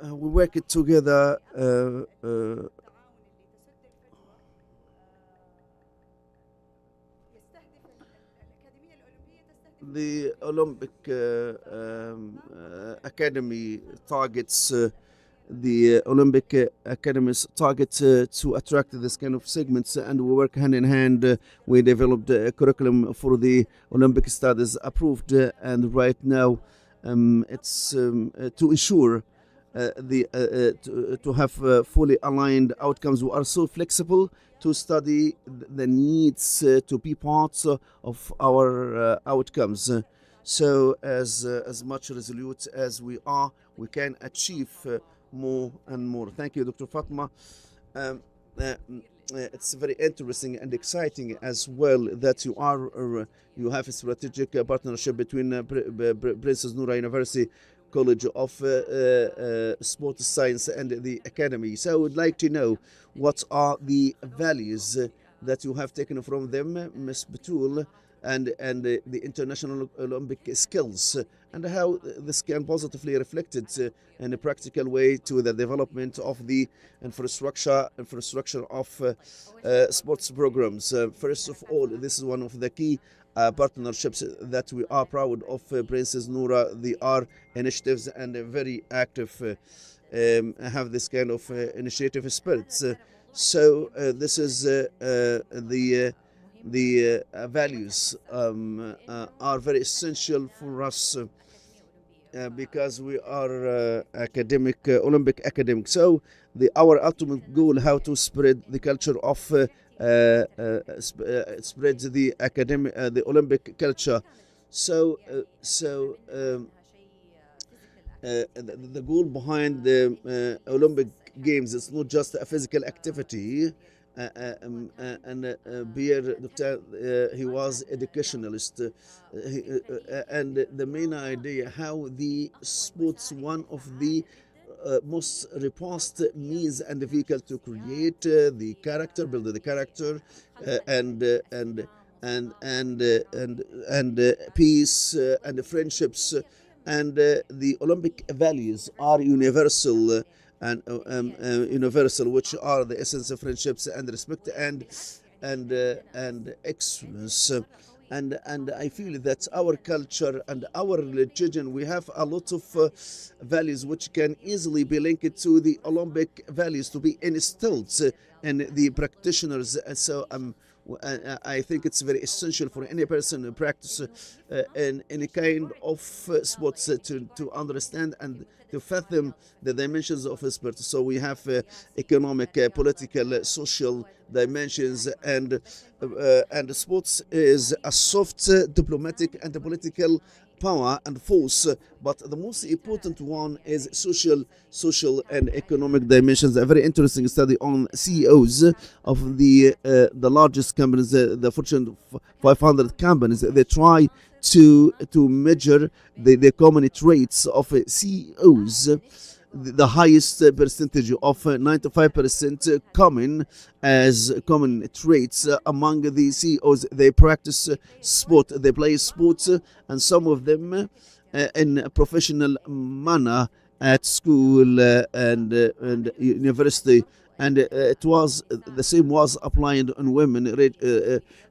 We work together. The Olympic Academy targets the Olympic Academies target to attract this kind of segments, and we work hand in hand. We developed a curriculum for the Olympic studies approved, and right now it's to ensure to have fully aligned outcomes. We are so flexible to study the needs to be parts of our outcomes. So as much resolute as we are, we can achieve more and more. Thank you, Dr. Fatma. It's very interesting and exciting as well that you have a strategic partnership between Princess Noura University College of Sports Science and the Academy. So I would like to know what are the values that you have taken from them, Ms. Batul, and the international Olympic skills, and how this can positively reflect it in a practical way to the development of the infrastructure of sports programs. First of all, this is one of the key partnerships that we are proud of, Princess Noura. They are initiatives and very active, have this kind of initiative spirits. So this is the values are very essential for us because we are academic, Olympic academic. So our ultimate goal, how to spread the culture of spread the academic, the Olympic culture. So the goal behind the Olympic Games is not just a physical activity. And Pierre, Doctor, he was educationalist, and the main idea how the sports one of the most robust means and the vehicle to create the character, build the character, and peace and friendships, and the Olympic values are universal. And universal, which are the essence of friendships and respect and excellence. And I feel that our culture and our religion, we have a lot of values which can easily be linked to the Olympic values to be instilled in the practitioners. So I think it's very essential for any person who practice in any kind of sports to understand and to fathom the dimensions of a sport. So we have economic, political, social dimensions, and sports is a soft diplomatic and political power and force, but the most important one is social and economic dimensions. A very interesting study on CEOs of the largest companies, the Fortune 500 companies. They try to measure the common traits of CEOs. The highest percentage of 95% common as common traits among the CEOs. They practice sport, they play sports, and some of them in a professional manner at school and university. And it was the same was applied on women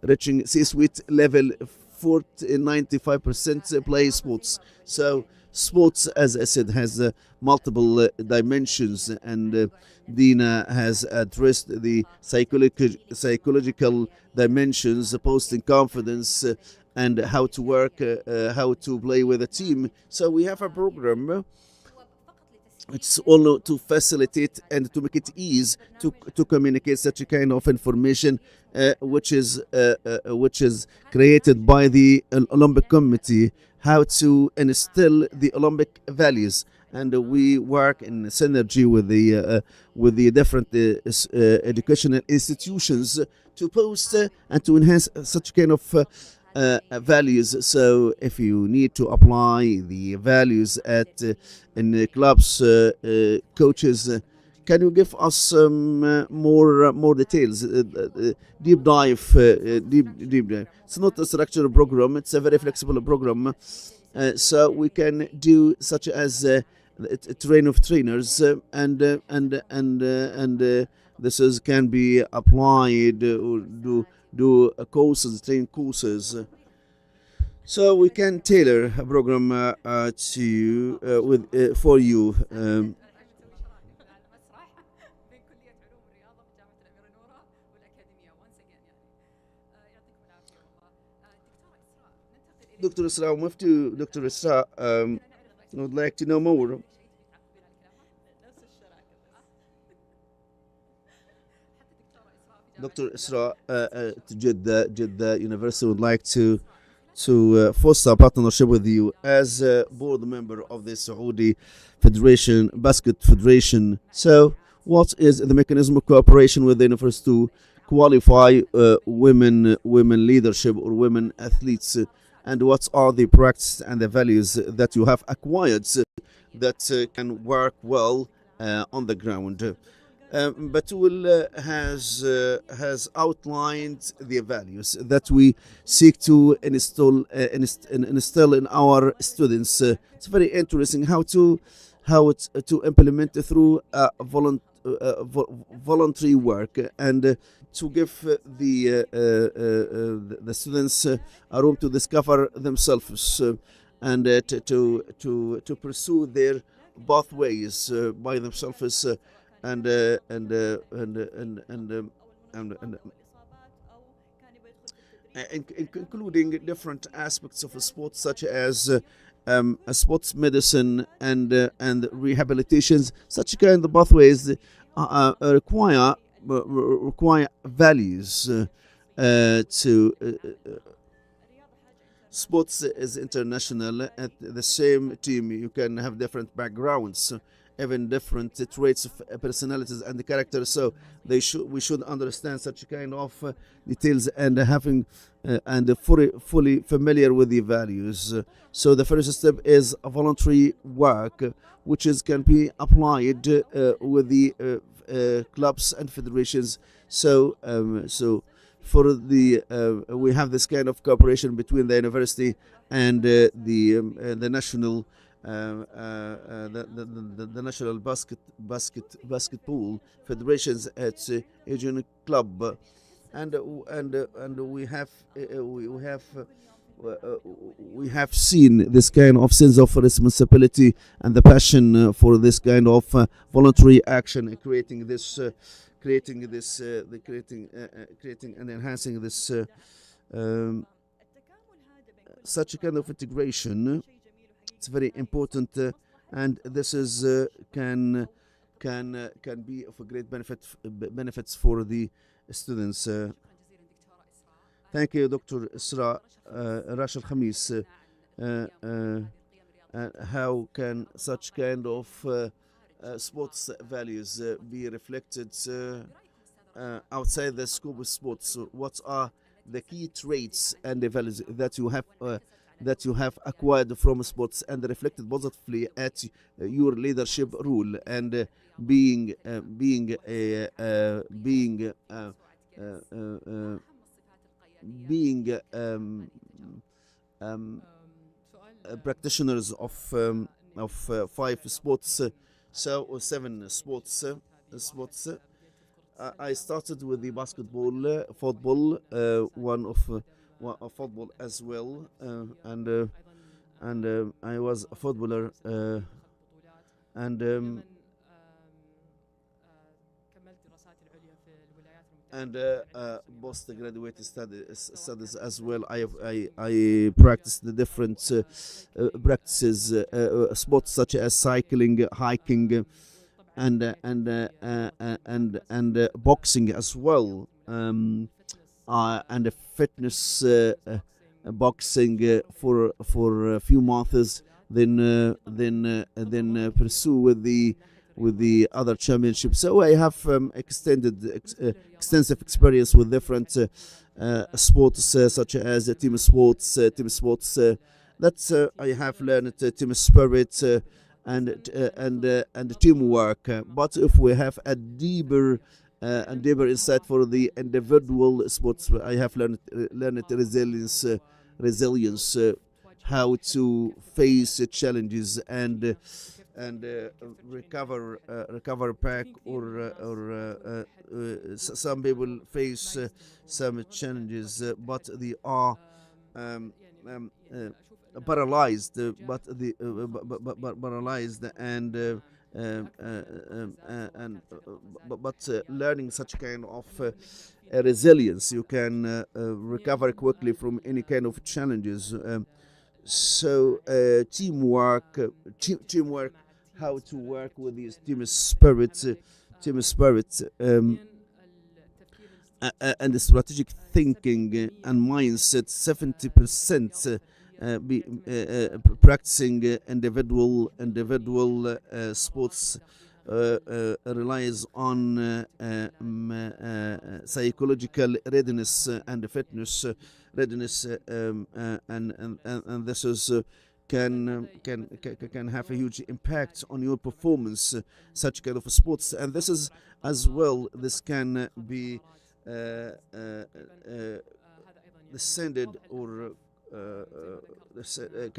reaching C-suite level. 95% play sports. So sports, as I said, has multiple dimensions, and Dina has addressed the psychological dimensions, boosting confidence, and how to work, how to play with a team. So we have a program. It's all to facilitate and to make it easy to communicate such a kind of information, which is created by the Olympic Committee, how to instill the Olympic values. And we work in synergy with the different educational institutions to post and to enhance such kind of values. So if you need to apply the values in the clubs, coaches, can you give us some more details? Deep dive. It's not a structured program. It's a very flexible program. So we can do such as a train of trainers, and this can be applied or do courses, train courses. So we can tailor a program for you. Dr. Isra, Mufti Dr. Isra, I would like to know more. Dr. Isra, Jeddah University would like to foster a partnership with you as a board member of the Saudi Federation, Basket Federation. So, what is the mechanism of cooperation with the university to qualify women leadership or women athletes? And what are the practices and the values that you have acquired that can work well on the ground? Batul has outlined the values that we seek to instill in our students. It's very interesting how to implement through voluntary work, and to give the students a room to discover themselves, and to pursue their pathways by themselves, including different aspects of sport, such as sports medicine and rehabilitations. Such kind of pathways require values to. Sports is international. At the same team, you can have different backgrounds, even different traits of personalities and the character. So we should understand such kind of details, and having and fully familiar with the values. So the first step is a voluntary work, which can be applied with the clubs and federations. So for the we have this kind of cooperation between the university and the national the national basketball federations at Asian Club, and we have seen this kind of sense of responsibility and the passion for this kind of voluntary action, creating this creating creating and enhancing this such a kind of integration. It's very important, and this is can be of a great benefits for the students. Thank you, Dr. Isra. Rashid Khamis. How can such kind of sports values be reflected outside the scope of sports? What are the key traits and the values that you have acquired from sports and reflected positively at your leadership role and being practitioners of 5 sports, or 7 sports. I started with the basketball, football, one of football as well, and I was a footballer, and postgraduate studies as well. I practiced the different practices, sports such as cycling, hiking, and boxing as well, and fitness boxing for a few months, then pursue with the other championships. So I have extensive experience with different sports such as team sports. That I have learned team spirit and teamwork. But if we have a deeper insight for the individual sports, I have learned resilience, how to face challenges and recover back, or some people face some challenges, but they are paralyzed, paralyzed, but learning such kind of resilience, you can recover quickly from any kind of challenges. So teamwork, how to work with these team spirit, and the strategic thinking and mindset. 70% practicing individual sports relies on psychological readiness and fitness readiness, and this is can have a huge impact on your performance, such kind of sports. And this is as well, this can be descended or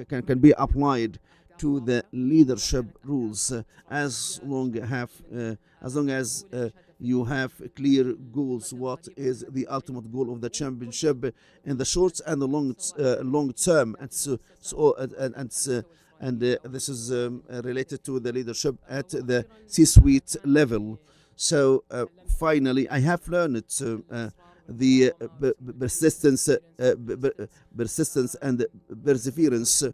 can be applied to the leadership rules, as long as you have clear goals. What is the ultimate goal of the championship in the short and the long term? And this is related to the leadership at the C-suite level. So finally, I have learned the persistence and perseverance.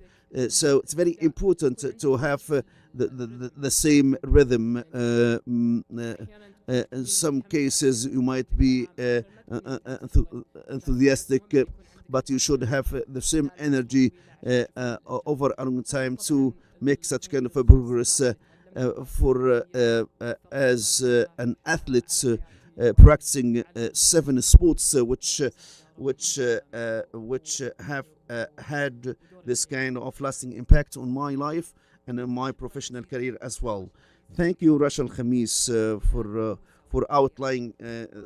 So it's very important to have the same rhythm. In some cases, you might be enthusiastic, but you should have the same energy over a long time to make such kind of a progress. As an athlete practicing 7 sports, which have had this kind of lasting impact on my life and in my professional career as well. Thank you, Rashid Khamis, for outlining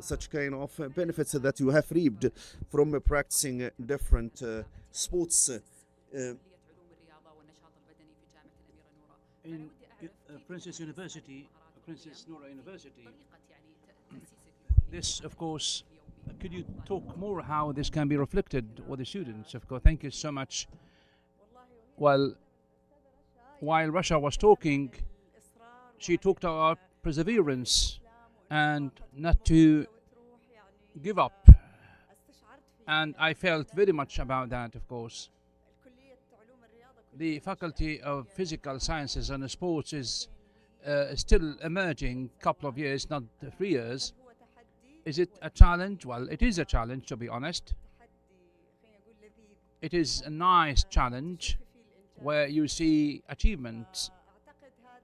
such kind of benefits that you have reaped from practicing different sports. In Princess Noura University, this, of course, could you talk more how this can be reflected with the students? Of course, thank you so much. While Russia was talking, she talked about perseverance and not to give up. And I felt very much about that, of course. The Faculty of Physical Sciences and Sports is still emerging, couple of years, not 3 years. Is it a challenge? Well, it is a challenge, to be honest. It is a nice challenge where you see achievements.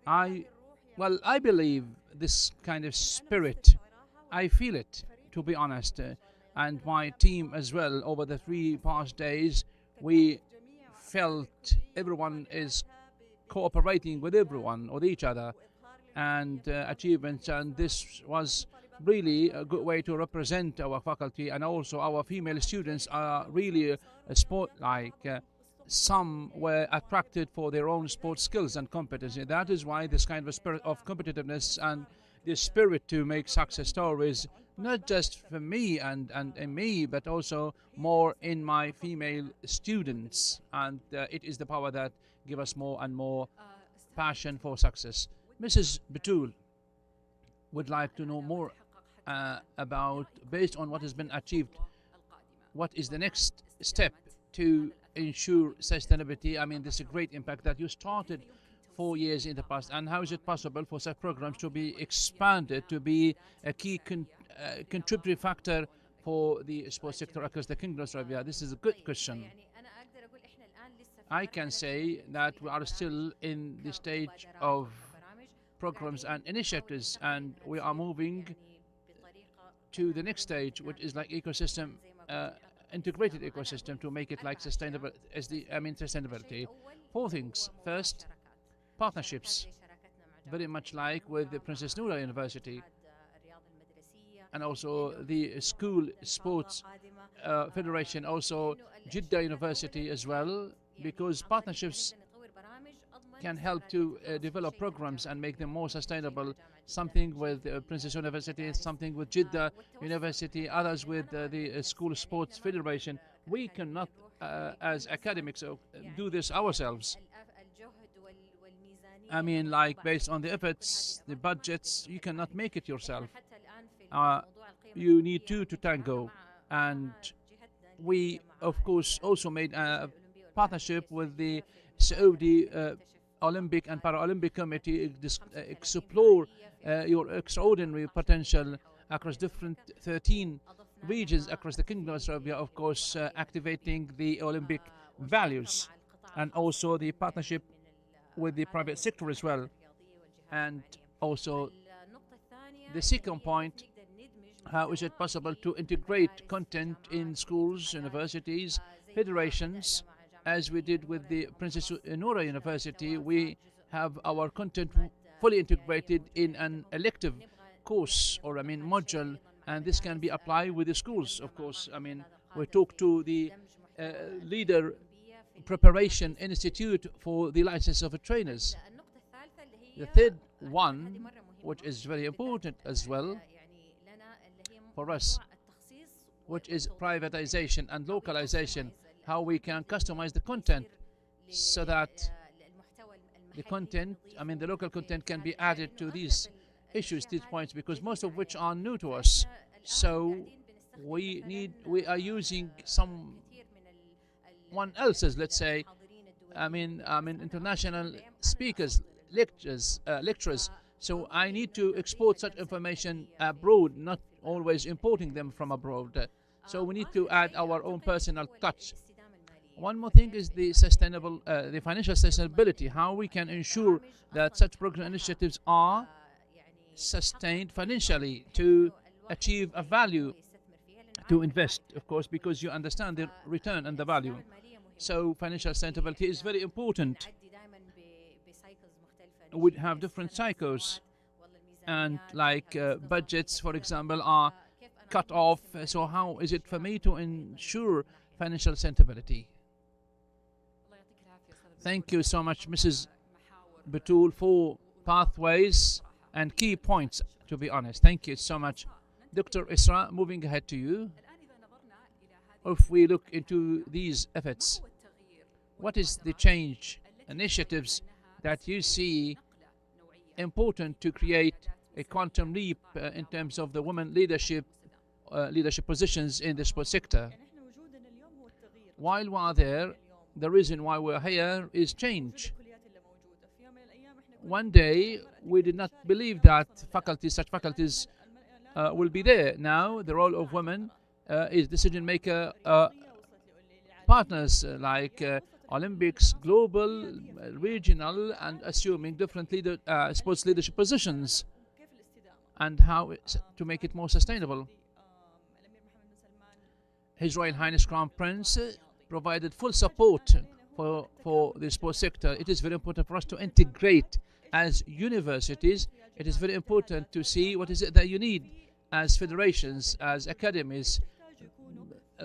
I believe this kind of spirit. I feel it, to be honest. And my team as well, over the 3 past days, we felt everyone is cooperating with everyone, with each other, and achievements. And this was really a good way to represent our faculty, and also our female students are really a sport-like. Some were attracted for their own sports skills and competency. That is why this kind of spirit of competitiveness and the spirit to make success stories, not just for me and me, but also more in my female students. And it is the power that give us more and more passion for success. Mrs. Batul would like to know more about, based on what has been achieved, what is the next step to ensure sustainability? I mean, this is a great impact that you started 4 years in the past, and how is it possible for such programs to be expanded to be a key contributory factor for the sports sector across the Kingdom of Saudi Arabia? This is a good question. I can say that we are still in the stage of programs and initiatives, and we are moving to the next stage, which is like ecosystem, integrated ecosystem, to make it like sustainable, sustainability. 4 things. First, partnerships, very much like with the Princess Noura University, and also the school sports federation, also Jeddah University as well, because partnerships can help to develop programs and make them more sustainable. Something with Princess University, something with Jeddah University, others with the School Sports Federation. We cannot, as academics, do this ourselves. I mean, like, based on the efforts, the budgets, you cannot make it yourself. You need two to tango. And we, of course, also made a partnership with the Saudi Olympic and Paralympic Committee, explore your extraordinary potential across different 13 regions across the Kingdom of Saudi Arabia, of course, activating the Olympic values, and also the partnership with the private sector as well. And also the second point, how is it possible to integrate content in schools, universities, federations, as we did with the Princess Noura University? We have our content fully integrated in an elective course, or module, and this can be applied with the schools, of course. We talk to the Leader Preparation Institute for the license of trainers. The third one, which is very important as well for us, which is privatization and localization, how we can customize the content so that the content, the local content, can be added to these issues, these points, because most of which are new to us. So we are using someone else's, let's say, international speakers, lecturers. So I need to export such information abroad, not always importing them from abroad. So we need to add our own personal touch. One more thing is the the financial sustainability, how we can ensure that such program initiatives are sustained financially to achieve a value to invest, of course, because you understand the return and the value. So financial sustainability is very important. We have different cycles, and like budgets, for example, are cut off. So how is it for me to ensure financial sustainability? Thank you so much, Mrs. Batul, for pathways and key points, to be honest. Thank you so much. Dr. Isra, moving ahead to you. If we look into these efforts, what is the change initiatives that you see important to create a quantum leap in terms of the women leadership positions in the sports sector. While we're there, the reason why we're here is change. One day, we did not believe that such faculties will be there. Now, the role of women is decision maker partners like Olympics, global, regional, and assuming different sports leadership positions, and how to make it more sustainable. His Royal Highness Crown Prince provided full support for the sports sector. It is very important for us to integrate as universities. It is very important to see what is it that you need as federations, as academies.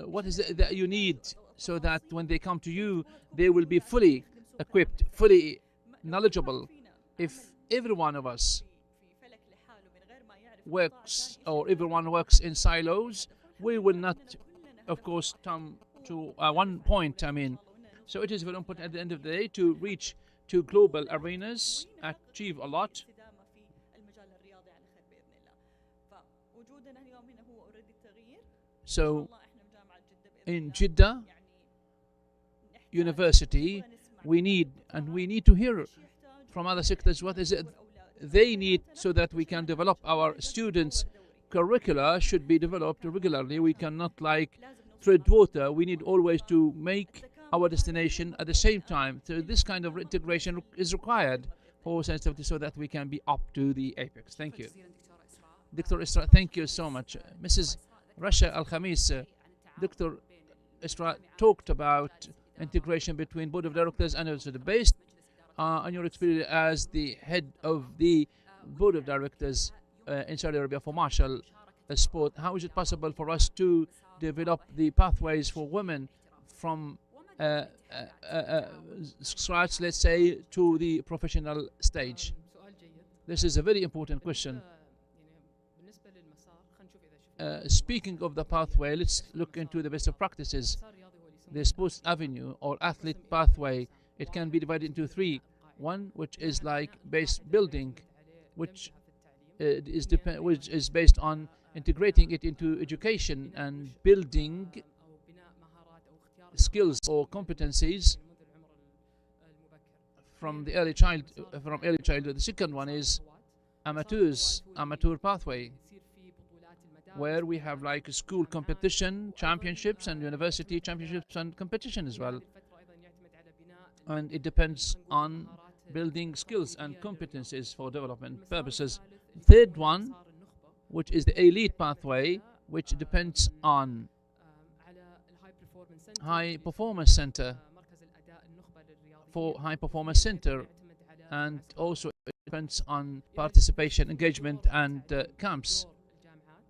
What is it that you need so that when they come to you, they will be fully equipped, fully knowledgeable. If every one of us works, or everyone works in silos, we will not, of course, come to one point. So it is very important at the end of the day to reach to global arenas, achieve a lot. So in Jeddah University, we need to hear from other sectors what is it they need so that we can develop our students. Curricula should be developed regularly. We cannot tread water. We need always to make our destination at the same time. So this kind of integration is required for sensitivity so that we can be up to the apex. Thank you. Dr. Isra, thank you so much. Mrs. Rasha Al-Khamis, Dr. Isra talked about integration between board of directors and also based on your experience as the head of the board of directors in Saudi Arabia for martial sport. How is it possible for us to develop the pathways for women from scratch, let's say, to the professional stage? This is a very important question. Speaking of the pathway, let's look into the best of practices. The sports avenue or athlete pathway, it can be divided into three. One, which is like base building, which is based on integrating it into education and building skills or competencies from early childhood. The second one is amateur pathway, where we have like school competition, championships, and university championships and competition as well. And it depends on building skills and competencies for development purposes. Third one, which is the elite pathway, which depends on high performance center, and also it depends on participation, engagement, and camps.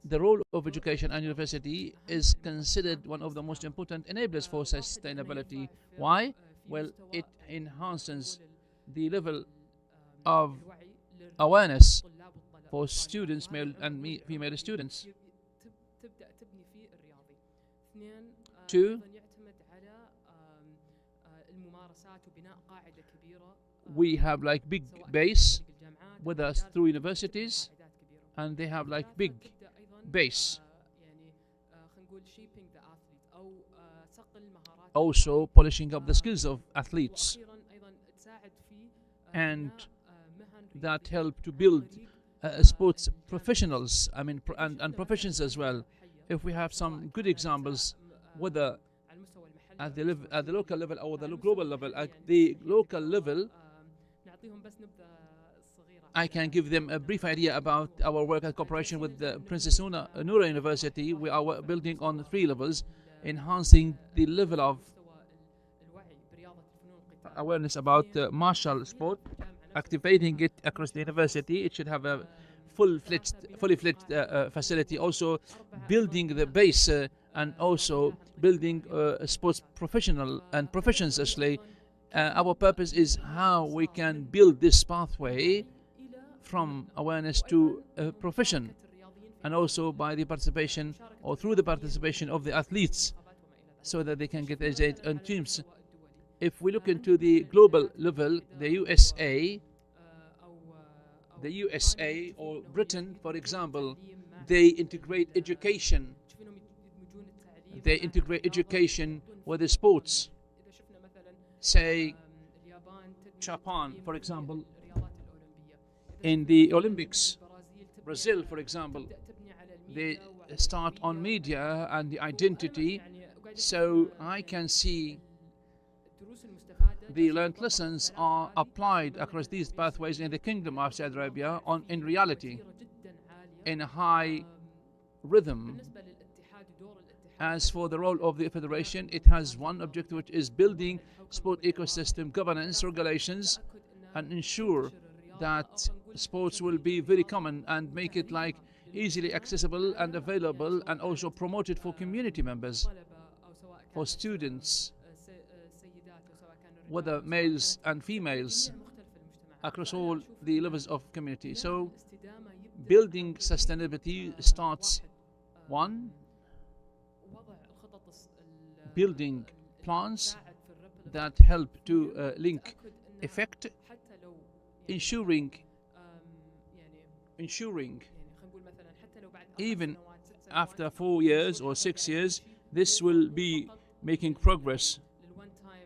The role of education and university is considered one of the most important enablers for sustainability. Why? Well, it enhances the level of awareness for students, male and female students. Two, we have like big base with us through universities, and they have like big base. Also polishing up the skills of athletes, and that help to build sports professionals, and professions as well. If we have some good examples, whether at the local level or the global level. At the local level, I can give them a brief idea about our work and cooperation with the Princess Noura University. We are building on 3 levels, enhancing the level of awareness about martial sport, activating it across the university. It should have a fully fledged facility, also building the base and also building sports professional and professions actually. Our purpose is how we can build this pathway from awareness to profession, and also by the participation or through the participation of the athletes, so that they can get engaged in teams. If we look into the global level, the USA, the USA or Britain, for example, they integrate education. They integrate education with the sports. Say, Japan, for example, in the Olympics, Brazil, for example, they start on media and the identity. So I can see the learned lessons are applied across these pathways in the Kingdom of Saudi Arabia in reality, in a high rhythm. As for the role of the Federation, it has one objective, which is building sport ecosystem governance regulations and ensure that sports will be very common and make it like easily accessible and available, and also promote it for community members, for students, whether males and females, across all the levels of community. So building sustainability starts, one, building plans that help to link effect, ensuring even after 4 years or 6 years, this will be making progress.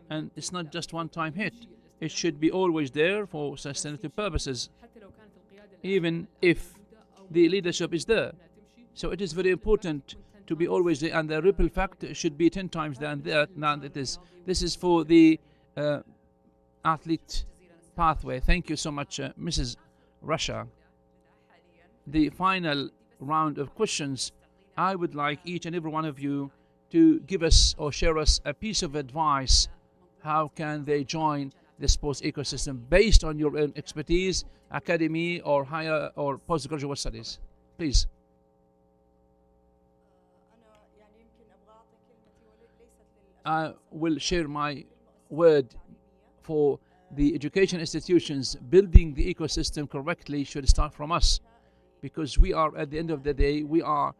And it's not just one-time hit. It should be always there for sustainability purposes, even if the leadership is there. So it is very important to be always there, and the ripple effect should be 10 times than it is. This is for the athlete pathway. Thank you so much, Mrs. Russia. The final round of questions, I would like each and every one of you to give us or share us a piece of advice. How can they join the sports ecosystem based on your own expertise, academy, or higher or postgraduate studies? Please. I will share my word for the education institutions. Building the ecosystem correctly should start from us, because we are, at the end of the day, we are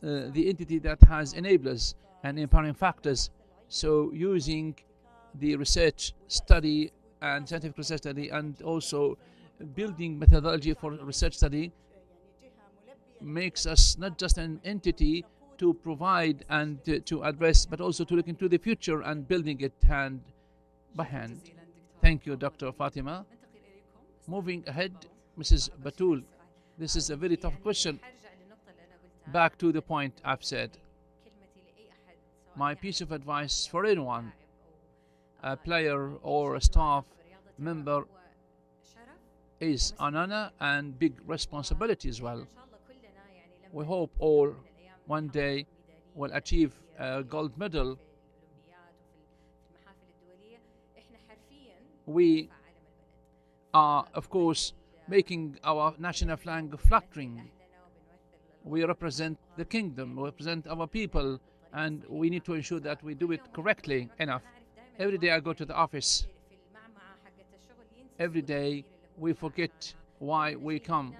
the entity that has enablers and empowering factors. So using the research study and scientific research study, and also building methodology for research study, makes us not just an entity to provide and to address, but also to look into the future and building it hand by hand. Thank you, Dr. Fatima. Moving ahead, Mrs. Batul. This is a very tough question. Back to the point I've said. My piece of advice for anyone, a player or a staff member, is an honor and big responsibility as well. We hope all one day will achieve a gold medal. We are, of course, making our national flag fluttering. We represent the kingdom, we represent our people, and we need to ensure that we do it correctly enough. Every day I go to the office. Every day we forget why we come.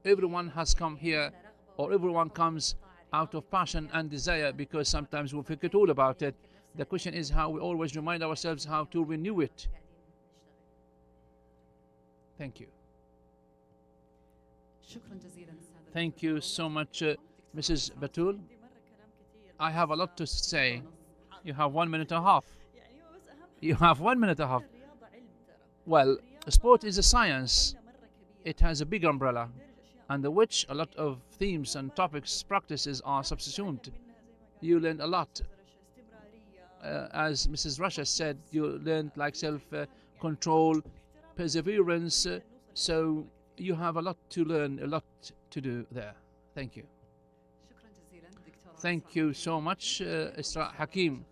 Everyone has come here, or everyone comes out of passion and desire, because sometimes we forget all about it. The question is how we always remind ourselves how to renew it. Thank you. Thank you so much, Mrs. Batul. I have a lot to say. You have 1 minute and a half. You have 1 minute and a half. Well, sport is a science. It has a big umbrella, under which a lot of themes and topics, practices are subsumed. You learn a lot. As Mrs. Russia said, you learned like self-control, perseverance. So you have a lot to learn, a lot to do there. Thank you. Thank you so much, Isra Hakim.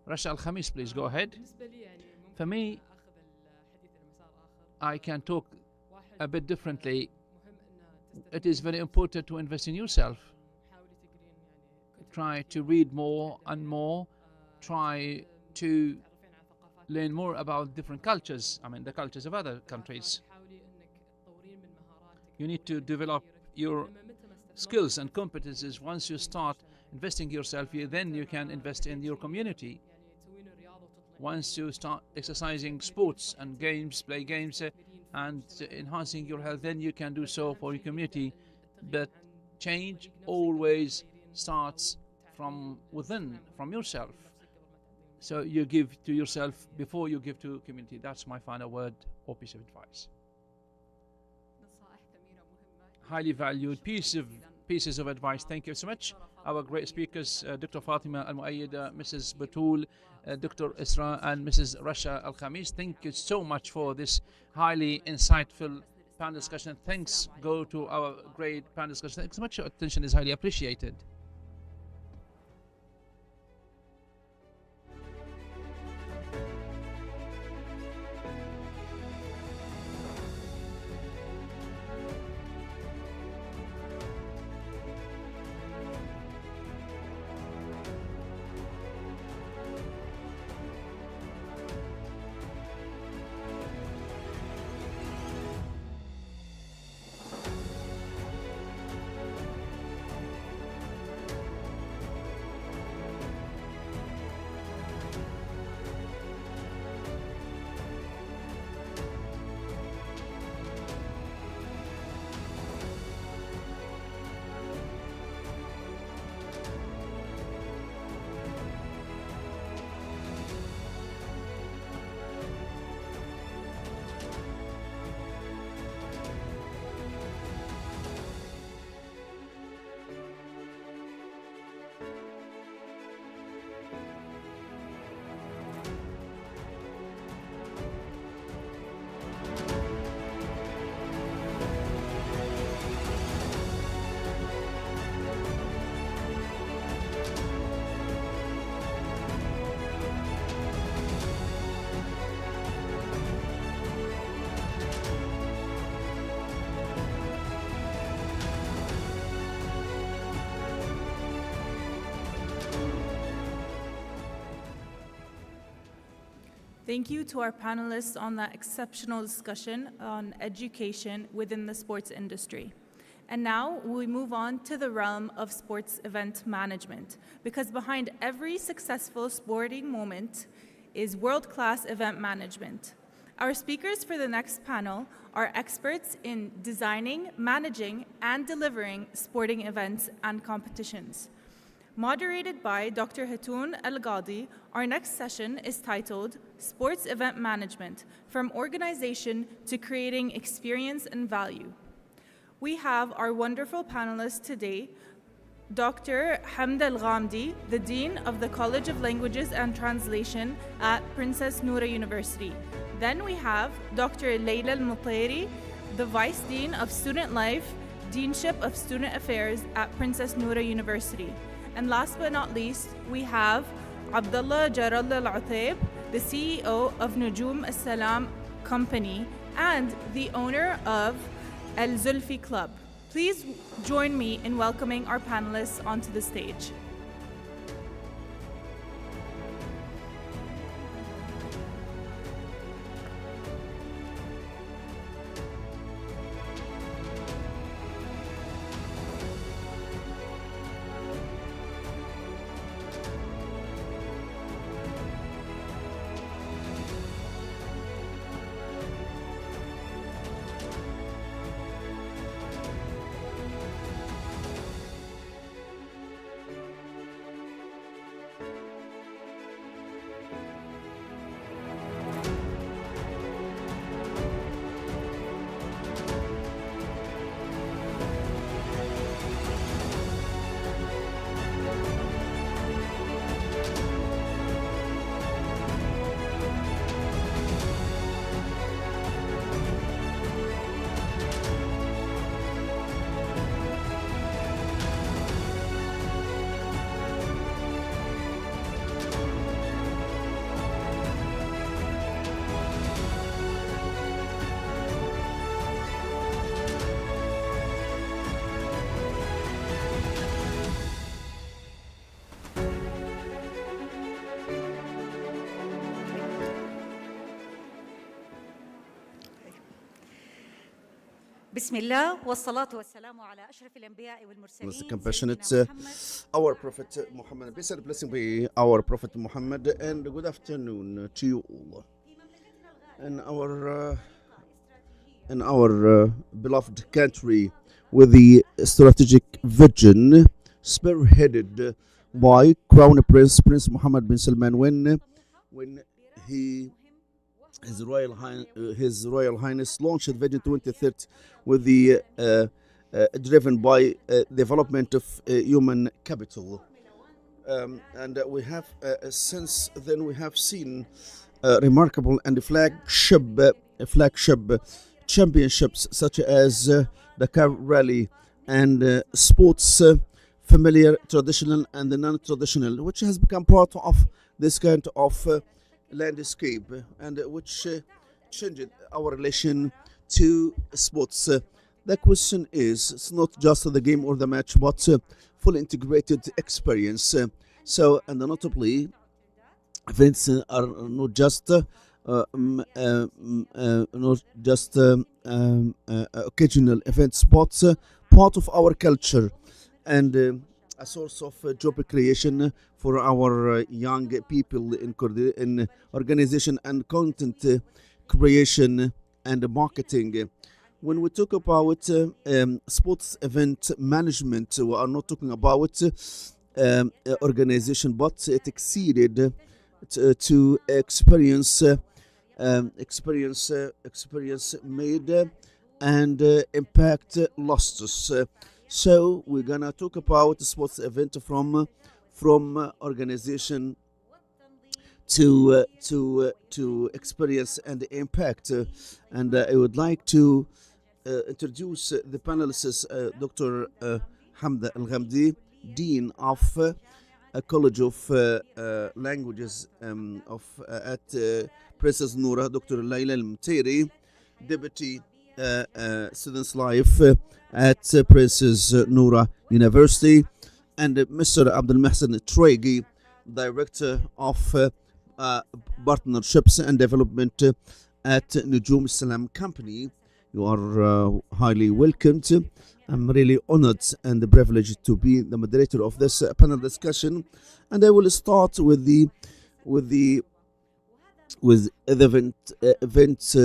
Rasha Al-Khamis, please go ahead. For me, I can talk a bit differently. It is very important to invest in yourself. Try to read more and more. Try to learn more about different cultures. I mean, the cultures of other countries. You need to develop your skills and competences. Once you start investing yourself, then you can invest in your community. Once you start exercising sports and games, play games, and enhancing your health, then you can do so for your community. But change always starts from within, from yourself. So you give to yourself before you give to community. That's my final word or piece of advice. Highly valued pieces of advice. Thank you so much. Our great speakers, Dr. Fatima Al-Muayyida, Mrs. Batul, Dr. Isra, and Mrs. Rasha Al-Khamis. Thank you so much for this highly insightful panel discussion. Thanks go to our great panel discussion. Thanks so much. Your attention is highly appreciated. Thank you to our panelists on that exceptional discussion on education within the sports industry. And now we move on to the realm of sports event management, because behind every successful sporting moment is world-class event management. Our speakers for the next panel are experts in designing, managing, and delivering sporting events and competitions. Moderated by Dr. Hatoun Al-Ghadi, our next session is titled Sports Event Management, From Organization to Creating Experience and Value. We have our wonderful panelists today, Dr. Hamd Al-Ghamdi, the Dean of the College of Languages and Translation at Princess Noura University. Then we have Dr. Layla Al-Mutairi, the Vice Dean of Student Life, Deanship of Student Affairs at Princess Noura University. And last but not least, we have Abdullah Jarrah Al-Utayb, the CEO of Nujum Al-Salam Company and the owner of Al-Zulfi Club. Please join me in welcoming our panelists onto the stage. بسم الله والصلاة والسلام على أشرف الأنبياء والمرسلين. Most compassionate, our Prophet Muhammad, peace and blessing be our Prophet Muhammad, and good afternoon to you all. In our in our beloved country with the strategic vision spearheaded by Crown Prince Mohammed bin Salman when he His Royal Highness launched Vision 2030 with the driven by development of human capital. And we have since then we have seen remarkable and flagship championships such as Dakar Rally and sports familiar, traditional, and non-traditional, which has become part of this kind of landscape and which changed our relation to sports. The question is, it's not just the game or the match, but fully integrated experience. And notably, events are not just occasional events, but part of our culture and a source of job creation for our young people in organization and content creation and marketing. When we talk about sports event management, we are not talking about organization, but it exceeded to experience made and impact losses. So we're gonna talk about sports event from organization to experience and impact. And I would like to introduce the panelists, Dr. Hamda Al Ghamdi, Dean of College of Languages at Princess Noura, Dr. Layla Al Mtairi, Deputy Students Life at Princess Noura University, and Mr. Abdul Mahsen Traigi, Director of Partnerships and Development at Nujum Salam Company. You are highly welcomed. I'm really honored and privileged to be the moderator of this panel discussion, and I will start with the event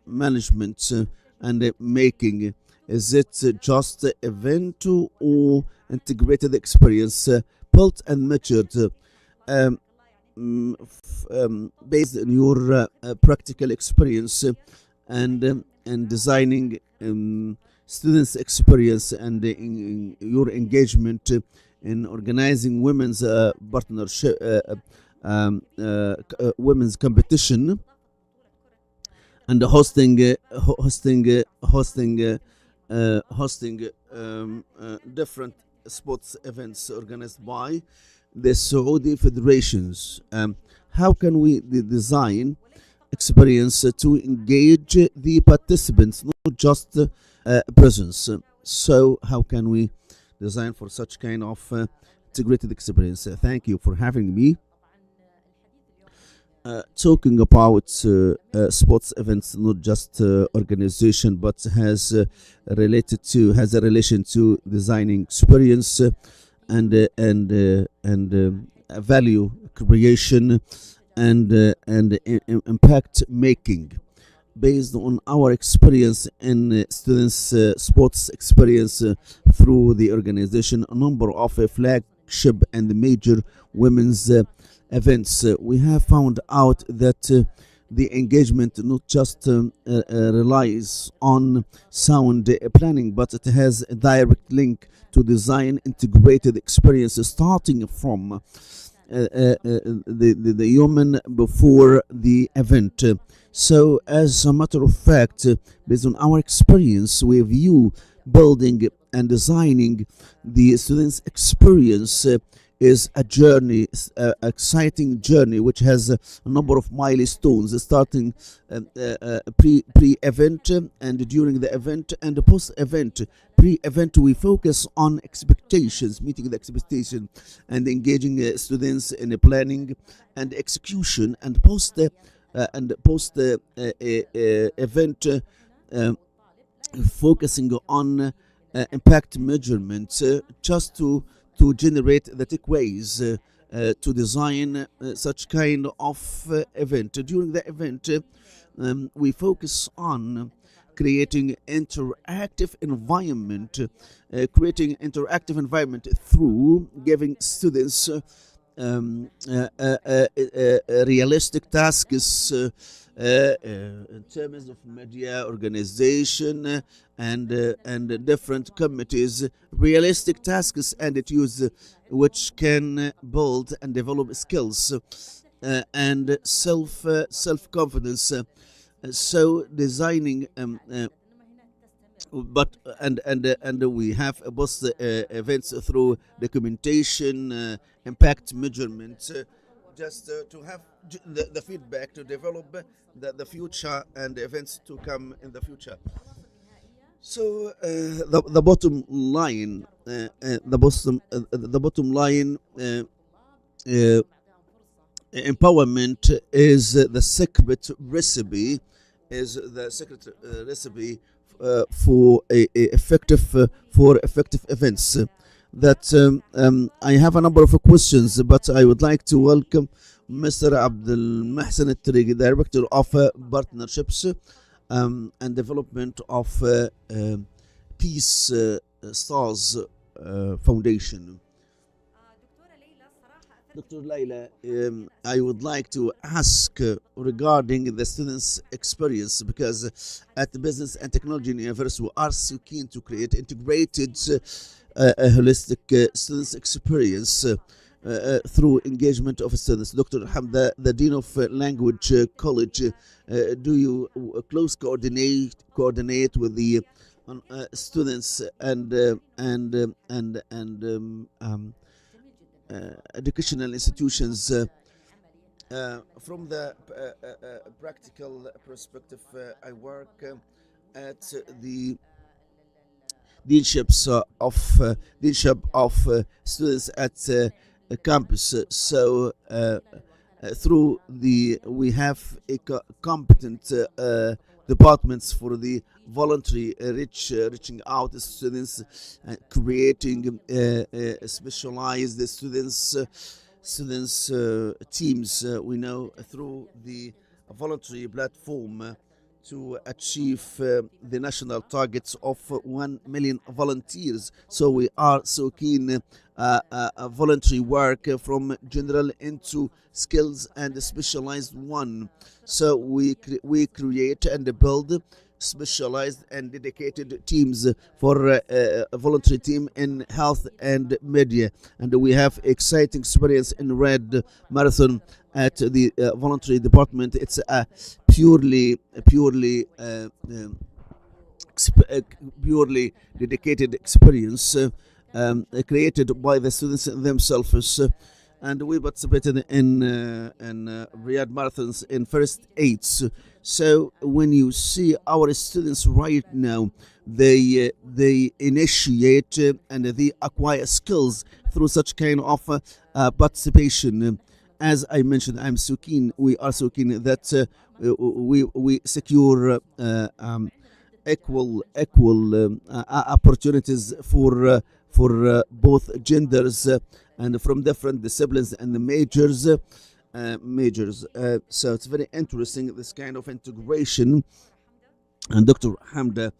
management and making. Is it just event or integrated experience built and measured based on your practical experience and designing students' experience and in your engagement in organizing women's partnership, women's competition, and hosting different sports events organized by the Saudi federations. How can we design experience to engage the participants, not just presence? So how can we design for such kind of integrated experience? Thank you for having me. Talking about sports events, not just organization, but has a relation to designing experience and value creation and impact making. Based on our experience in students' sports experience through the organization, a number of flagship and major women's events, we have found out that the engagement not just relies on sound planning, but it has a direct link to design integrated experiences, starting from the human before the event. So, as a matter of fact, based on our experience, we view building and designing the students' experience is a journey, exciting journey, which has a number of milestones, starting pre-event and during the event and post-event. Pre-event, we focus on expectations, meeting the expectation, and engaging students in the planning and execution, and post event, focusing on impact measurement, just to generate the takeaways to design such kind of event. During the event, we focus on creating interactive environment, through giving students realistic tasks in terms of media organization and different committees, realistic tasks and issues which can build and develop skills and self confidence. So designing and we have both events through documentation, impact measurement, just to have the feedback to develop the future and events to come in the future. So the bottom line, empowerment is the secret recipe, for effective events. I have a number of questions, but I would like to welcome Mr. Abdul Mahsen Al-Tariqi, Director of Partnerships and Development of Peace Stars Foundation. Dr. Laila, I would like to ask regarding the students' experience, because at the Business and Technology University we are so keen to create integrated, holistic students' experience through engagement of students. Dr. Hamda, the Dean of Language College, do you close coordinate with the students and educational institutions? From the practical perspective, I work at the deanship of students at campus. So we have a competent departments for the voluntary reaching out to students, creating specialized students teams. We know through the voluntary platform to achieve the national targets of 1 million volunteers. So we are so keen voluntary work from general into skills and specialized one. So we create and build specialized and dedicated teams for a voluntary team in health and media, and we have exciting experience in Red Marathon at the voluntary department. It's a purely dedicated experience created by the students themselves. And we participated in Riyadh marathons in first 8. So when you see our students right now, they initiate and they acquire skills through such kind of participation. As I mentioned, we are so keen that we secure equal opportunities for both genders and from different disciplines and majors. So it's very interesting, this kind of integration. And Dr. Hamda,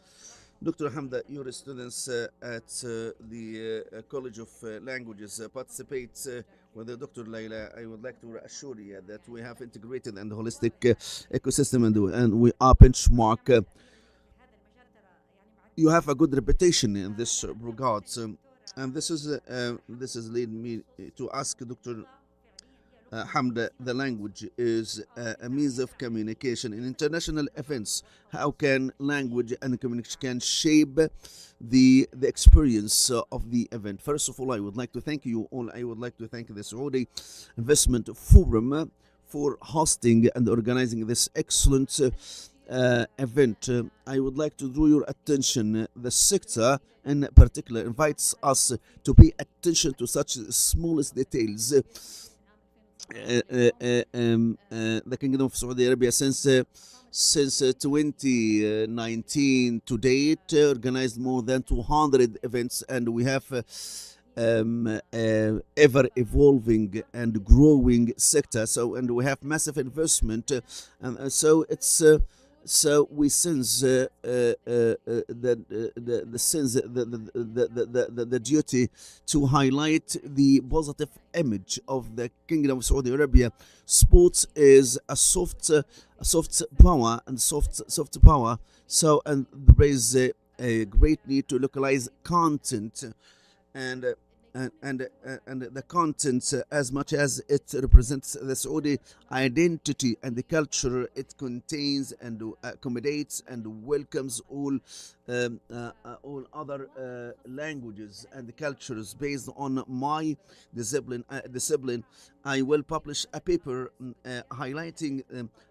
your students at the College of Languages participate with Dr. Laila. I would like to assure you that we have integrated and holistic ecosystem, and we are benchmark. You have a good reputation in this regard, and this is leading me to ask Dr. Hamda. The language is a means of communication in international events. How can language and communication can shape the experience of the event? First of all, I would like to thank you all. I would like to thank the Saudi Investment Forum for hosting and organizing this excellent event. I would like to draw your attention. The sector in particular invites us to pay attention to such smallest details. The Kingdom of Saudi Arabia since 2019 to date organized more than 200 events, and we have ever evolving and growing sector. So, and we have massive investment, and so it's. So we sense the sense the duty to highlight the positive image of the Kingdom of Saudi Arabia. Sports is a soft power and soft power. So, and there is a great need to localize content and the content, as much as it represents the Saudi identity and the culture it contains and accommodates and welcomes all other languages and cultures. Based on my discipline, I will publish a paper highlighting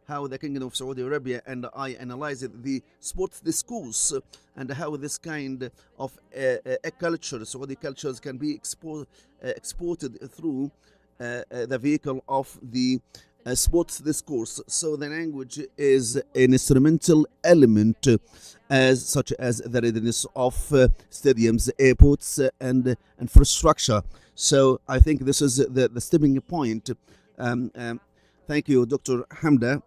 how the Kingdom of Saudi Arabia, and I analyze the sports discourse and how this kind of culture, Saudi cultures, can be exported through the vehicle of the sports discourse. So the language is an instrumental element, as such as the readiness of stadiums, airports, and infrastructure. So I think this is the stepping point. Thank you, Dr. Hamda.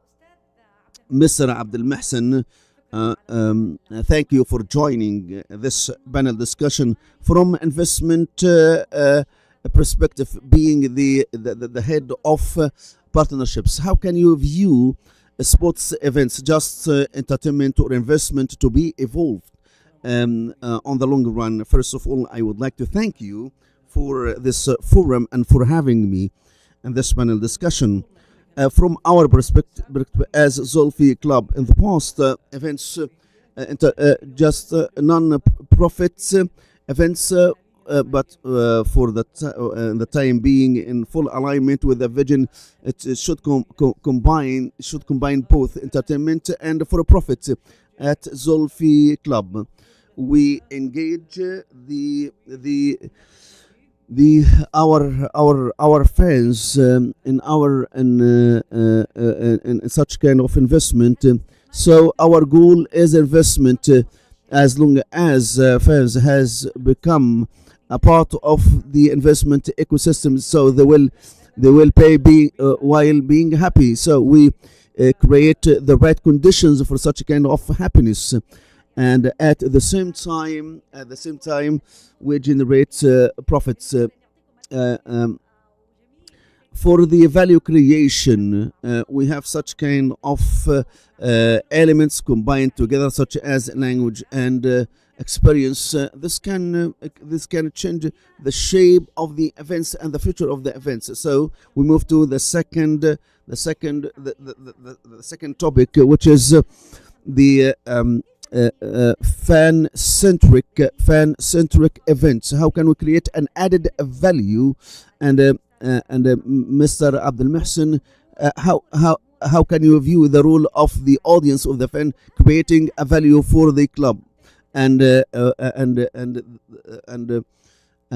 Mr. Abdul Mohsen, thank you for joining this panel discussion from investment perspective, being the head of partnerships. How can you view sports events, just entertainment or investment, to be evolved on the long run? First of all, I would like to thank you for this forum and for having me in this panel discussion. From our perspective as Zulfi Club, in the past, events, just non-profit events, but for the time being, in full alignment with the vision, it should combine both entertainment and for profit. At Zulfi Club, we engage our fans in such kind of investment. So our goal is investment, as long as fans has become a part of the investment ecosystem. So they will pay while being happy. So we create the right conditions for such kind of happiness. And at the same time, we generate profits. For the value creation, we have such kind of elements combined together, such as language and experience. This can change the shape of the events and the future of the events. So we move to the second topic, which is the fan-centric events. How can we create an added value? And Mr. Abdul Mohsen, how can you view the role of the audience of the fan creating a value for the club, and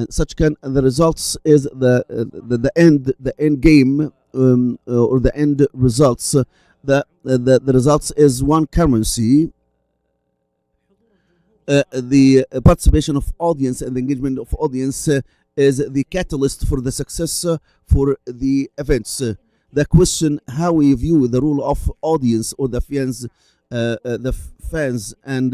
such can the results is the end game, or the end results. The results is one currency. The participation of audience and the engagement of audience is the catalyst for the success for the events. The question, how we view the role of audience or the fans and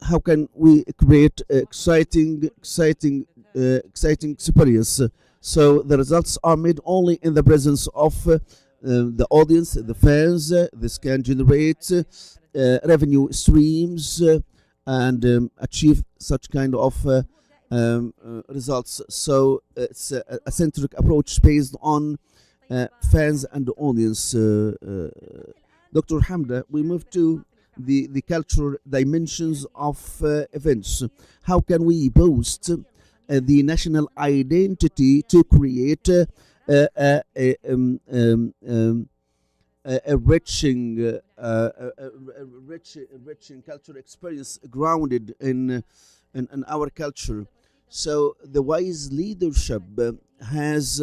how can we create exciting experience? So the results are made only in the presence of the audience, the fans. This can generate revenue streams and achieve such kind of results. So it's a centric approach based on fans and the audience. Dr. Hamda, we move to the cultural dimensions of events. How can we boost the national identity to create a enriching cultural experience grounded in our culture? So the wise leadership has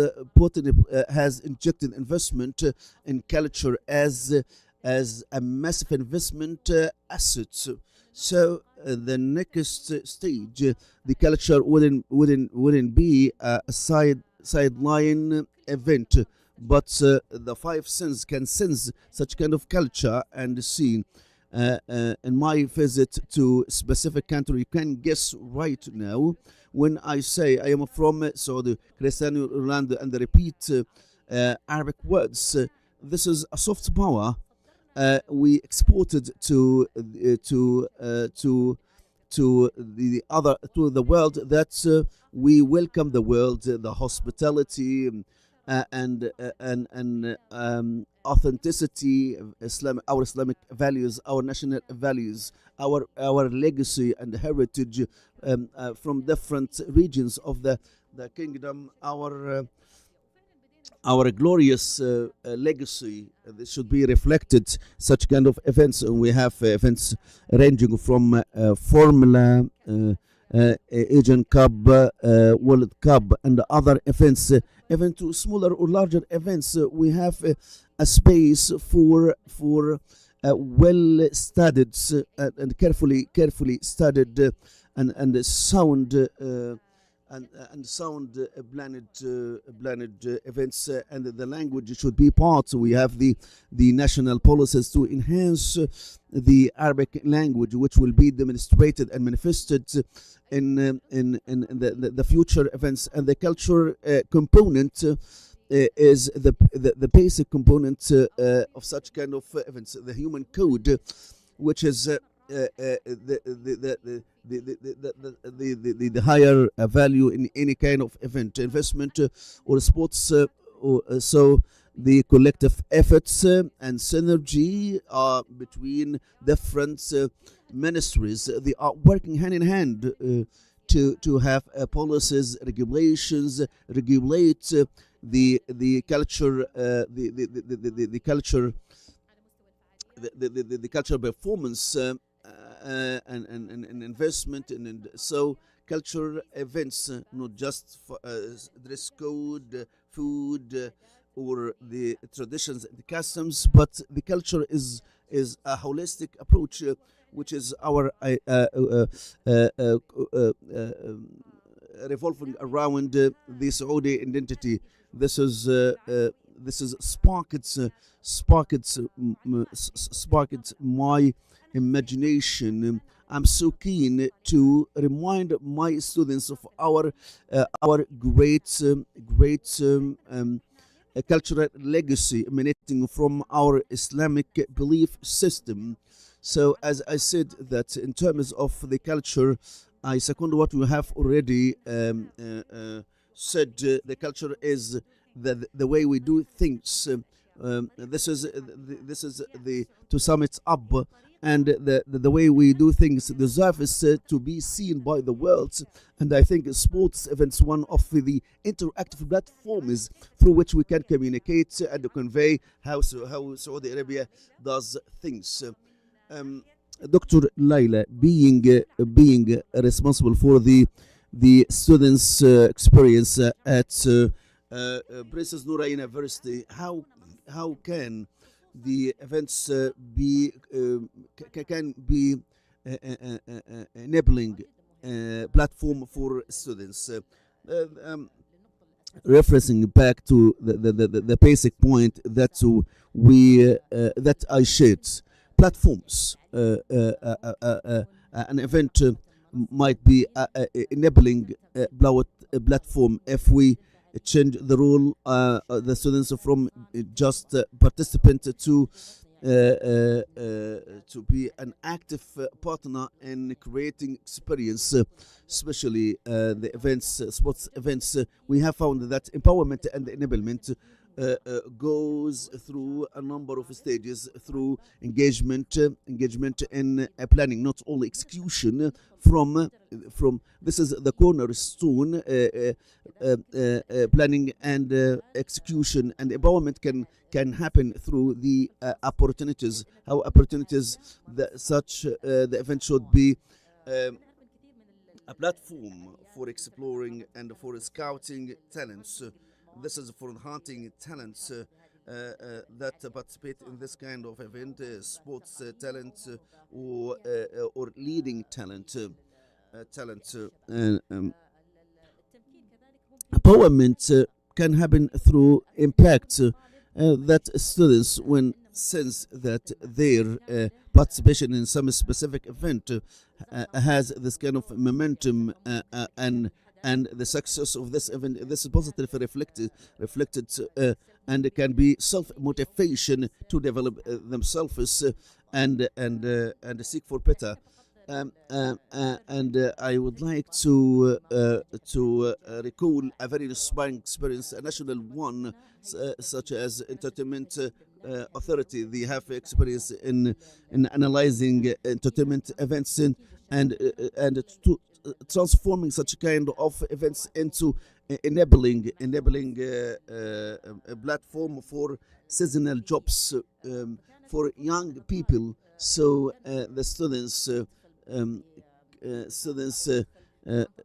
injected investment in culture as as a massive investment asset. So the next stage, the culture wouldn't be a sideline event, but the five senses can sense such kind of culture and scene. In my visit to specific country, you can guess right now when I say I am from Saudi, Cristiano Ronaldo, and repeat Arabic words. This is a soft power we exported to the world, that we welcome the world, the hospitality, and authenticity, our Islamic values, our national values, our legacy and heritage from different regions of the kingdom, our glorious legacy. This should be reflected. Such kind of events, and we have events ranging from Formula, Asian Cup, World Cup, and other events, even to smaller or larger events. We have a space for well studied and carefully studied and sound planned events, and the language should be part. We have the national policies to enhance the Arabic language, which will be demonstrated and manifested in the future events. And the culture component is the basic component of such kind of events. The human code, which is the higher value in any kind of event, investment or sports. So the collective efforts and synergy between different ministries, they are working hand in hand to have policies, regulations, regulate the culture, the culture, the cultural performance. And investment, and so culture events, not just for, dress code, food, or the traditions and the customs, but the culture is a holistic approach, which is our revolving around the Saudi identity. This is sparked my imagination. I'm so keen to remind my students of our great cultural legacy emanating from our Islamic belief system. So, as I said, that in terms of the culture, I second what you have already said. The culture is the way we do things. This is the to sum it up, and the way we do things deserves to be seen by the world. And I think sports events, one of the interactive platforms through which we can communicate and convey how Saudi Arabia does things. Dr. Laila, being responsible for the students' experience at Princess Noura University, how can the events be enabling platform for students? Referencing back to the basic point that that I shared, platforms. An event might be enabling platform if we change the role, the students from just participant to be an active partner in creating experience, especially the events, sports events. We have found that empowerment and enablement goes through a number of stages, through engagement in planning, not only execution. From this is the cornerstone. Planning and execution and empowerment can happen through the opportunities. How opportunities that such the event should be a platform for exploring and for scouting talents. This is for hunting talents that participate in this kind of event, sports talent or leading talent. Empowerment can happen through impact that students, when sense that their participation in some specific event has this kind of momentum and the success of this event, this is positively reflected and it can be self motivation to develop themselves and seek for better. I would like to recall a very inspiring experience, a national one, such as Entertainment Authority. They have experience in analyzing entertainment events and to transforming such kind of events into enabling a platform for seasonal jobs for young people. So the students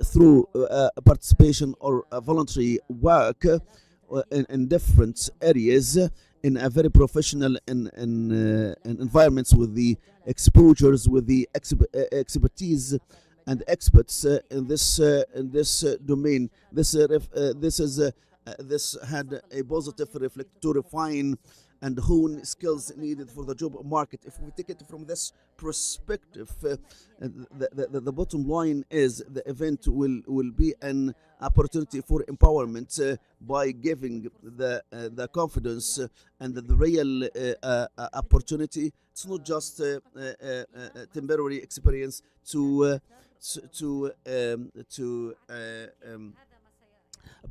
through participation or voluntary work in different areas in a very professional environments with the exposures, with the expertise and experts in this domain. This had a positive reflect to refine and hone skills needed for the job market. If we take it from this perspective, the bottom line is the event will be an opportunity for empowerment by giving the confidence and the real opportunity. It's not just temporary experience to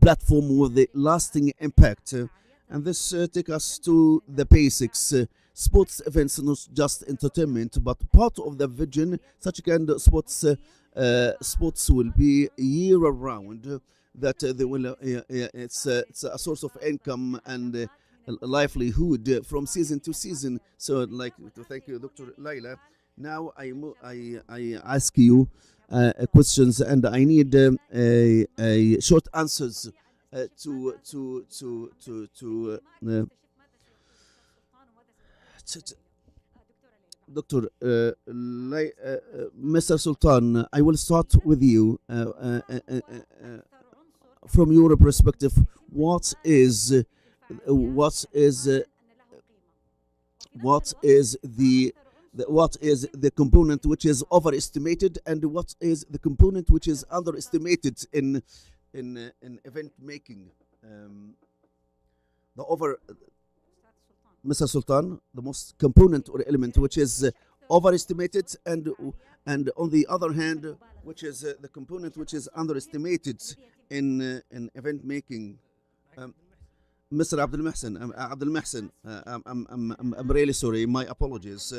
platform with the lasting impact. And this takes us to the basics. Sports events are not just entertainment, but part of the vision. Such kind of sports will be year round. That they will. It's a source of income and a livelihood from season to season. So, I'd like to thank you, Dr. Laila. Now I ask you questions, and I need a short answers. Dr. Mr. Sultan, I will start with you. From your perspective, what is the component which is overestimated, and what is the component which is underestimated in event making? Mr. Sultan, the most component or element which is overestimated, and on the other hand, which is the component which is underestimated in event making. Mr. Abdul Mahsen, I'm really sorry. My apologies,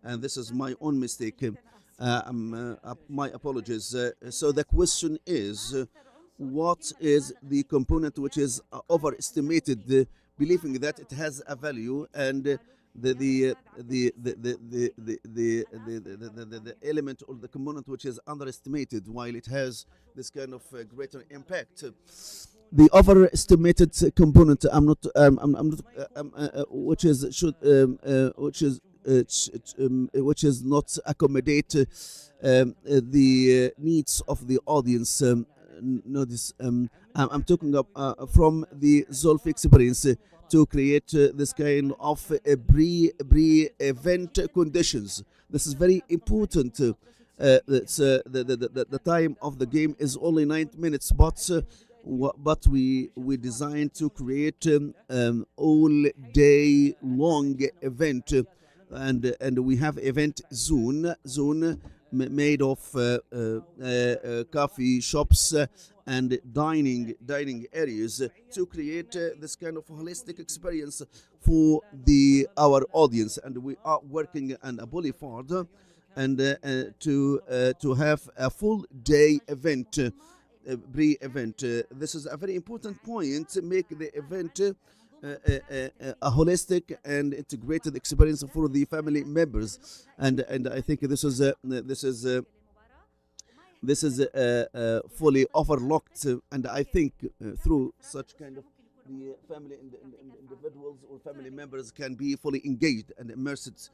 and this is my own mistake. My apologies. So the question is, what is the component which is overestimated, believing that it has a value, and the element or the component which is underestimated while it has this kind of greater impact? The overestimated component, which is not accommodate the needs of the audience. Notice, I'm talking from the Zolf experience to create this kind of pre-event conditions. This is very important. The time of the game is only 90 minutes, but we designed to create all day long event, and we have event zone made of coffee shops and dining areas to create this kind of holistic experience for our audience. And we are working on a boulevard and to have a full day event, pre-event. This is a very important point to make the event a holistic and integrated experience for the family members, and I think this is fully overlooked, and I think through such kind of the family individuals or family members can be fully engaged and immersed.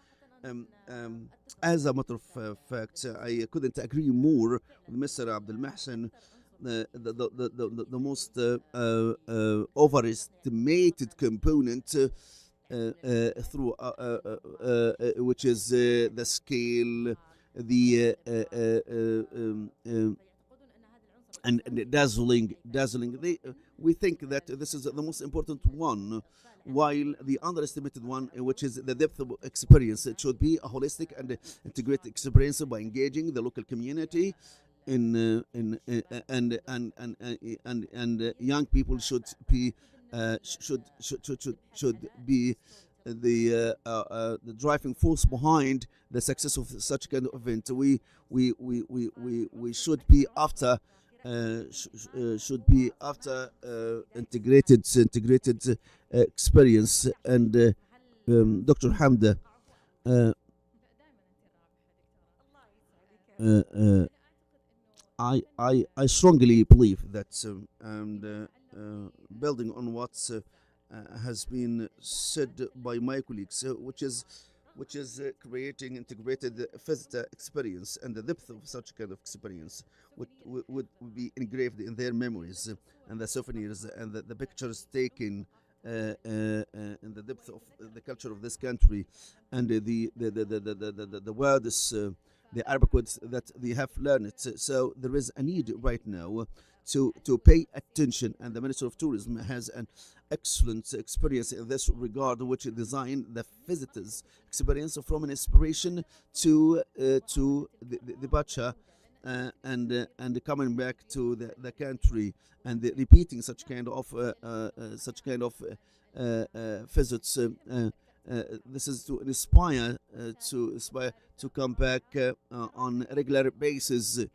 As a matter of fact, I couldn't agree more with Mr. Abdul Mahsen. The most overestimated component through which is the scale, the and dazzling. We think that this is the most important one, while the underestimated one, which is the depth of experience. It should be a holistic and integrated experience by engaging the local community. And young people should be the driving force behind the success of such kind of event. We should be after integrated experience. And Dr. Hamda, I strongly believe that, building on what has been said by my colleagues, which is creating integrated visitor experience, and the depth of such kind of experience would be engraved in their memories, and the souvenirs and the pictures taken in the depth of the culture of this country, and the words, the Arabic words that they have learned. So there is a need right now to pay attention, and the Minister of Tourism has an excellent experience in this regard, which designed the visitors' experience from an inspiration to the Bacha, and coming back to the country, and repeating such kind of visits. This is to inspire to come back on a regular basis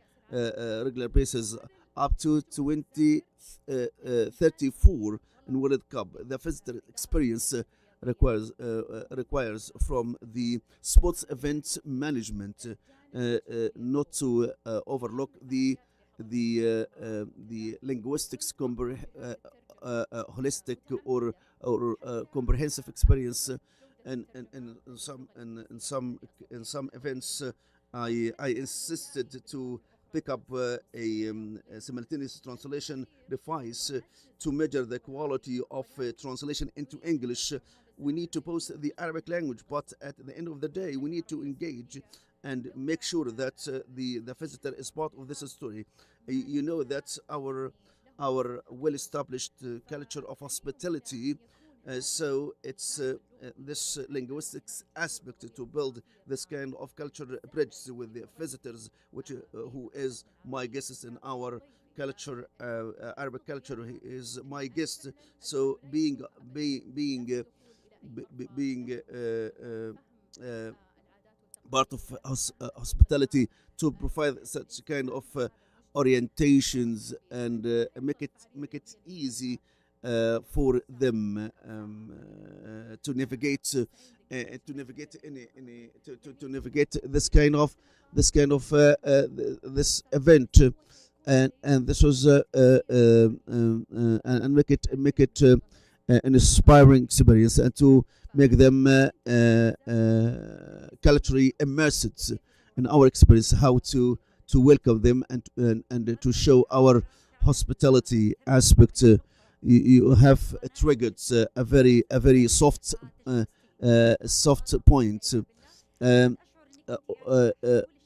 up to 2034 in World Cup. The visitor experience requires from the sports event management not to overlook the linguistics holistic or comprehensive experience. And in some events, I insisted to pick up a simultaneous translation device to measure the quality of translation into English. We need to post the Arabic language, but at the end of the day, we need to engage and make sure that the visitor is part of this story. You know that our well-established culture of hospitality. So it's this linguistics aspect to build this kind of culture bridge with the visitors, which who is my guest in our culture, Arabic culture. He is my guest. So being part of hospitality, to provide such kind of orientations and make it easy for them to navigate this kind of this event, and this was and make it an inspiring experience, and to make them culturally immersed in our experience, how to welcome them and to show our hospitality aspect. You have triggered a very soft point,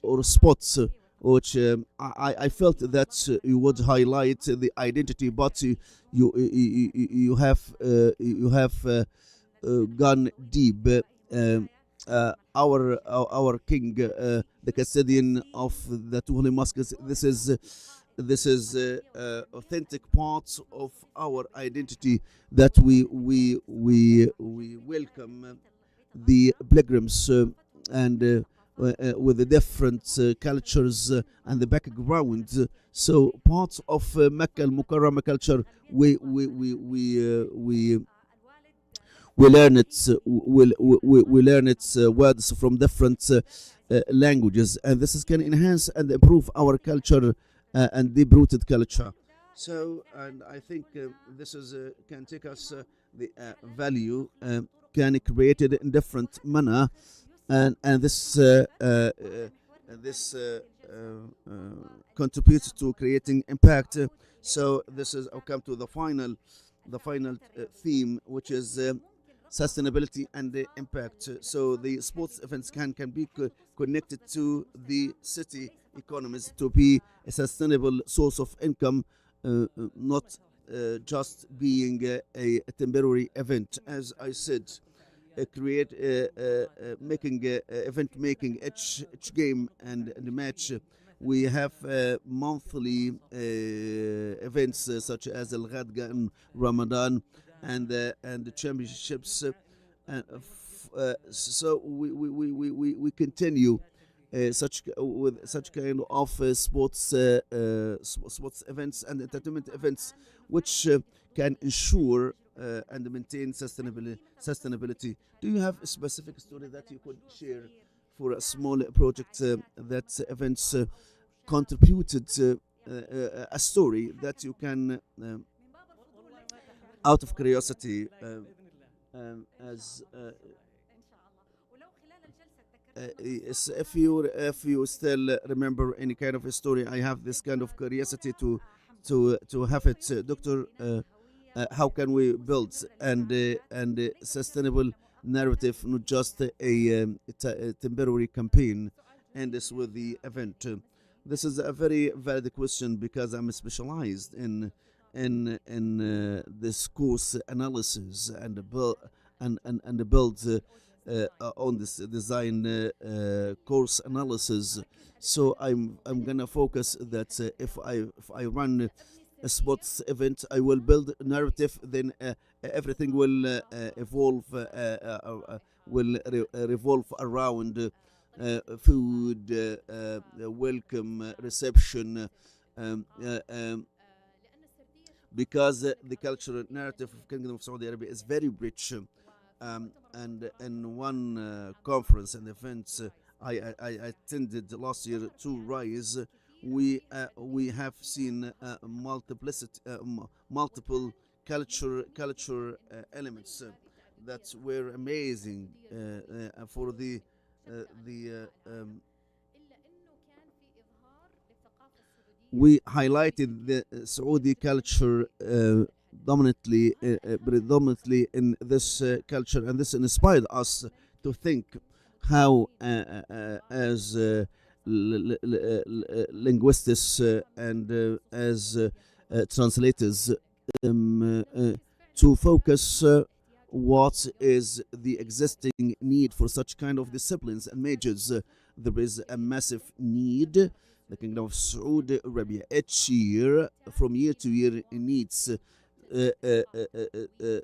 or spots, which I felt that you would highlight the identity, but you have gone deep. Our king, the custodian of the two holy mosques. This is authentic parts of our identity, that we welcome the pilgrims, and with the different cultures and the background. So parts of Mecca al-Mukarramah culture, we learn it. We learn its words from different languages, and this can enhance and improve our culture and deep-rooted culture. So, and I think this is can take us the value can create it in different manner, and this contributes to creating impact. So this is I'll come to the final theme, which is sustainability and the impact. So the sports events can be connected to the city economies to be a sustainable source of income, not just being a temporary event. As I said, create making event making each game and match. We have monthly events such as Al Ghadga in Ramadan and the championships. So we continue with such kind of sports events and entertainment events, which can ensure and maintain sustainability. Do you have a specific story that you could share for a small project that events contributed a story that you can, out of curiosity, as if you still remember any kind of a story, I have this kind of curiosity to have it, Doctor. How can we build and sustainable narrative, not just a temporary campaign, and this with the event? This is a very valid question because I'm specialized in this course analysis and the build and the build on this design course analysis. So I'm gonna focus that if I run a sports event, I will build a narrative. Then everything will evolve, will revolve around food, welcome, reception, um, uh, um, because the cultural narrative of Kingdom of Saudi Arabia is very rich. And in one conference and event I attended last year to Rise, we have seen multiple culture elements that were amazing for the we highlighted the Saudi culture predominantly in this culture, and this inspired us to think how, as linguists and as translators, to focus what is the existing need for such kind of disciplines and majors. There is a massive need. The Kingdom of Saudi Arabia each year, from year to year, needs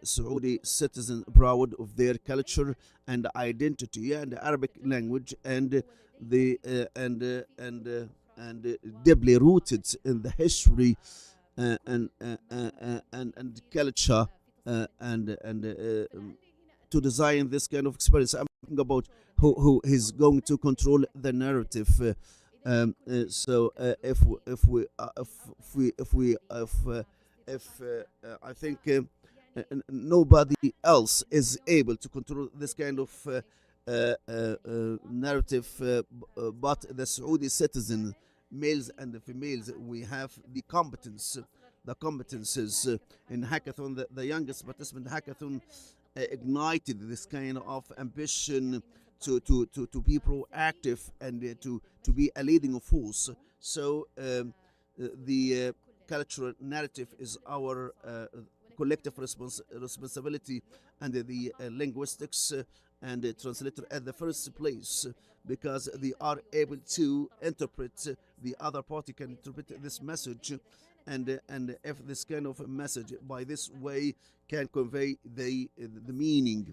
Saudi citizens proud of their culture and identity and Arabic language, and the and deeply rooted in the history and culture and to design this kind of experience. I'm talking about who is going to control the narrative. So if I think nobody else is able to control this kind of narrative, but the Saudi citizen, males and females, we have the competences in hackathon. The youngest participant in hackathon ignited this kind of ambition to be proactive and to be a leading force. So the cultural narrative is our collective responsibility, and the linguistics and the translator at the first place, because they are able to interpret, the other party can interpret this message, and if this kind of a message by this way can convey the meaning,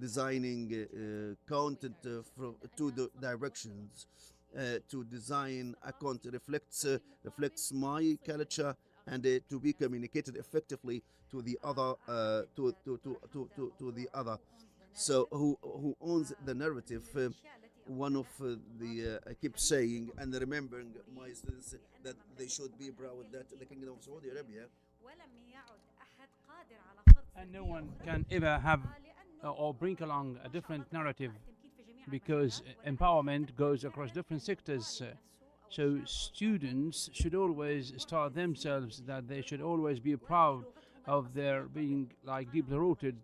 designing content from two directions. To design a content reflects my culture, and to be communicated effectively to the other to the other. So who owns the narrative? one of I keep saying and remembering my students that they should be proud that the Kingdom of Saudi Arabia And no one can ever have or bring along a different narrative, because empowerment goes across different sectors. So students should always start themselves that they should always be proud of their being like deeply rooted.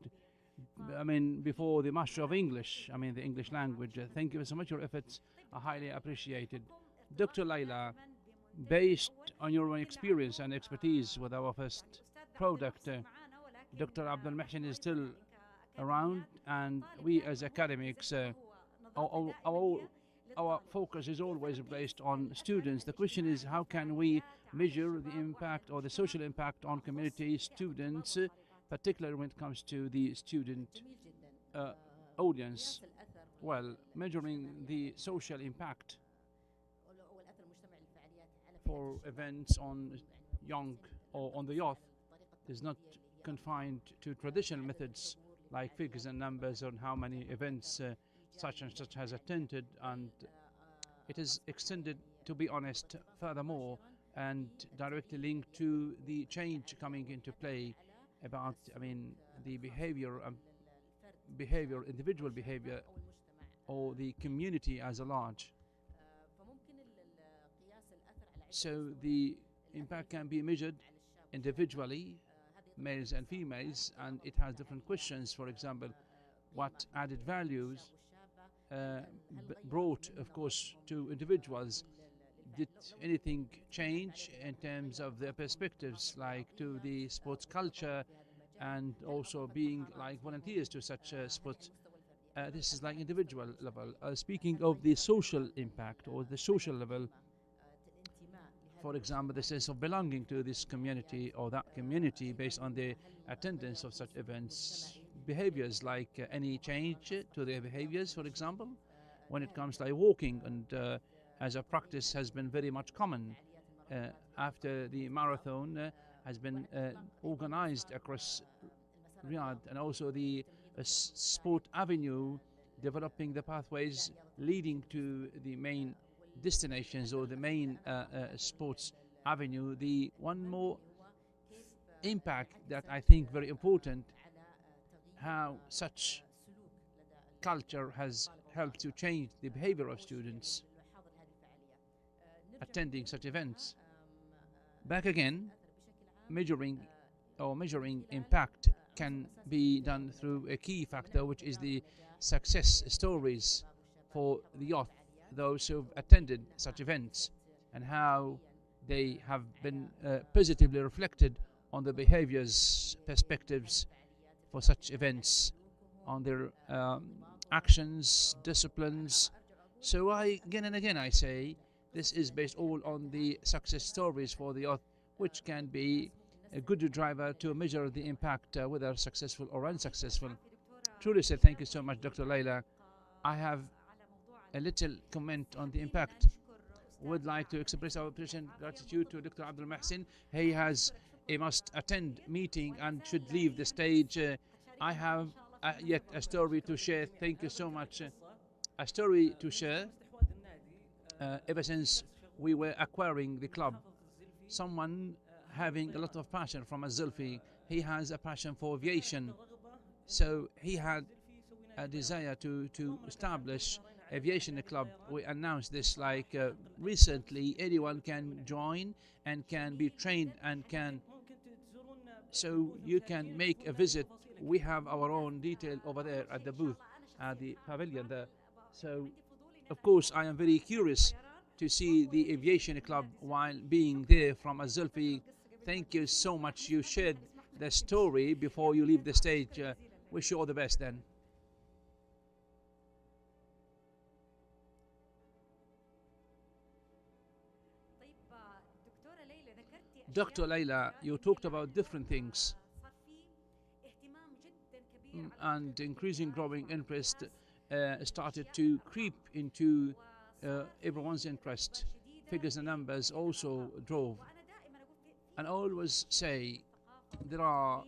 I mean, before the master of English, I mean the English language. Thank you so much. Your efforts are highly appreciated. Dr. Laila, based on your own experience and expertise with our first product, Dr. Abdul Mahsin is still around, and we as academics, our focus is always based on students. The question is, how can we measure the impact or the social impact on community students, particularly when it comes to the student audience? Well, measuring the social impact for events on young or on the youth is not confined to traditional methods like figures and numbers on how many events such and such has attended, and it is extended, to be honest, furthermore, and directly linked to the change coming into play about, I mean, the individual behavior, or the community as a large. So the impact can be measured individually, males and females, and it has different questions. For example, what added values brought, of course, to individuals? Did anything change in terms of their perspectives, like to the sports culture, and also being like volunteers to such sports? This is like individual level. Speaking of the social impact or the social level, for example, the sense of belonging to this community or that community based on the attendance of such events, behaviors like any change to their behaviors, for example, when it comes like walking, and as a practice has been very much common after the marathon has been organized across Riyadh, and also the sport avenue, developing the pathways leading to the main destinations or the main sports avenue. The one more impact that I think very important, how such culture has helped to change the behavior of students attending such events. Back again, measuring impact can be done through a key factor, which is the success stories for the youth, those who've attended such events, and how they have been positively reflected on the behaviors, perspectives for such events, on their actions, disciplines. So again and again I say, this is based all on the success stories for the youth, which can be a good driver to measure the impact, whether successful or unsuccessful. Truly said, thank you so much, Dr. Laila. I have a little comment on the impact. Would like to express our appreciation and gratitude to Dr. Abdul Mahsin. He has a must-attend meeting and should leave the stage. I have yet a story to share. Thank you so much. A story to share. Ever since we were acquiring the club, someone having a lot of passion from Azulfi, he has a passion for aviation. So he had a desire to establish aviation club. We announced this like recently. Anyone can join and can be trained and can, so you can make a visit. We have our own detail over there at the booth, at the pavilion there. So of course I am very curious to see the aviation club while being there from Azulfi. Thank you so much. You shared the story before you leave the stage. Wish you all the best then. Dr. Laila, you talked about different things, and increasing growing interest started to creep into everyone's interest. Figures and numbers also drove. And I always say there are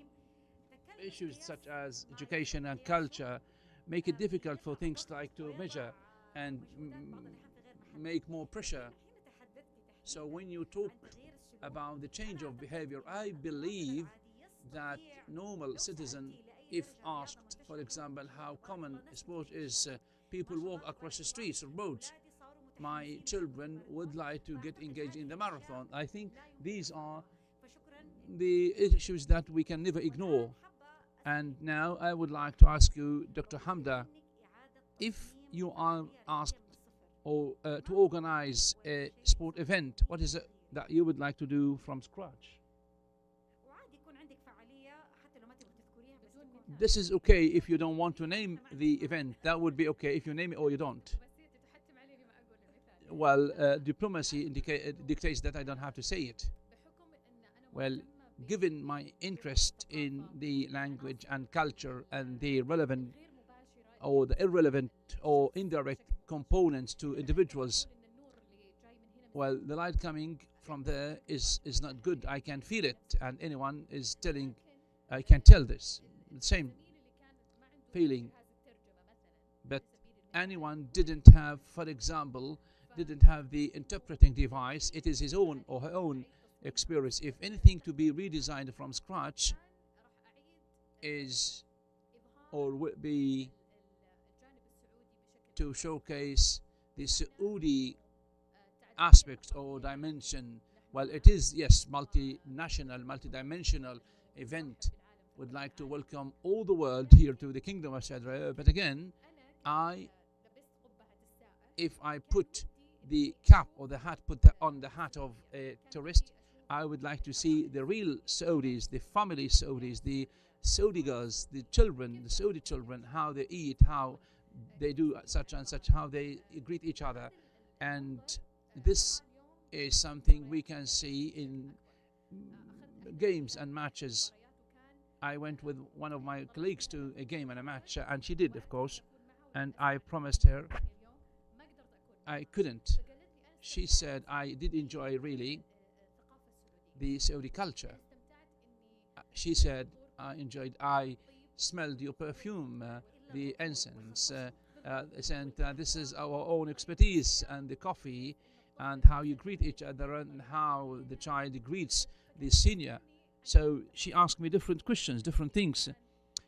issues such as education and culture make it difficult for things like to measure. and make more pressure. So when you talk about the change of behavior, I believe that normal citizen, if asked, for example, how common sport is, people walk across the streets or roads. My children would like to get engaged in the marathon. I think these are the issues that we can never ignore. And now I would like to ask you, Dr. Hamda, if you are asked or to organize a sport event, what is it that you would like to do from scratch? This is okay if you don't want to name the event. That would be okay if you name it or you don't. Well, diplomacy dictates that I don't have to say it. Well, given my interest in the language and culture and the relevant or the irrelevant or indirect components to individuals, well, the light coming from there is not good. I can feel it, and anyone is telling, I can tell this, the same feeling. But anyone didn't have, for example, didn't have the interpreting device. It is his own or her own experience. If anything to be redesigned from scratch is or would be to showcase the Saudi aspect or dimension. Well, it is, yes, multinational, multidimensional event. Would like to welcome all the world here to the Kingdom of Saudi Arabia. But again, if I put the cap or the hat, on the hat of a tourist, I would like to see the real Saudis, the family Saudis, the Saudi girls, the children, the Saudi children, how they eat, how they do such and such, how they greet each other. And this is something we can see in games and matches. I went with one of my colleagues to a game and a match, and she did, of course, and I promised her I couldn't. She said, I did enjoy really the Saudi culture. She said, I smelled your perfume, the incense, and this is our own expertise, and the coffee, and how you greet each other, and how the child greets the senior. So she asked me different questions, different things.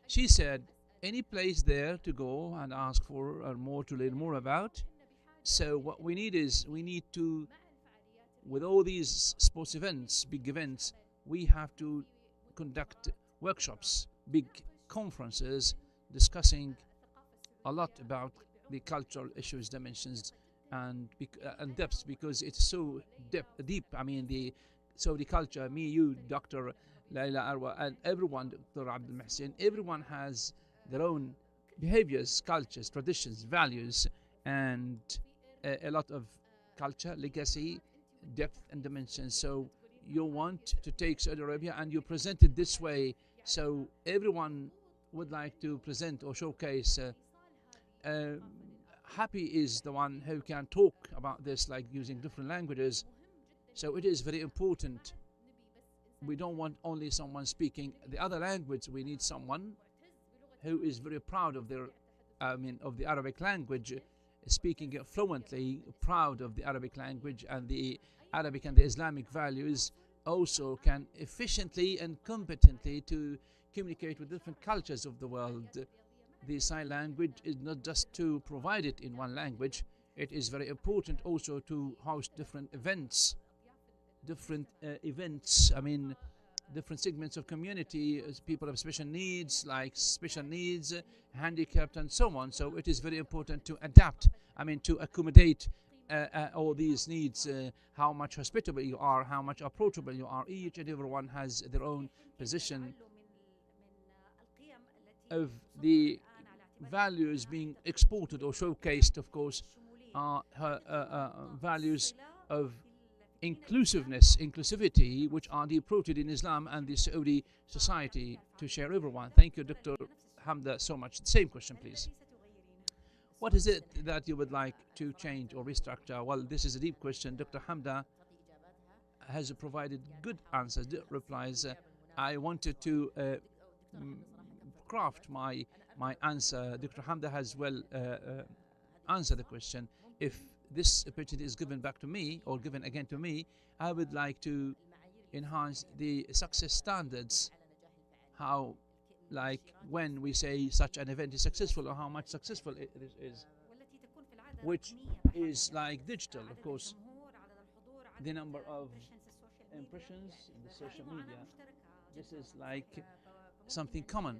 She said, any place there to go and ask for more, to learn more about? So what we need is, we need to, with all these sports events, big events, we have to conduct workshops, big conferences, discussing a lot about the cultural issues, dimensions, and depths, because it's so deep. I mean, the Saudi culture, me, you, Dr. Laila Arwa, and everyone, Dr. Abdul Mahsin, everyone has their own behaviors, cultures, traditions, values, and a lot of culture, legacy, depth, and dimension. So you want to take Saudi Arabia and you present it this way, so everyone would like to present or showcase. Happy is the one who can talk about this, like using different languages. So it is very important. We don't want only someone speaking the other language. We need someone who is very proud of their, of the Arabic language, speaking it fluently, proud of the Arabic language and the Arabic and the Islamic values, also can efficiently and competently to communicate with different cultures of the world. The sign language is not just to provide it in one language. It is very important also to host different events, different segments of community, people of special needs, handicapped, and so on. So it is very important to adapt, to accommodate all these needs, how much hospitable you are, how much approachable you are. Each and everyone has their own position of the values being exported or showcased, of course, are values of inclusivity, which are deep-rooted in Islam and the Saudi society, to share everyone. Thank you, Dr. Hamda, so much. Same question, please. What is it that you would like to change or restructure? Well, this is a deep question. Dr. Hamda has provided good answers, good replies. I wanted to craft my answer. Dr. Hamda has well answer the question, if this opportunity is given back to me or given again to me, I would like to enhance the success standards. How, like when we say such an event is successful, or how much successful it is, which is like digital, of course, the number of impressions in the social media. This is like something common,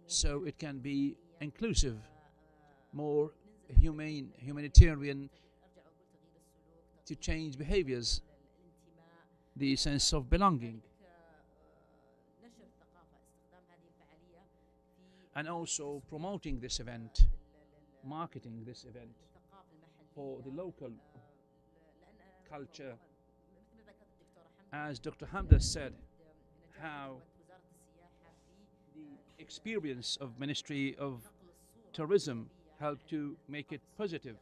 so it can be inclusive, more humane, humanitarian, to change behaviors, the sense of belonging, and also promoting this event, marketing this event for the local culture. As Dr. Hamda said, how the experience of Ministry of Tourism helped to make it positive,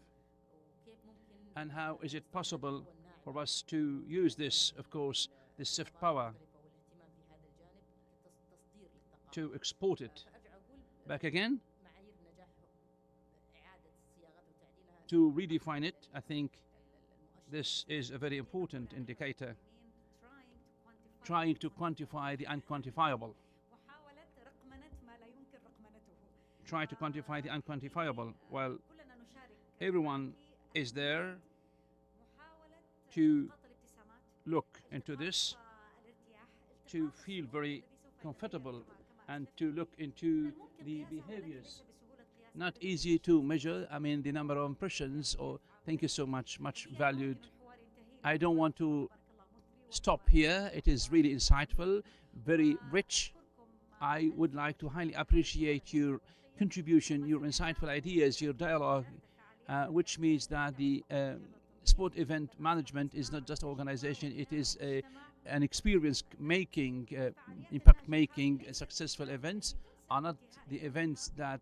and how is it possible for us to use this, of course, this soft power, to export it back again, to redefine it. I think this is a very important indicator, trying to quantify the unquantifiable. Try to quantify the unquantifiable. Well, everyone is there to look into this, to feel very comfortable, and to look into the behaviors. Not easy to measure, I mean, the number of impressions, or thank you so much, much valued. I don't want to stop here. It is really insightful, very rich. I would like to highly appreciate your contribution, your insightful ideas, your dialogue, which means that the sport event management is not just organization, it is an experience making, impact making. Successful events are not the events that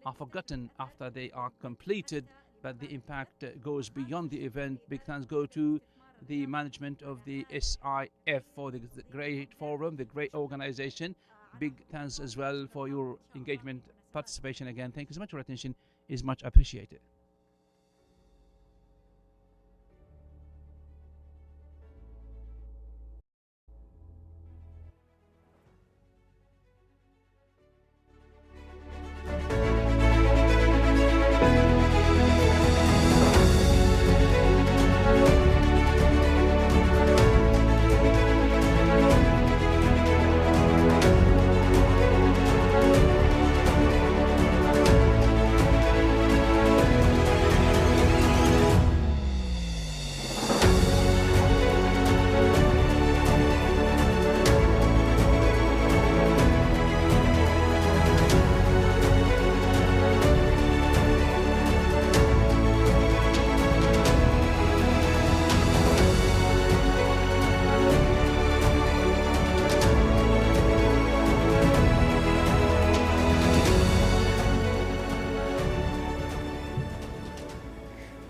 are forgotten after they are completed, but the impact goes beyond the event. Big thanks go to the management of the SIF for the great forum, the great organization. Big thanks as well for your engagement, participation again. Thank you so much for your attention, is much appreciated.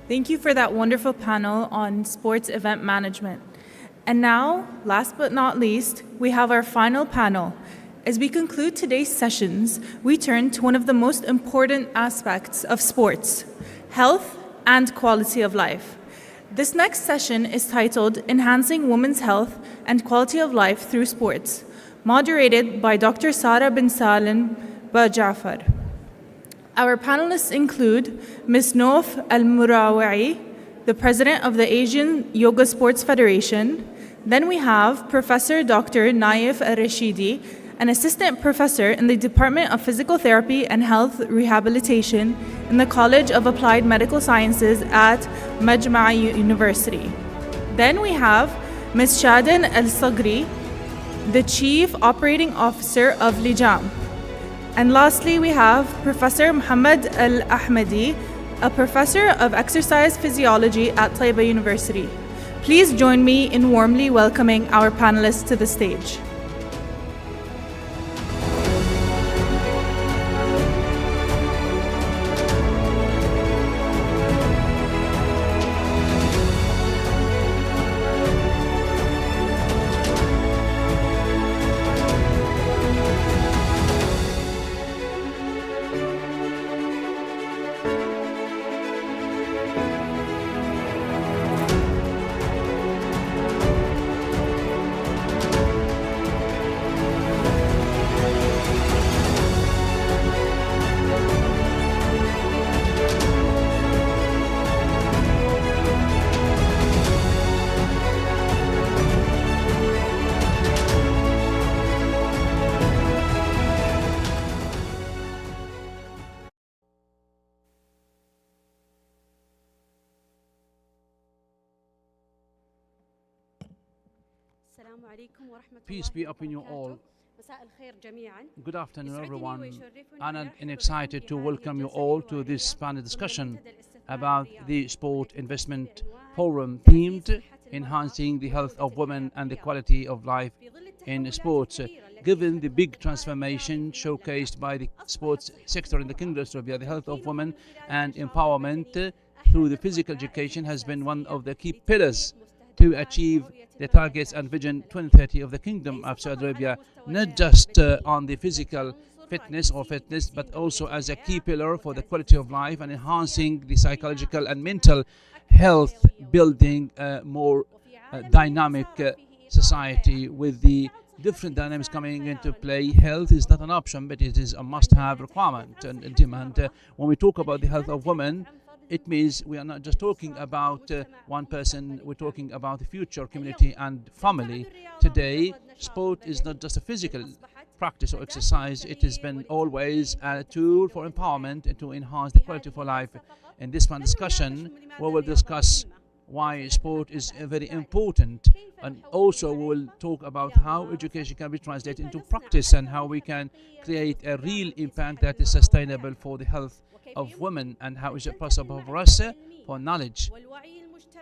Thank you for that wonderful panel on sports event management. And now, last but not least, we have our final panel. As we conclude today's sessions, we turn to one of the most important aspects of sports, health and quality of life. This next session is titled Enhancing Women's Health and Quality of Life Through Sports, moderated by Dr. Sara bin Salim Bajafar. Our panelists include Ms. Nof Al-Murawi, the president of the Asian Yoga Sports Federation. Then we have Professor Dr. Naif Al-Rashidi, an assistant professor in the Department of Physical Therapy and Health Rehabilitation in the College of Applied Medical Sciences at Majma' University. Then we have Ms. Shadan Al-Sagri, the Chief Operating Officer of Lijam. And lastly, we have Professor Muhammad Al-Ahmadi, a professor of exercise physiology at Taiba University. Please join me in warmly welcoming our panelists to the stage. Peace be upon you all. مساء الخير جميعا. Good afternoon, everyone. Honored and excited to welcome you all to this panel discussion about the Sport Investment Forum themed Enhancing the Health of Women and the Quality of Life in Sports. Given the big transformation showcased by the sports sector in the Kingdom of Saudi Arabia, the health of women and empowerment through the physical education has been one of the key pillars to achieve the targets and vision 2030 of the Kingdom of Saudi Arabia, not just on the physical fitness, but also as a key pillar for the quality of life and enhancing the psychological and mental health, building a more dynamic society with the different dynamics coming into play. Health is not an option, but it is a must-have requirement and demand. When we talk about the health of women, it means we are not just talking about one person, we're talking about the future community and family. Today, sport is not just a physical practice or exercise, it has been always a tool for empowerment and to enhance the quality of our life. In this one discussion, we will discuss why sport is very important, and also we will talk about how education can be translated into practice and how we can create a real impact that is sustainable for the health of women, and how is it possible for us for knowledge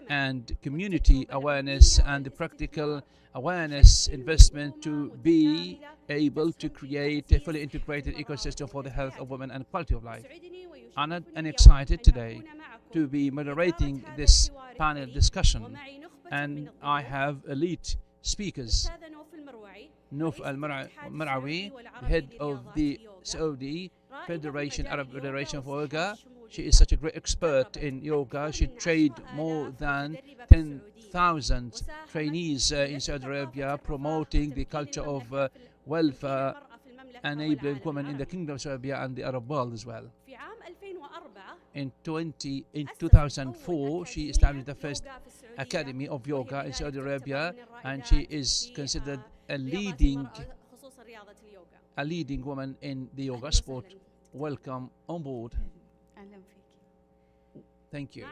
and community awareness and the practical awareness investment to be able to create a fully integrated ecosystem for the health of women and quality of life. Honored and excited today to be moderating this panel discussion, and I have elite speakers. Nuf Al-Mar'awi, the head of the Saudi Federation, Arab Federation for Yoga. She is such a great expert in yoga. She trained more than 10,000 trainees in Saudi Arabia, promoting the culture of welfare, enabling women in the Kingdom of Saudi Arabia and the Arab world as well. In 2004, she established the first academy of yoga in Saudi Arabia, and she is considered a leading woman in the yoga sport. Welcome on board. Thank you.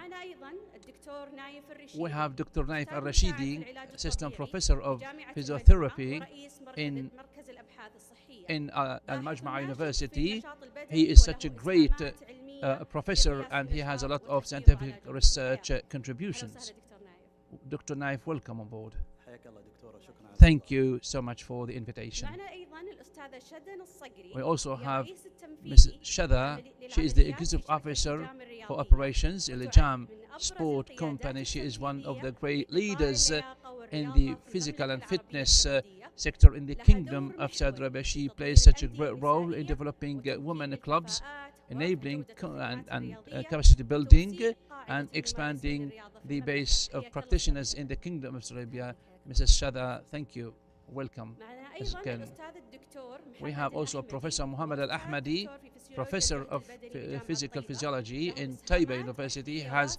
We have Dr. Naif Al-Rashidi, Assistant Professor of Physiotherapy in Al-Majma'a University. He is such a great professor, and he has a lot of scientific research contributions. Dr. Naif, welcome on board. Thank you so much for the invitation. We also have Ms. Shada. She is the Executive Officer for Operations in the Jam Sport Company. She is one of the great leaders in the physical and fitness sector in the Kingdom of Saudi Arabia. She plays such a great role in developing women clubs, enabling and capacity building and expanding the base of practitioners in the Kingdom of Saudi Arabia. Mrs. Shada, thank you. Welcome. We have also Professor Muhammad Al-Ahmadi, Professor of Physical Physiology in Taiba University. He has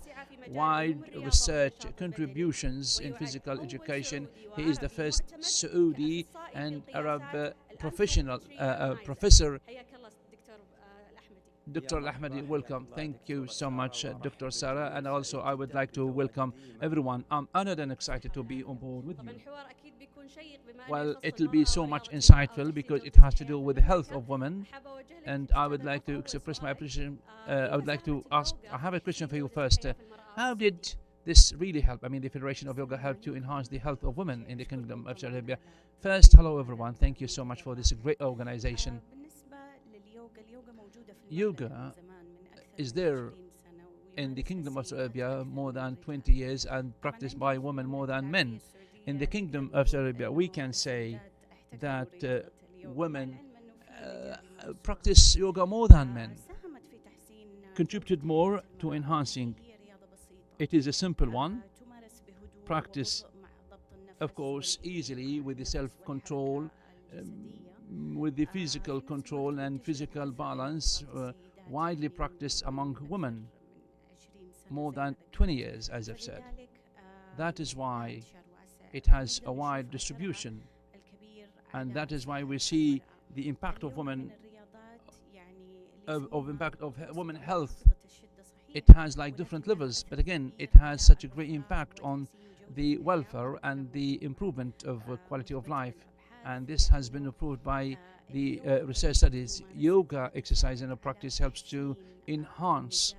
wide research contributions in physical education. He is the first Saudi and Arab professional professor. Dr. Al-Ahmadi, welcome. Thank you so much, Dr. Sarah. And also, I would like to welcome everyone. I'm honored and excited to be on board with you. Well, it will be so much insightful because it has to do with the health of women. And I would like to express my appreciation. I would like to ask, I have a question for you first. How did this really help? I mean, the Federation of Yoga helped to enhance the health of women in the Kingdom of Saudi Arabia. First, hello everyone. Thank you so much for this great organization. Yoga is there in the Kingdom of Saudi Arabia more than 20 years and practiced by women more than men. In the Kingdom of Saudi Arabia, we can say that women practice yoga more than men, contributed more to enhancing. It is a simple one, practice, of course, easily with the self-control, with the physical control and physical balance, widely practiced among women more than 20 years, as I've said. That is why it has a wide distribution, and that is why we see the impact of women, impact of women health. It has like different levels, but again, it has such a great impact on the welfare and the improvement of quality of life. And this has been approved by the research studies. Yoga exercise and practice helps to enhance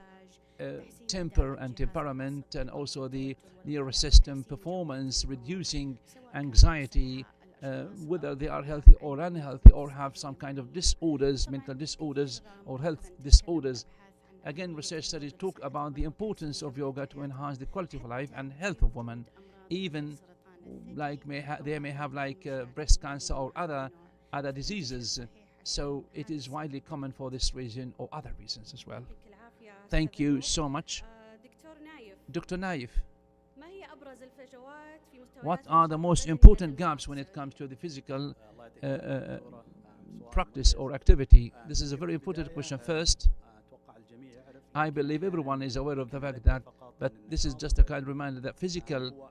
temper and temperament, and also the nervous system performance, reducing anxiety, whether they are healthy or unhealthy or have some kind of disorders, mental disorders or health disorders. Again, research studies talk about the importance of yoga to enhance the quality of life and health of women, even like they may have like breast cancer or other diseases. So it is widely common for this reason or other reasons as well. Thank you so much. Dr. Naif, what are the most important gaps when it comes to the physical practice or activity? This is a very important question. First, I believe everyone is aware of the fact that, but this is just a kind of reminder that physical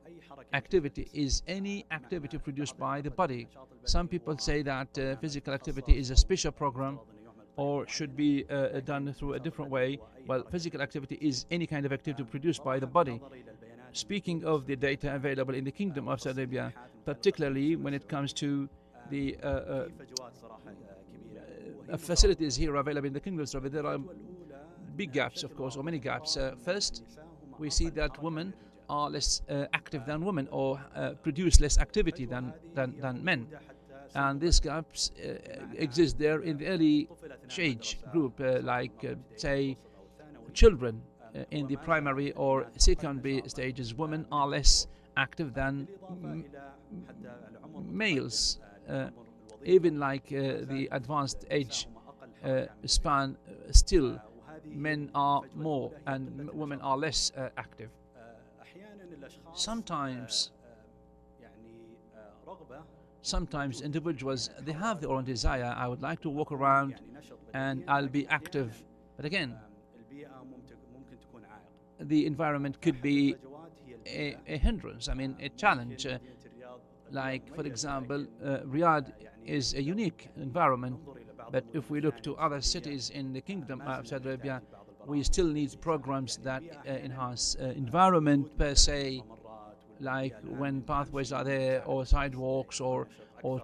activity is any activity produced by the body. Some people say that physical activity is a special program or should be done through a different way. Well, physical activity is any kind of activity produced by the body. Speaking of the data available in the Kingdom of Saudi Arabia, particularly when it comes to the facilities here available in the Kingdom of Saudi Arabia, there are big gaps, of course, or many gaps. First, we see that women are less active than women, or produce less activity than men. And these gaps exist there in the early age group, say, children in the primary or secondary stages. Women are less active than males. Even like the advanced age span, still men are more and women are less active. Sometimes individuals, they have their own desire. I would like to walk around and I'll be active. But again, the environment could be a hindrance, a challenge. Like, for example, Riyadh is a unique environment, but if we look to other cities in the Kingdom of Saudi Arabia, we still need programs that enhance environment per se, like when pathways are there or sidewalks or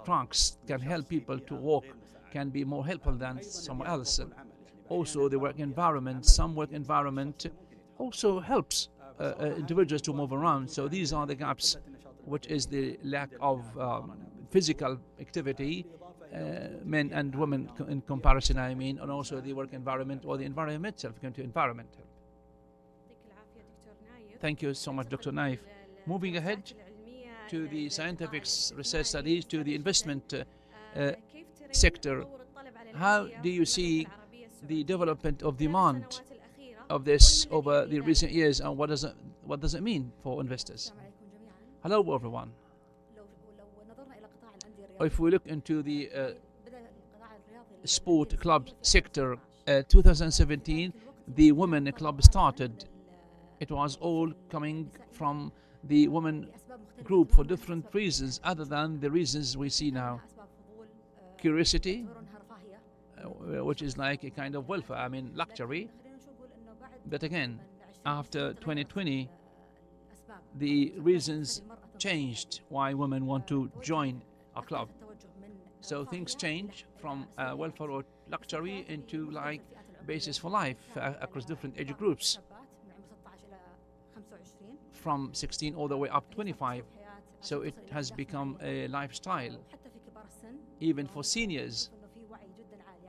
trunks can help people to walk, can be more helpful than somewhere else. Also the work environment, some work environment also helps individuals to move around. So these are the gaps, which is the lack of physical activity, men and women in comparison, and also the work environment or the environment itself, environment. Thank you so much, Dr. Naif. Moving ahead to the scientific research studies, to the investment sector, how do you see the development of demand of this over the recent years, and what does it mean for investors? Hello, everyone. If we look into the sport club sector, 2017, the women club started. It was all coming from the women group for different reasons other than the reasons we see now. Curiosity, which is like a kind of welfare, luxury. But again, after 2020, the reasons changed why women want to join a club. So things change from welfare or luxury into like basis for life across different age groups, from 16 all the way up 25. So it has become a lifestyle. Even for seniors,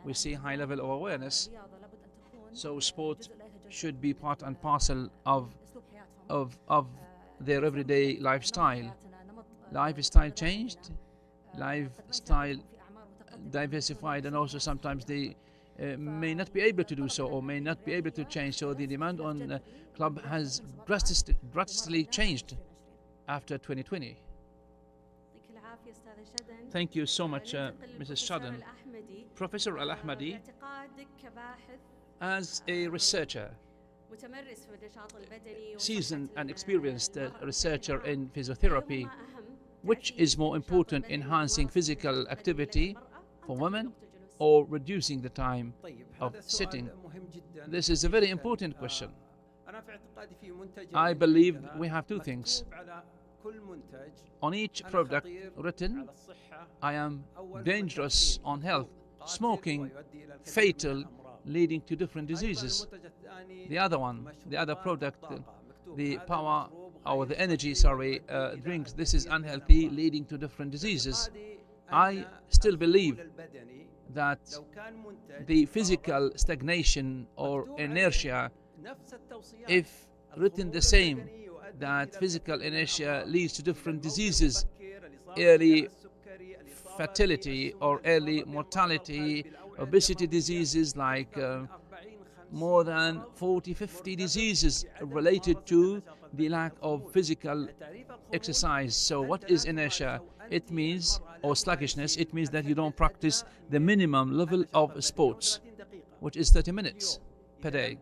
we see high level of awareness. So sport should be part and parcel of their everyday lifestyle. Lifestyle changed, lifestyle diversified, and also sometimes they may not be able to do so or may not be able to change. So the demand on club has drastically changed after 2020. Thank you so much, Mrs. Shadan. Professor Al-Ahmadi, as a researcher, seasoned and experienced researcher in physiotherapy, which is more important, enhancing physical activity for women or reducing the time of sitting? This is a very important question. I believe we have two things. On each product written, I am dangerous on health, smoking, fatal, leading to different diseases. The other product, the power or the energy, drinks, this is unhealthy, leading to different diseases. I still believe that the physical stagnation or inertia, if written the same, that physical inertia leads to different diseases, early fatality or early mortality, obesity diseases like more than 40-50 diseases related to the lack of physical exercise. So what is inertia? It means, or sluggishness, it means that you don't practice the minimum level of sports, which is 30 minutes per day.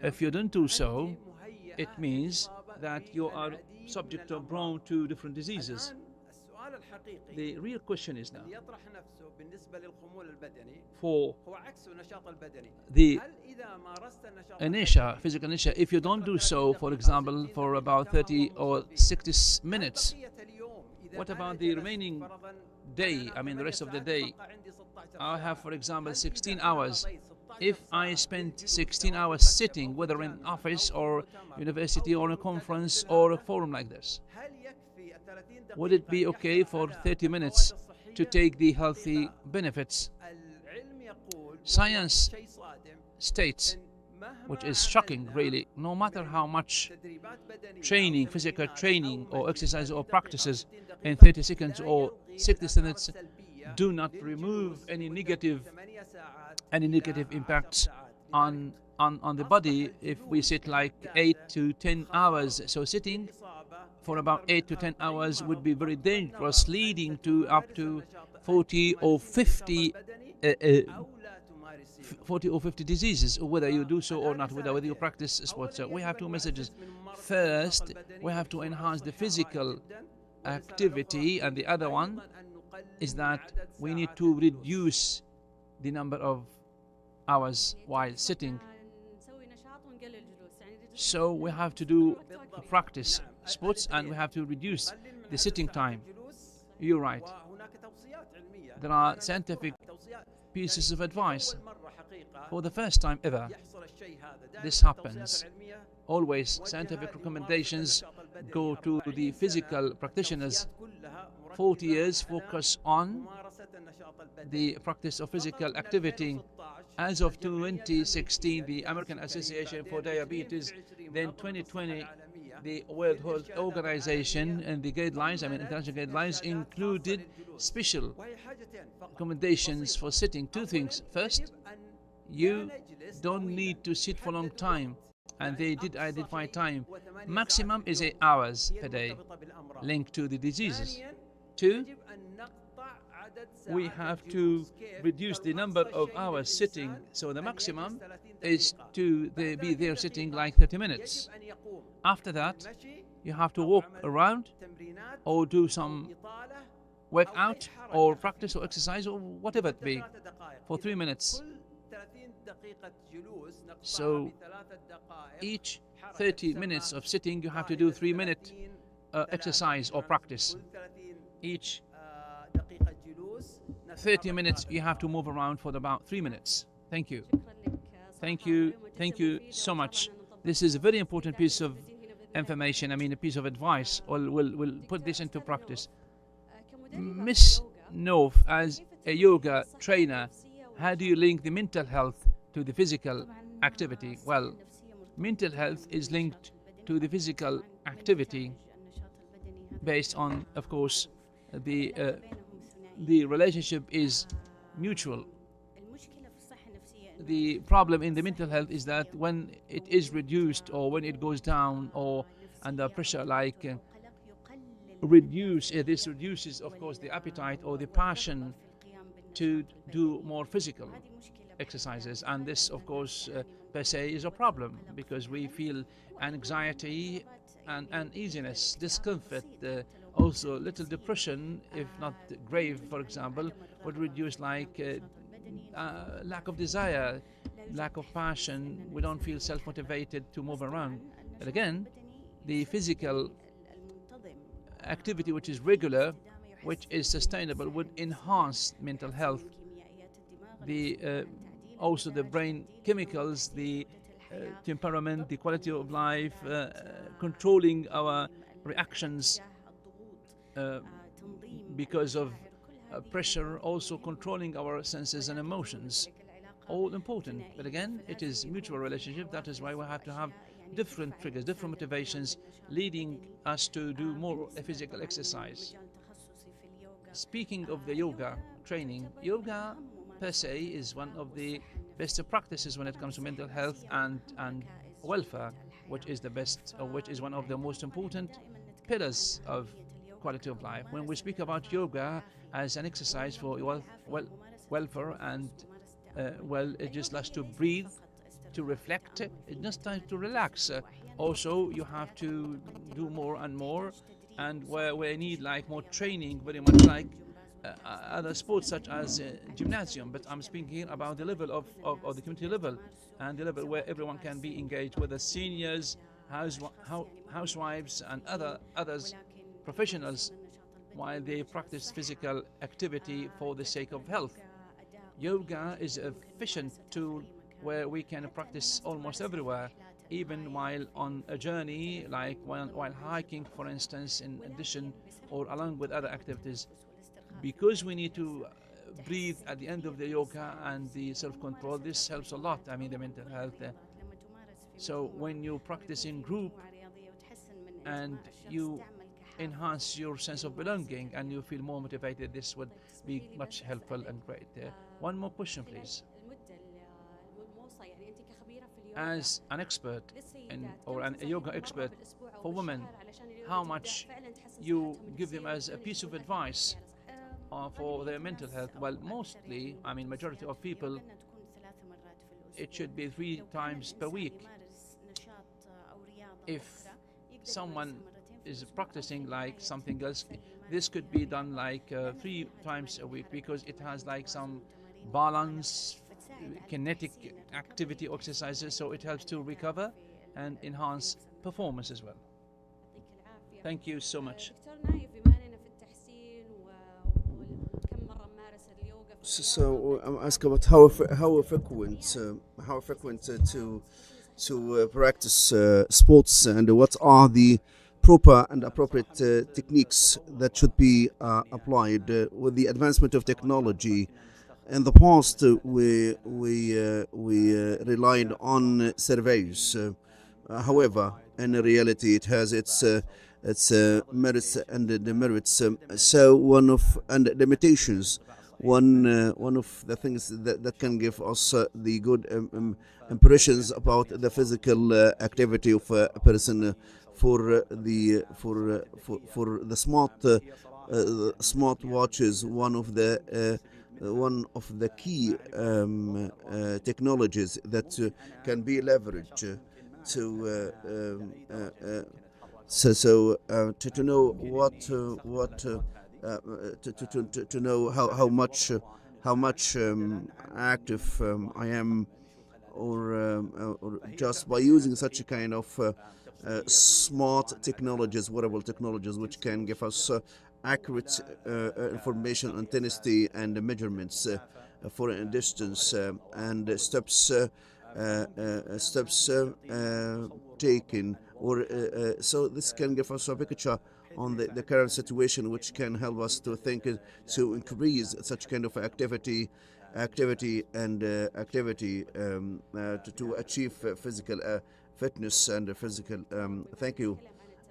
If you don't do so, it means that you are subject or prone to different diseases. The real question is now, for the inertia, physical inertia, if you don't do so, for example, for about 30 or 60 minutes, what about the remaining day, the rest of the day? I have, for example, 16 hours. If I spend 16 hours sitting, whether in office or university or a conference or a forum like this, would it be okay for 30 minutes to take the healthy benefits? Science states, which is shocking really, no matter how much training, physical training or exercise or practices in 30 seconds or 60 minutes do not remove any negative impacts on the body. If we sit like 8 to 10 hours, so sitting for about 8 to 10 hours would be very dangerous, leading to up to 40 or 50 diseases, whether you do so or not, whether you practice sports. So we have two messages. First, we have to enhance the physical activity, and the other one is that we need to reduce the number of hours while sitting. So we have to practice sports, and we have to reduce the sitting time. You're right. There are scientific pieces of advice. For the first time ever, this happens. Always scientific recommendations go to the physical practitioners. 40 years focus on the practice of physical activity. As of 2016, the American Association for Diabetes, then 2020, the World Health Organization and the guidelines, international guidelines, included special recommendations for sitting. Two things. First, you don't need to sit for a long time, and they did identify time. Maximum is 8 hours per day, linked to the diseases. Two, we have to reduce the number of hours sitting, so the maximum is to be there sitting like 30 minutes. After that, you have to walk around or do some workout or practice or exercise or whatever it be for 3 minutes. So each 30 minutes of sitting, you have to do 3-minute exercise or practice. Each 30 minutes, you have to move around for about 3 minutes. Thank you. Thank you. Thank you so much. This is a very important piece of information, a piece of advice. We'll put this into practice. Miss Noof, as a yoga trainer, how do you link the mental health to the physical activity? Well, mental health is linked to the physical activity based on, of course, the relationship is mutual. The problem in the mental health is that when it is reduced or when it goes down or under pressure, like this reduces, of course, the appetite or the passion to do more physical exercises, and this, of course, per se is a problem because we feel anxiety and uneasiness, discomfort, also little depression, if not grave, for example, would reduce like lack of desire, lack of passion. We don't feel self-motivated to move around. But again, the physical activity which is regular, which is sustainable, would enhance mental health. Also the brain chemicals, the temperament, the quality of life, controlling our reactions because of pressure, also controlling our senses and emotions. All important. But again, it is mutual relationship. That is why we have to have different triggers, different motivations, leading us to do more physical exercise. Speaking of the yoga training, yoga per se is one of the best practices when it comes to mental health and welfare, which is the best, or which is one of the most important pillars of quality of life. When we speak about yoga as an exercise for welfare and it just likes to breathe, to reflect, it's just time to relax. Also, you have to do more and more, and where we need like more training, very much like other sports such as gymnasium. But I'm speaking here about the level of the community level, and the level where everyone can be engaged, whether seniors, housewives, and others professionals, while they practice physical activity for the sake of health. Yoga is an efficient tool where we can practice almost everywhere, even while on a journey, like while hiking, for instance, in addition or along with other activities. Because we need to breathe at the end of the yoga and the self-control, this helps a lot, the mental health. So when you practice in group and you enhance your sense of belonging and you feel more motivated, this would be much helpful and great. One more question, please. As an expert or a yoga expert for women, how much you give them as a piece of advice for their mental health? Well, mostly, majority of people, it should be 3 times per week. If someone is practicing like something else, this could be done like 3 times a week, because it has like some balance, kinetic activity exercises, so it helps to recover and enhance performance as well. Thank you so much. So I'm asking about how frequent to practice sports, and what are the proper and appropriate techniques that should be applied with the advancement of technology. In the past, we relied on surveys. However, in reality, it has its merits and demerits. So one of the limitations, one of the things that can give us the good impressions about the physical activity of a person for the smart watches, one of the key technologies that can be leveraged to know to know how much active I am, or just by using such a kind of smart technologies, wearable technologies, which can give us accurate information on intensity and measurements for a distance and steps taken, or so this can give us a picture on the current situation, which can help us to think to increase such kind of activity to achieve physical fitness and physical. Thank you.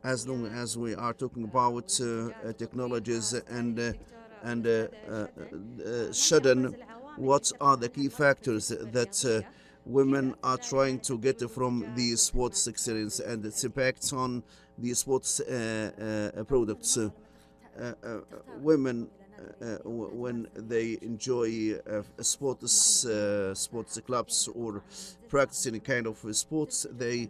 As long as we are talking about technologies and sudden, what are the key factors that women are trying to get from the sports experience and its impacts on the sports products? Women, when they enjoy sports clubs or practice any kind of sports, they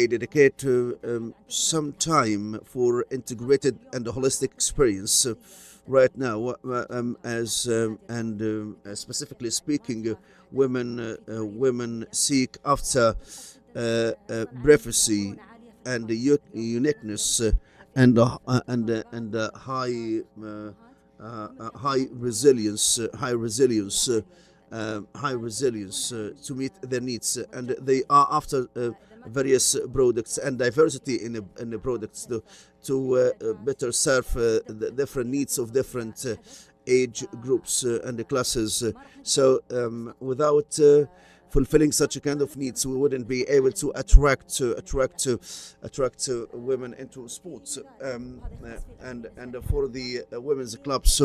dedicate some time for integrated and holistic experience. Right now, specifically speaking, women seek after privacy and uniqueness and high resilience, high resilience to meet their needs, and they are after various products and diversity in the products to better serve the different needs of different age groups and the classes. So without fulfilling such a kind of needs, we wouldn't be able to attract women into sports. And for the women's clubs,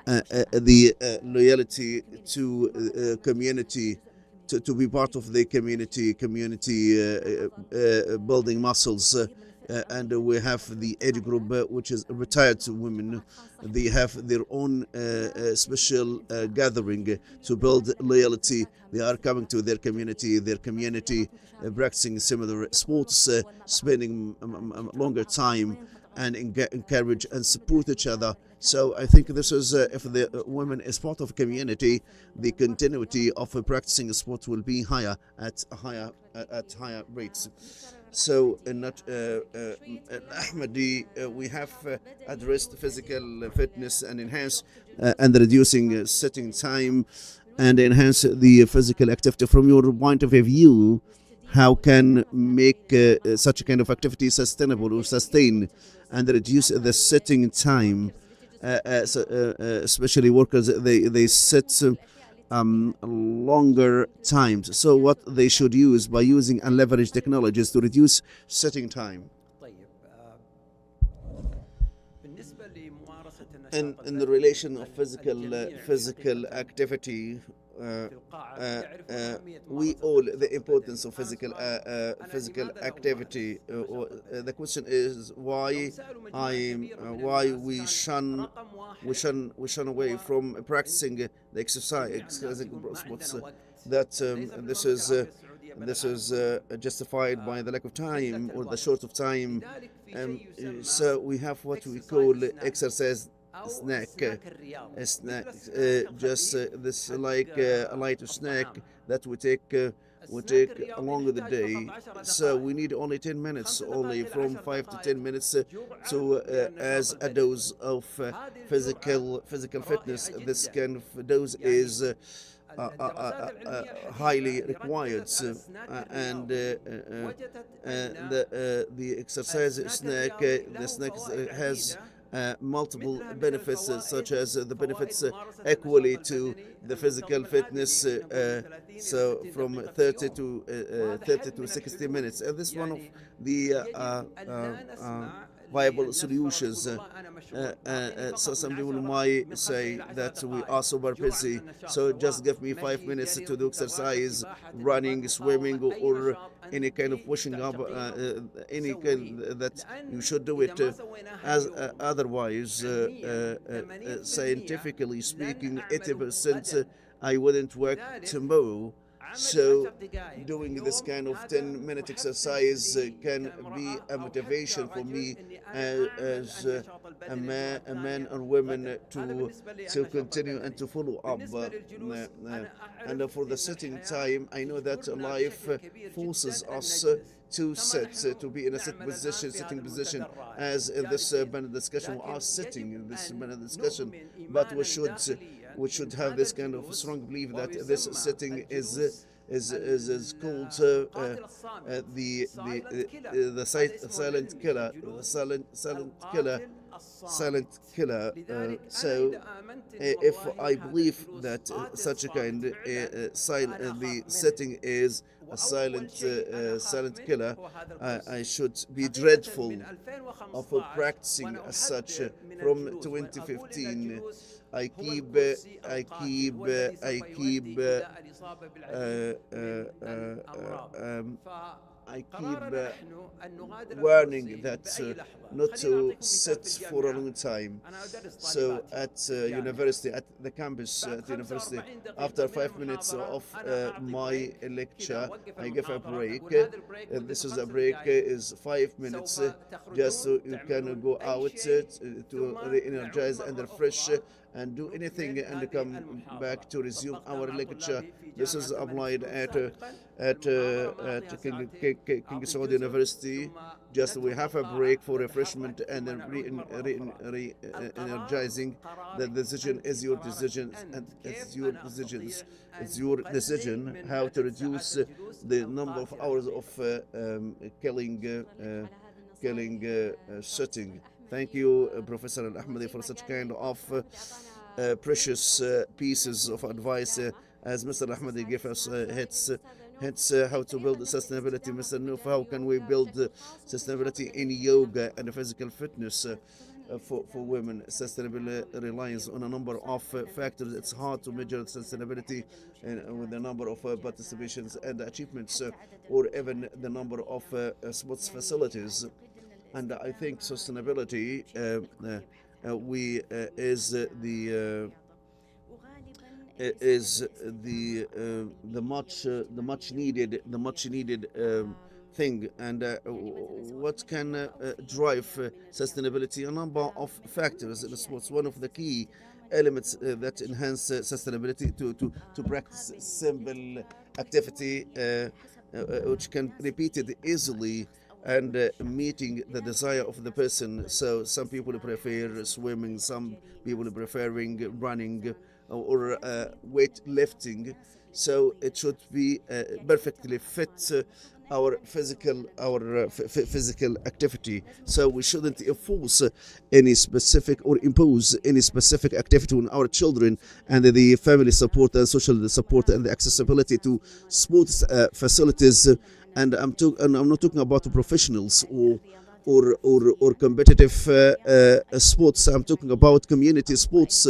the loyalty to community, to be part of the community building muscles. And we have the age group which is retired women. They have their own special gathering to build loyalty. They are coming to their community practicing similar sports, spending longer time, and encourage and support each other. So I think this is, if the women is part of a community, the continuity of practicing sport will be higher at higher rates. So in Ahmadi, we have addressed physical fitness and enhance and reducing sitting time and enhance the physical activity. From your point of view, how can make such a kind of activity sustainable or sustain and reduce the sitting time? Especially workers, they sit longer times. So what they should use by using and leverage technologies to reduce sitting time. In the relation of physical activity, we all the importance of physical activity. The question is why we shun away from practicing the exercising sports. That this is justified by the lack of time or the short of time. So we have what we call exercise snack, just this like a lighter snack that we take along the day. So we need only 10 minutes, only from 5 to 10 minutes to as a dose of physical fitness. This kind of dose is highly required, and the exercise snack, the snack has multiple benefits, such as the benefits equally to the physical fitness, so from 30 to 60 minutes. And this is one of the viable solutions. So some people might say that we are super busy, so just give me 5 minutes to do exercise, running, swimming, or any kind of washing up, any kind that you should do it. As otherwise, scientifically speaking, 80% I wouldn't work tomorrow. So doing this kind of 10-minute exercise can be a motivation for me as a man or women to continue and to follow up. And for the sitting time, I know that life forces us to sit, to be in a sitting position, as in this panel discussion. We are sitting in this panel discussion, but we should have this kind of strong belief that this sitting is called the silent killer, silent killer. So if I believe that such a kind the setting is a silent killer, I should be dreadful of practicing as such. From 2015 I keep warning that not to sit for a long time. So at university, at the campus at university, after 5 minutes of my lecture, I give a break. This is a break, is 5 minutes, just so you can go out to re-energize and refresh and do anything and come back to resume our lecture. This is applied at King Saud University. Just we have a break for refreshment and then energizing. The decision is your decision, and it's your decisions. It's your decision how to reduce the number of hours of sitting. Thank you, Professor Al Ahmadi, for such kind of precious pieces of advice. As Mr. Ahmadi gave us hits how to build sustainability. Mr. Noof, how can we build sustainability in yoga and physical fitness for women? Sustainability relies on a number of factors. It's hard to measure sustainability with the number of participations and achievements, or even the number of sports facilities. And I think sustainability the much needed thing. And what can drive sustainability? A number of factors in sports. One of the key elements that enhance sustainability to practice simple activity which can be repeated easily and meeting the desire of the person. So some people prefer swimming, some people preferring running or weightlifting. So it should be perfectly fit our physical activity. So we shouldn't enforce any specific or impose any specific activity on our children, and the family support and social support and the accessibility to sports facilities. And I'm not talking about professionals or competitive sports. I'm talking about community sports.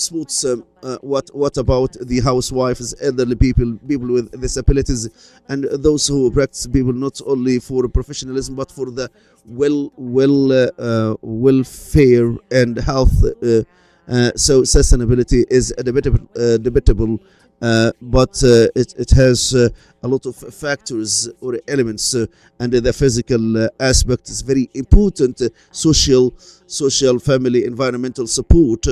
What about the housewives, elderly people with disabilities, and those who practice people not only for professionalism but for the welfare and health. So sustainability is debatable, but it has a lot of factors or elements, and the physical aspect is very important. Social, family, environmental support.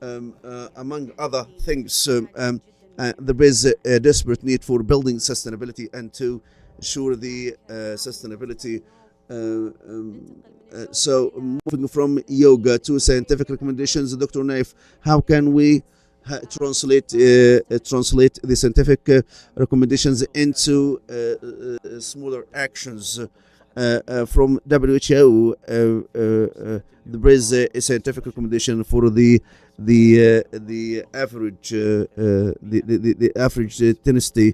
Among other things, there is a desperate need for building sustainability and to ensure the sustainability. So moving from yoga to scientific recommendations, Dr. Naif, how can we translate the scientific recommendations into smaller actions? From WHO, there is a scientific recommendation for the average average intensity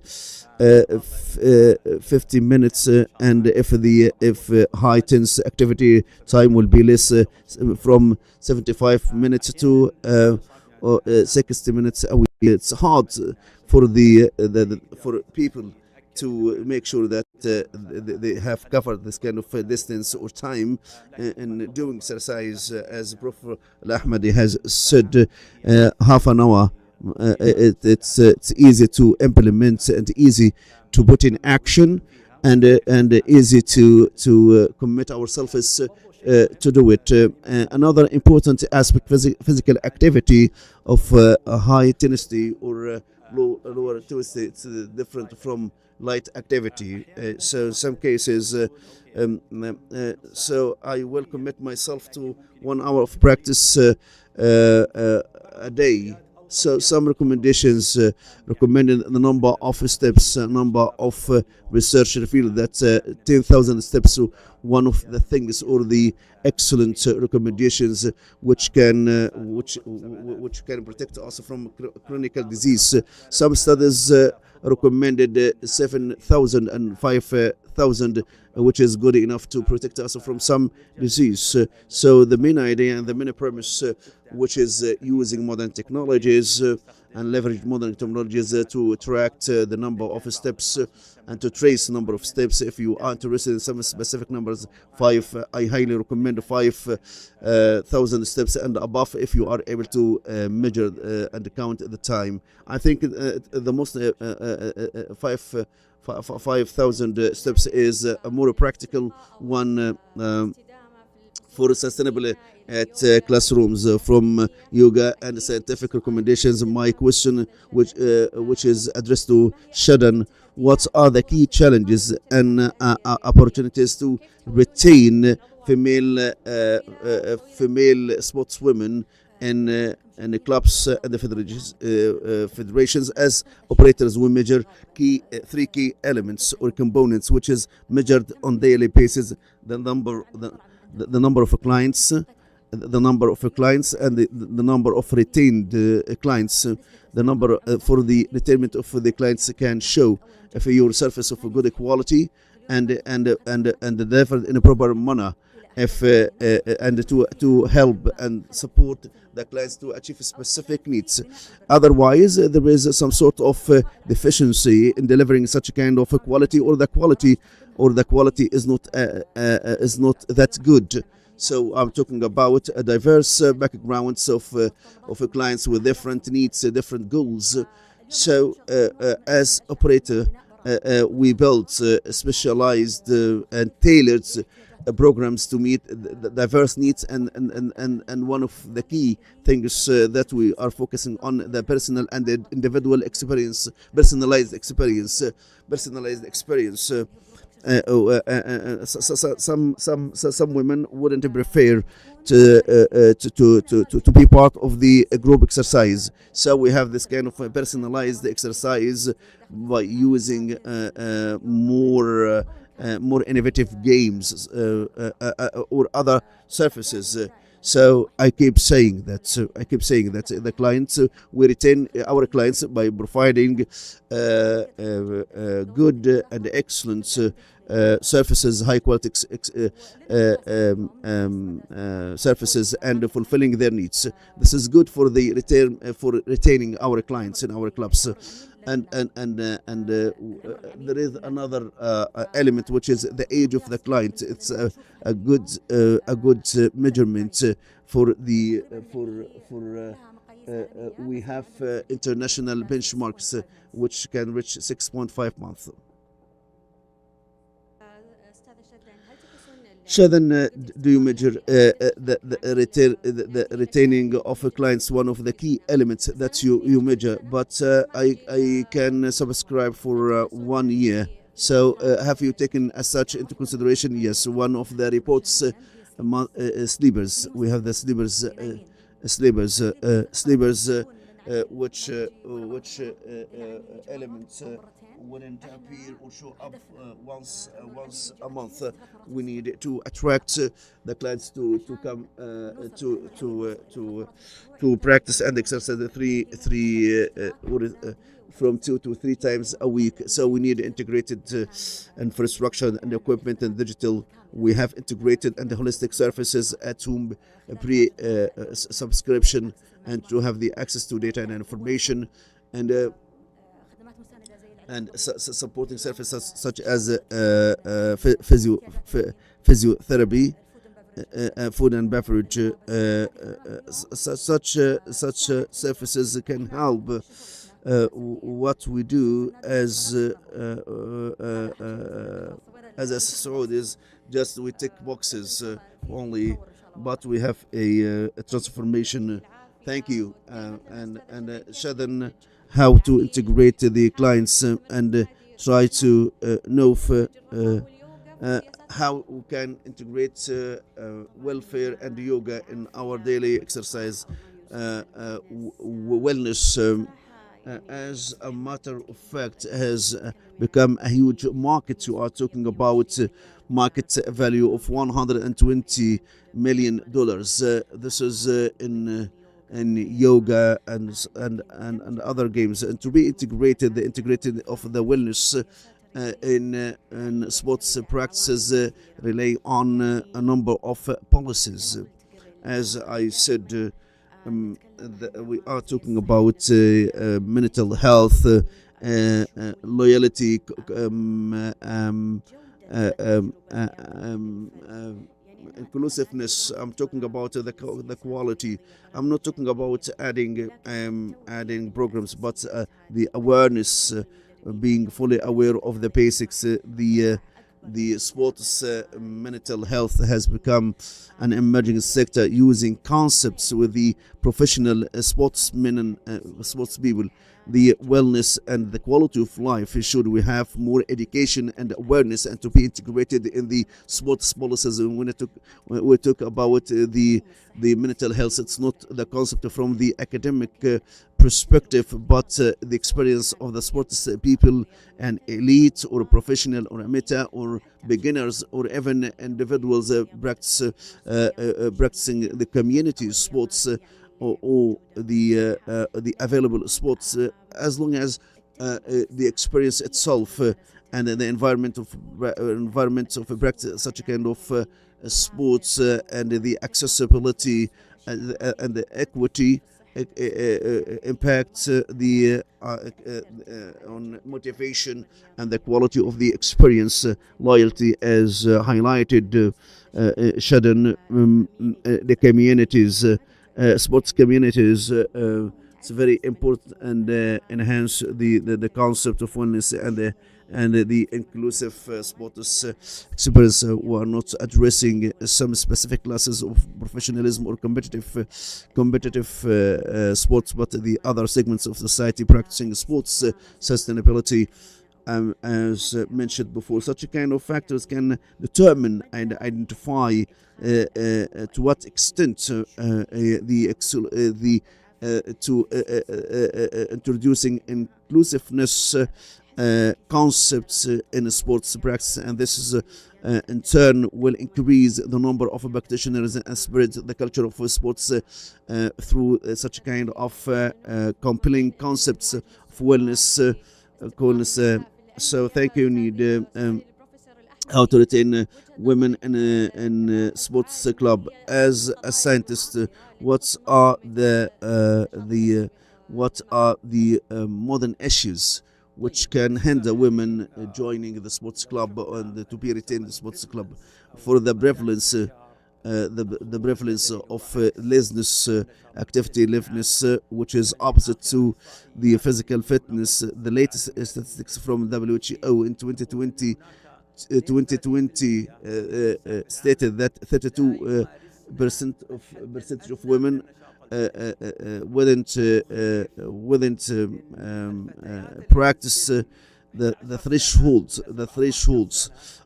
50 minutes, and if high intense activity time will be less, from 75 minutes to 60 minutes a week. It's hard for for people to make sure that they have covered this kind of distance or time in doing exercise. As Professor Al-Ahmadi has said, half an hour. It's easy to implement and easy to put in action, and easy to commit ourselves to do it. Another important aspect, physical activity of high intensity or lower intensity, it's different from light activity. So in some cases, so I will commit myself to 1 hour of practice a day. So some recommendations recommending the number of steps, number of research revealed that 10,000 steps, one of the things or the excellent recommendations which can protect us from chronic disease. Some studies recommended 7,000 and 5,000, which is good enough to protect us from some disease. So the main idea and the main premise, which is using modern technologies and leverage modern technologies to track the number of steps and to trace the number of steps. If you are interested in some specific numbers, I highly recommend 5,000 steps and above if you are able to measure and count the time. I think the most 5,000 steps is a more practical one for sustainable classrooms from yoga and scientific recommendations. My question, which is addressed to Shadan, what are the key challenges and opportunities to retain female sportswomen in the clubs and the federations as operators? We measure three key elements or components, which is measured on daily basis: the number of clients, the number of clients, and the number of retained clients. The number for the retirement of the clients can show if your service of good quality and delivered in a proper manner, if and to help and support the clients to achieve specific needs. Otherwise, there is some sort of deficiency in delivering such a kind of quality, or the quality is not that good. So I'm talking about a diverse backgrounds of clients with different needs, different goals. So as operator, we built specialized and tailored programs to meet the diverse needs, and one of the key things that we are focusing on, the personal and the individual experience, personalized experience. Some women wouldn't prefer to be part of the group exercise, so we have this kind of personalized exercise by using more innovative games or other surfaces. So I keep saying that the clients, we retain our clients by providing good and excellent surfaces, high quality surfaces, and fulfilling their needs. This is good for the retaining our clients in our clubs. And there is another element, which is the age of the client. It's a good measurement for the we have international benchmarks which can reach 6.5 months. Shadan, do you measure the retaining of clients, one of the key elements that you measure? But I can subscribe for 1 year. So have you taken as such into consideration? Yes, one of the reports, sleepers. We have the sleepers, which elements wouldn't appear or show up once a month. We need to attract the clients to come to practice and exercise from 2 to 3 times a week. So we need integrated infrastructure and equipment and digital. We have integrated and holistic services at home subscription, and to have the access to data and information, and supporting services such as physiotherapy, food and beverage. Such services can help what we do as Saudis. Just we tick boxes only, but we have a transformation. Thank you, and Shadan, how to integrate the clients and try to know how we can integrate welfare and yoga in our daily exercise wellness. As a matter of fact, has become a huge market. You are talking about market value of $120 million. This is in yoga and other games, and to be integrated, the integrated of the wellness in sports practices rely on a number of policies. As I said, we are talking about mental health, loyalty, inclusiveness. I'm talking about the quality. I'm not talking about adding programs, but the awareness, being fully aware of the basics, the the sports mental health has become an emerging sector, using concepts with the professional sportsmen and sports people. The wellness and the quality of life should we have more education and awareness and to be integrated in the sports policies. And when we talk about the mental health, it's not the concept from the academic perspective, but the experience of the sports people, and elite or professional or amateur or beginners or even individuals practicing the community sports or the available sports, as long as the experience itself and the environment of practice such a kind of sports and the accessibility and the equity impacts the on motivation and the quality of the experience. Loyalty, as highlighted, Shadan, the communities, sports communities. It's very important and enhance the concept of oneness and the inclusive sports experience. We are not addressing some specific classes of professionalism or competitive sports, but the other segments of society practicing sports sustainability. As mentioned before, such a kind of factors can determine and identify to what extent introducing inclusiveness concepts in sports practice, and this is in turn will increase the number of practitioners and spread the culture of sports through such a kind of compelling concepts of wellness. So thank you. Need how to retain women in sports club. As a scientist, what are the modern issues which can hinder women joining the sports club and to be retained in the sports club? For the prevalence the prevalence of laziness activity, which is opposite to the physical fitness. The latest statistics from WHO in 2020 stated that 32% of women wouldn't practice the thresholds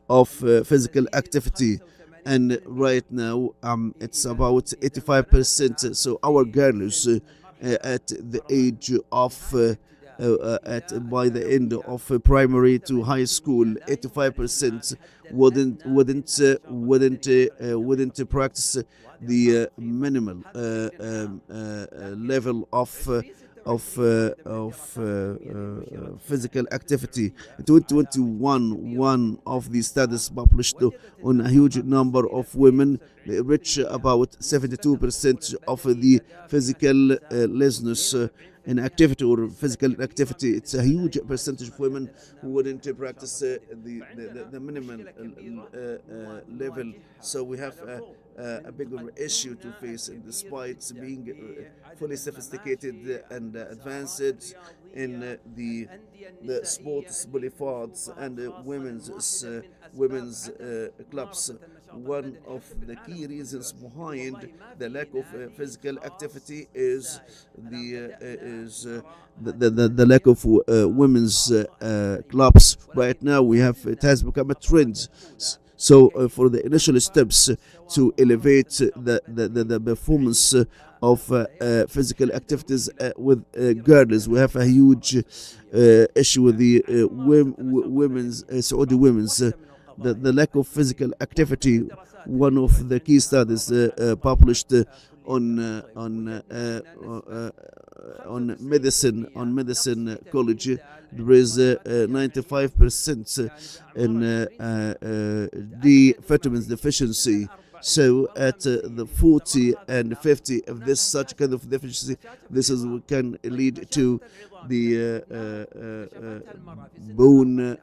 of physical activity. And right now it's about 85%. So our girls at the age of by the end of primary to high school, 85% wouldn't practice the minimal level of physical activity. In 2021, one of the studies published on a huge number of women reach about 72% of the physical laziness in activity or physical activity. It's a huge percentage of women who wouldn't practice the minimum level. So we have a bigger issue to face, and despite being fully sophisticated and advanced in the sports boulevards and women's clubs. One of the key reasons behind the lack of physical activity is the lack of women's clubs. Right now, it has become a trend. So for the initial steps to elevate the performance of physical activities with girls, we have a huge issue with the women's Saudi women's. The lack of physical activity. One of the key studies published on medicine college, there is 95% in D vitamins deficiency. So at the 40 and 50 of this such kind of deficiency, can lead to the bone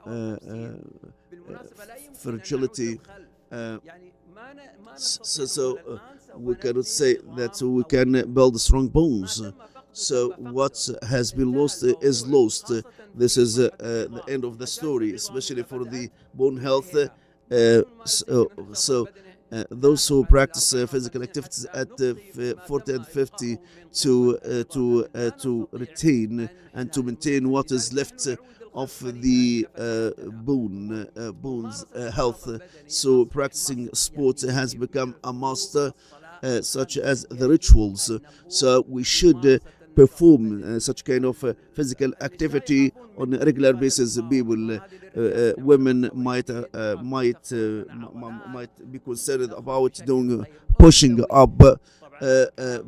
fragility. So we cannot say that we can build strong bones. So what has been lost is lost. This is the end of the story, especially for the bone health Those who practice physical activities at 40 and 50 to retain and to maintain what is left of the bones health. So practicing sports has become a must, such as the rituals. So we should perform such kind of physical activity on a regular basis. People, women might be concerned about doing pushing up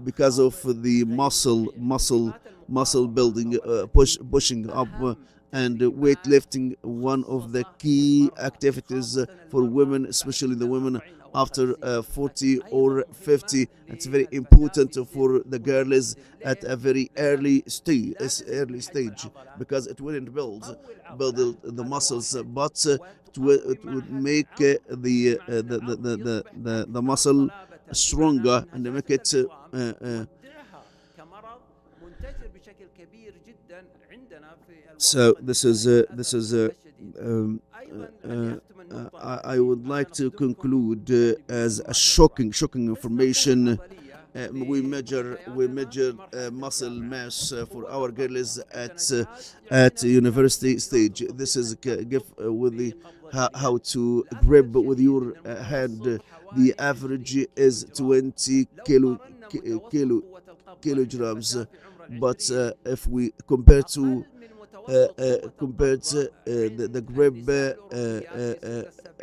because of the muscle building, pushing up. And weightlifting, one of the key activities for women, especially the women after 40 or 50. It's very important for the girls at a very early stage, because it wouldn't build the muscles, but it would make the muscle stronger and make it so this is I would like to conclude as a shocking information. We measure muscle mass for our girls at university stage. This is give with the how to grip with your hand. The average is 20 kilograms, but if we compare to the grip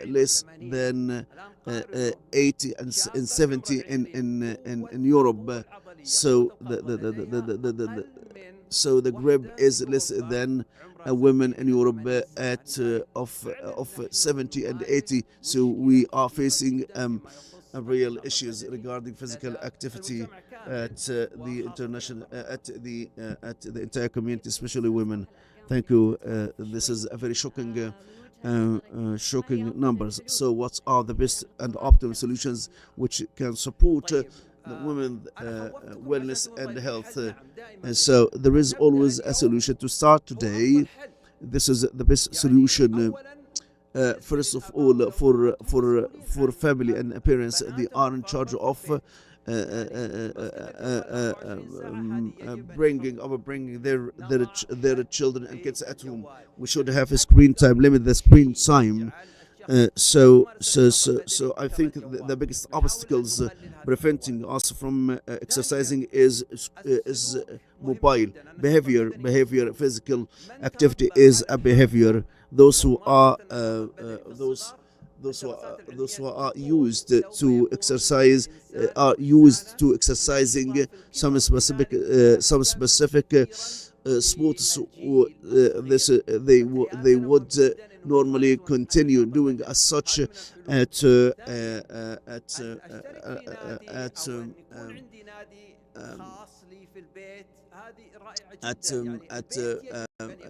less than 80 and 70 in Europe. So the grip is less than a women in Europe at of 70 and 80. So we are facing real issues regarding physical activity at the international at the entire community, especially women. Thank you. This is a very shocking numbers. So what are the best and optimal solutions which can support the women wellness and health? So there is always a solution to start today. This is the best solution. First of all, for family and parents, they are in charge of bringing their children and kids at home. We should have a screen time, limit the screen time. So I think the biggest obstacles preventing us from exercising is mobile behavior. Physical activity is a behavior. Those who are used to exercise are used to exercising some specific sports. They would normally continue doing as such at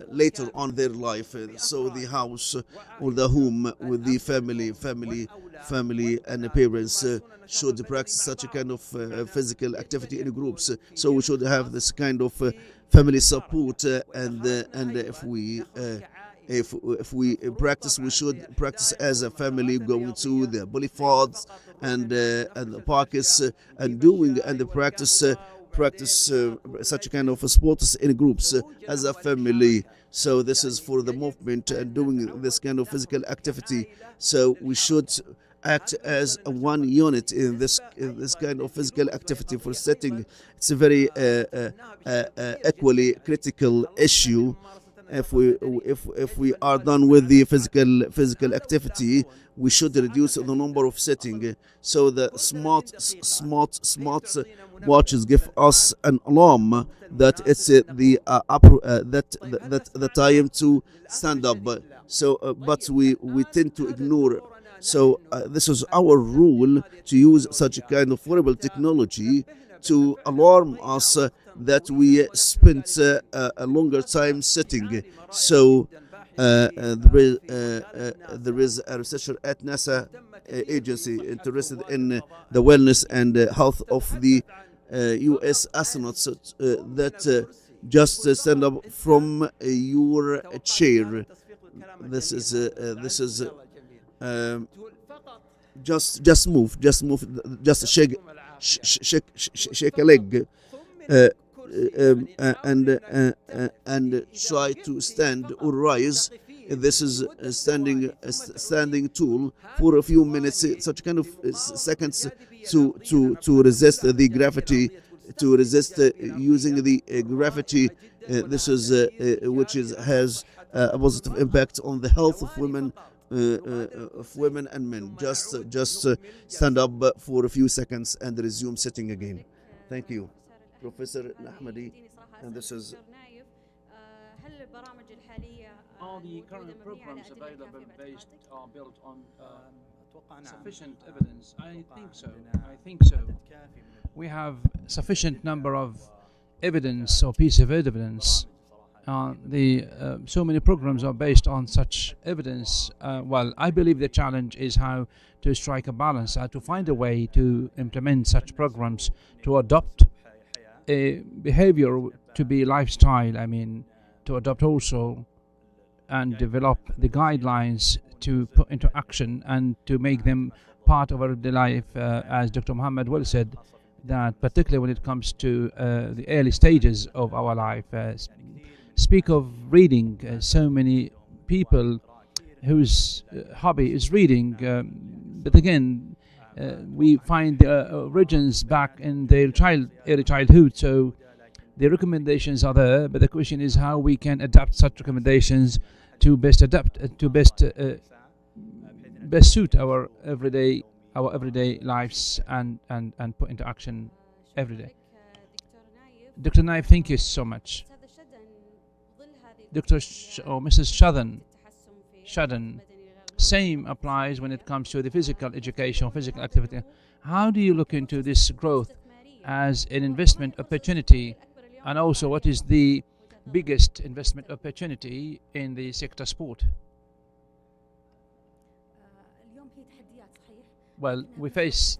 later on their life. So the house or the home with the family and the parents should practice such a kind of physical activity in groups. So we should have this kind of family support, and if we practice, we should practice as a family, going to the boulevards and the parks and practice such kind of sports in groups as a family. So this is for the movement and doing this kind of physical activity. So we should act as a one unit in this kind of physical activity for setting. It's a very equally critical issue. If we are done with the physical activity, we should reduce the number of setting. So the smart watches give us an alarm that it's the time to stand up. So but we tend to ignore. So this is our rule, to use such a kind of wearable technology to alarm us that we spent a longer time sitting. So there is a researcher at NASA agency interested in the wellness and health of the U.S. astronauts that just stand up from your chair. This is um, just move, just shake a leg, and try to stand or rise. This is a standing tool for a few minutes, such kind of seconds to resist the gravity, to resist using the gravity. This is has a positive impact on the health of women. Of women and men. Just stand up for a few seconds and resume sitting again. Thank you, Professor Ahmadi. And this is Are the current programs available are built on sufficient evidence? I think so. We have sufficient number of evidence or piece of evidence. So many programs are based on such evidence. Well, I believe the challenge is how to strike a balance, how to find a way to implement such programs, to adopt a behavior to be lifestyle. I mean, to adopt also and develop the guidelines to put into action and to make them part of our daily life, as Dr. Muhammad well said, that particularly when it comes to the early stages of our life. Speak of reading, so many people whose hobby is reading, but again, we find the origins back in their early childhood, so the recommendations are there, but the question is how we can adapt such recommendations to best suit our everyday lives and put into action every day. Dr. Naif, thank you so much. Mrs. Shadden, same applies when it comes to the physical education, physical activity. How do you look into this growth as an investment opportunity, and also what is the biggest investment opportunity in the sector sport? Well, we face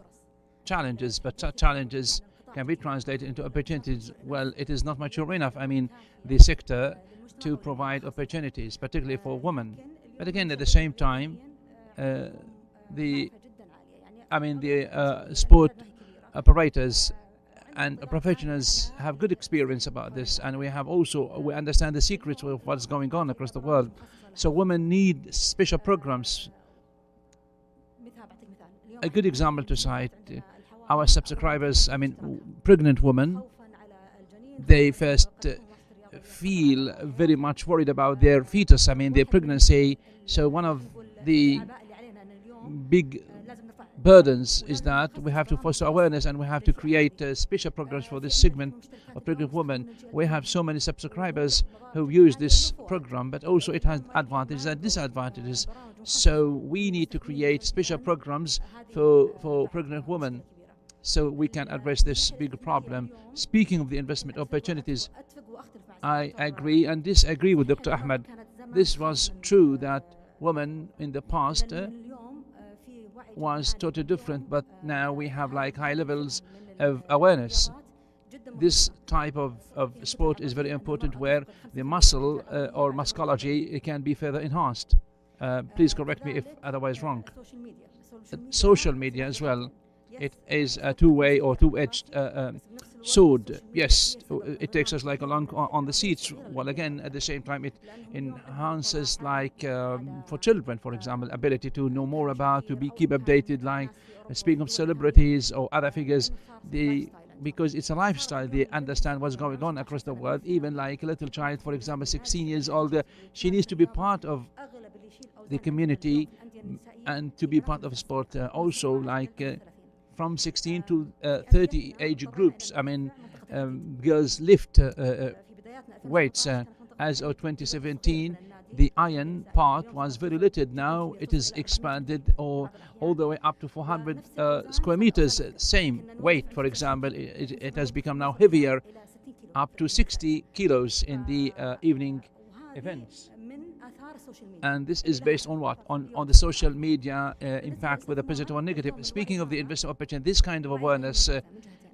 challenges, but such challenges can be translated into opportunities. Well, it is not mature enough, I mean, the sector to provide opportunities, particularly for women. But again, at the same time, the sport operators and professionals have good experience about this, and we understand the secrets of what's going on across the world. So women need special programs. A good example to cite, our subscribers, pregnant women, they first feel very much worried about their fetus, their pregnancy. So one of the big burdens is that we have to foster awareness, and we have to create special programs for this segment of pregnant women. We have so many subscribers who use this program, but also it has advantages and disadvantages. So we need to create special programs for pregnant women so we can address this big problem. Speaking of the investment opportunities, I agree and disagree with Dr. Ahmed. This was true that women in the past was totally different, but now we have high levels of awareness. This type of sport is very important, where the muscle or muscology can be further enhanced. Please correct me if otherwise wrong. Social media as well. It is a two-way or two-edged sword. Yes, it takes us along on the seats. Well, again, at the same time, it enhances, for children, for example, ability to know more about, keep updated, speaking of celebrities or other figures, because it's a lifestyle, they understand what's going on across the world. Even a little child, for example, 16 years old, she needs to be part of the community and to be part of sport. Also, from 16 to 30 age groups, girls lift weights. As of 2017, the iron part was very limited. Now it is expanded all the way up to 400 square meters. Same weight, for example, it has become now heavier, up to 60 kilos in the evening events. And this is based on what? On the social media impact, whether positive or negative. Speaking of the investment opportunity, this kind of awareness,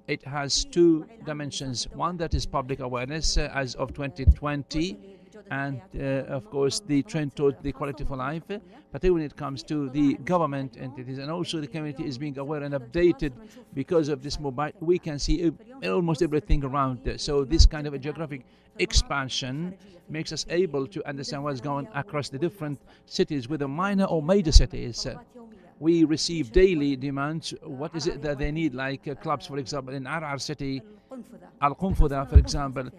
it has two dimensions. One that is public awareness. As of 2020, and of course the trend toward the quality for life, particularly when it comes to the government entities, and also the community is being aware and updated because of this mobile. We can see almost everything around. So this kind of a geographic expansion makes us able to understand what's going across the different cities, whether minor or major cities. We receive daily demands. What is it that they need? Like clubs, for example, in Arar city, Al Qunfuda, for example.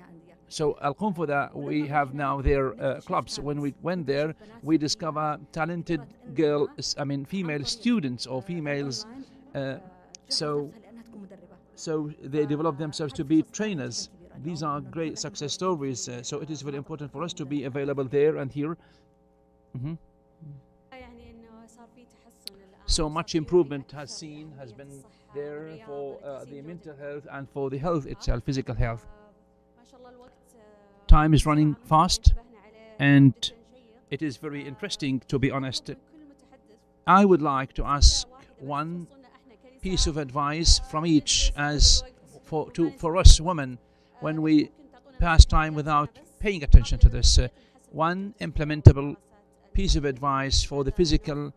So Al Qunfuda, we have now their clubs. When we went there, we discover talented female students or females. So they develop themselves to be trainers. These are great success stories. So it is very important for us to be available there and here. So much improvement has been there for the mental health and for the health itself, physical health. Time is running fast, and it is very interesting, to be honest. I would like to ask one piece of advice from each, as for us women, when we pass time without paying attention to this. One implementable piece of advice for the physical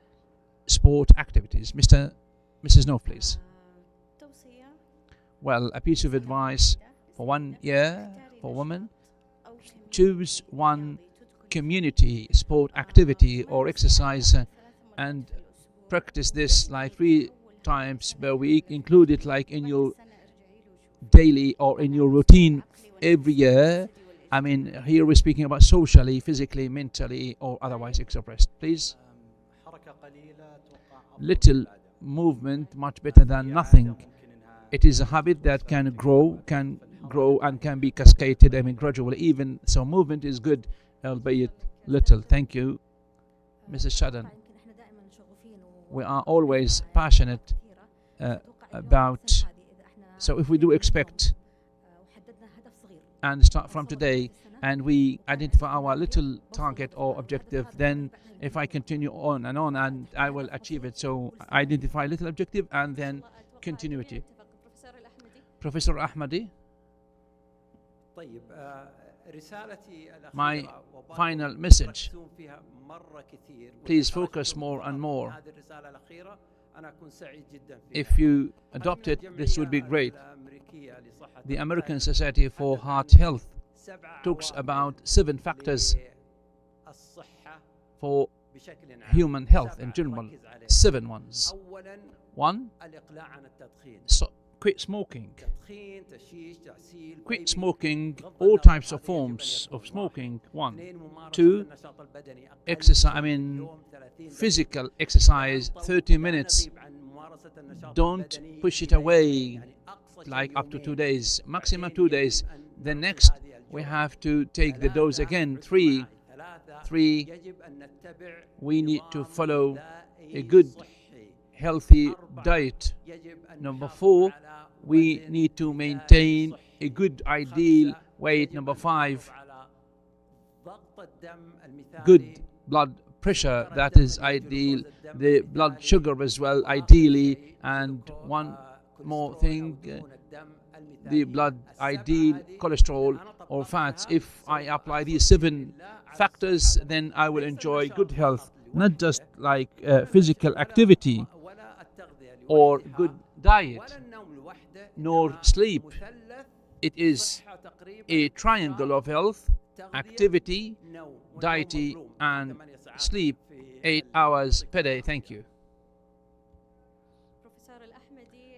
sport activities. Mrs. No, please. Well, a piece of advice for 1 year for women: choose one community sport activity or exercise and practice this like 3 times per week. Include it like in your daily or in your routine every year. I mean, here we're speaking about socially, physically, mentally, or otherwise expressed. Please. Little movement, much better than nothing. It is a habit that can grow and can be cascaded, gradually. Even so, movement is good, albeit little. Thank you, Mrs. Shadan. We are always passionate about, so if we do expect and start from today, and we identify our little target or objective, then if I continue on and I will achieve it. So identify little objective and then continuity. Professor Ahmadi. My final message: please focus more and more. If you adopt it, this would be great. The American Society for Heart Health talks about 7 factors for human health in general. 7 ones. 1, quit smoking. Quit smoking, all types of forms of smoking. 1. 2, exercise, physical exercise, 30 minutes. Don't push it away like up to 2 days, maximum 2 days. Then next, we have to take the dose again. 3, we need to follow a good, healthy diet. Number 4, we need to maintain a good, ideal weight. Number 5, good blood pressure, that is ideal. The blood sugar as well, ideally. And one more thing, the blood ideal cholesterol or fats. If I apply these 7 factors, then I will enjoy good health, not just like physical activity or good diet, nor sleep. It is a triangle of health: activity, diet, and sleep, 8 hours per day. Thank you.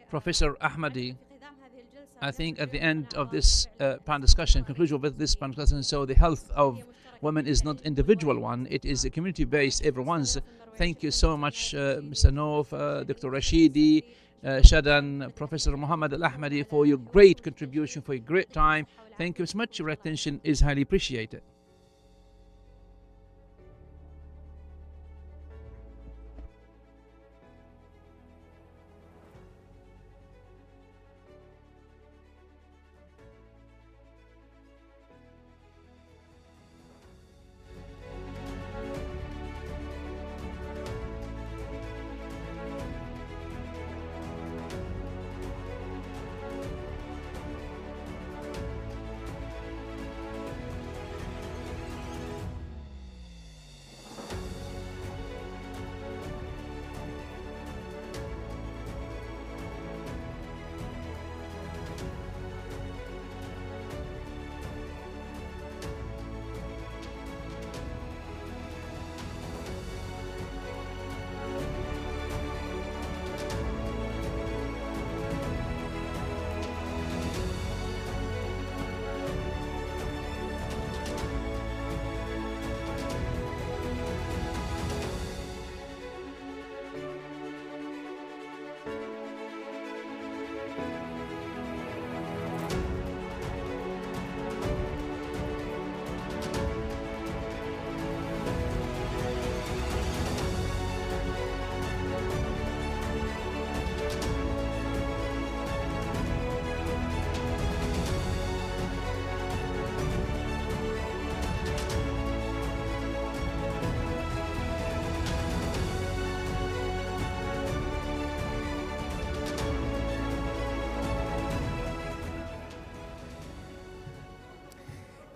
Professor Ahmadi, I think at the end of this panel discussion, conclusion of this panel discussion, so the health of women is not individual one, it is a community-based, everyone's. Thank you so much, Mr. Nof, Dr. Rashidi, Shadan, Professor Muhammad Al-Ahmadi, for your great contribution, for your great time. Thank you so much. Your attention is highly appreciated.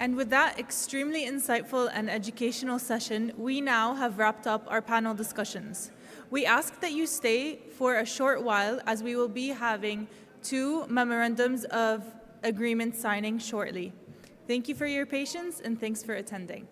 And with that extremely insightful and educational session, we now have wrapped up our panel discussions. We ask that you stay for a short while as we will be having 2 memorandums of agreement signing shortly. Thank you for your patience and thanks for attending.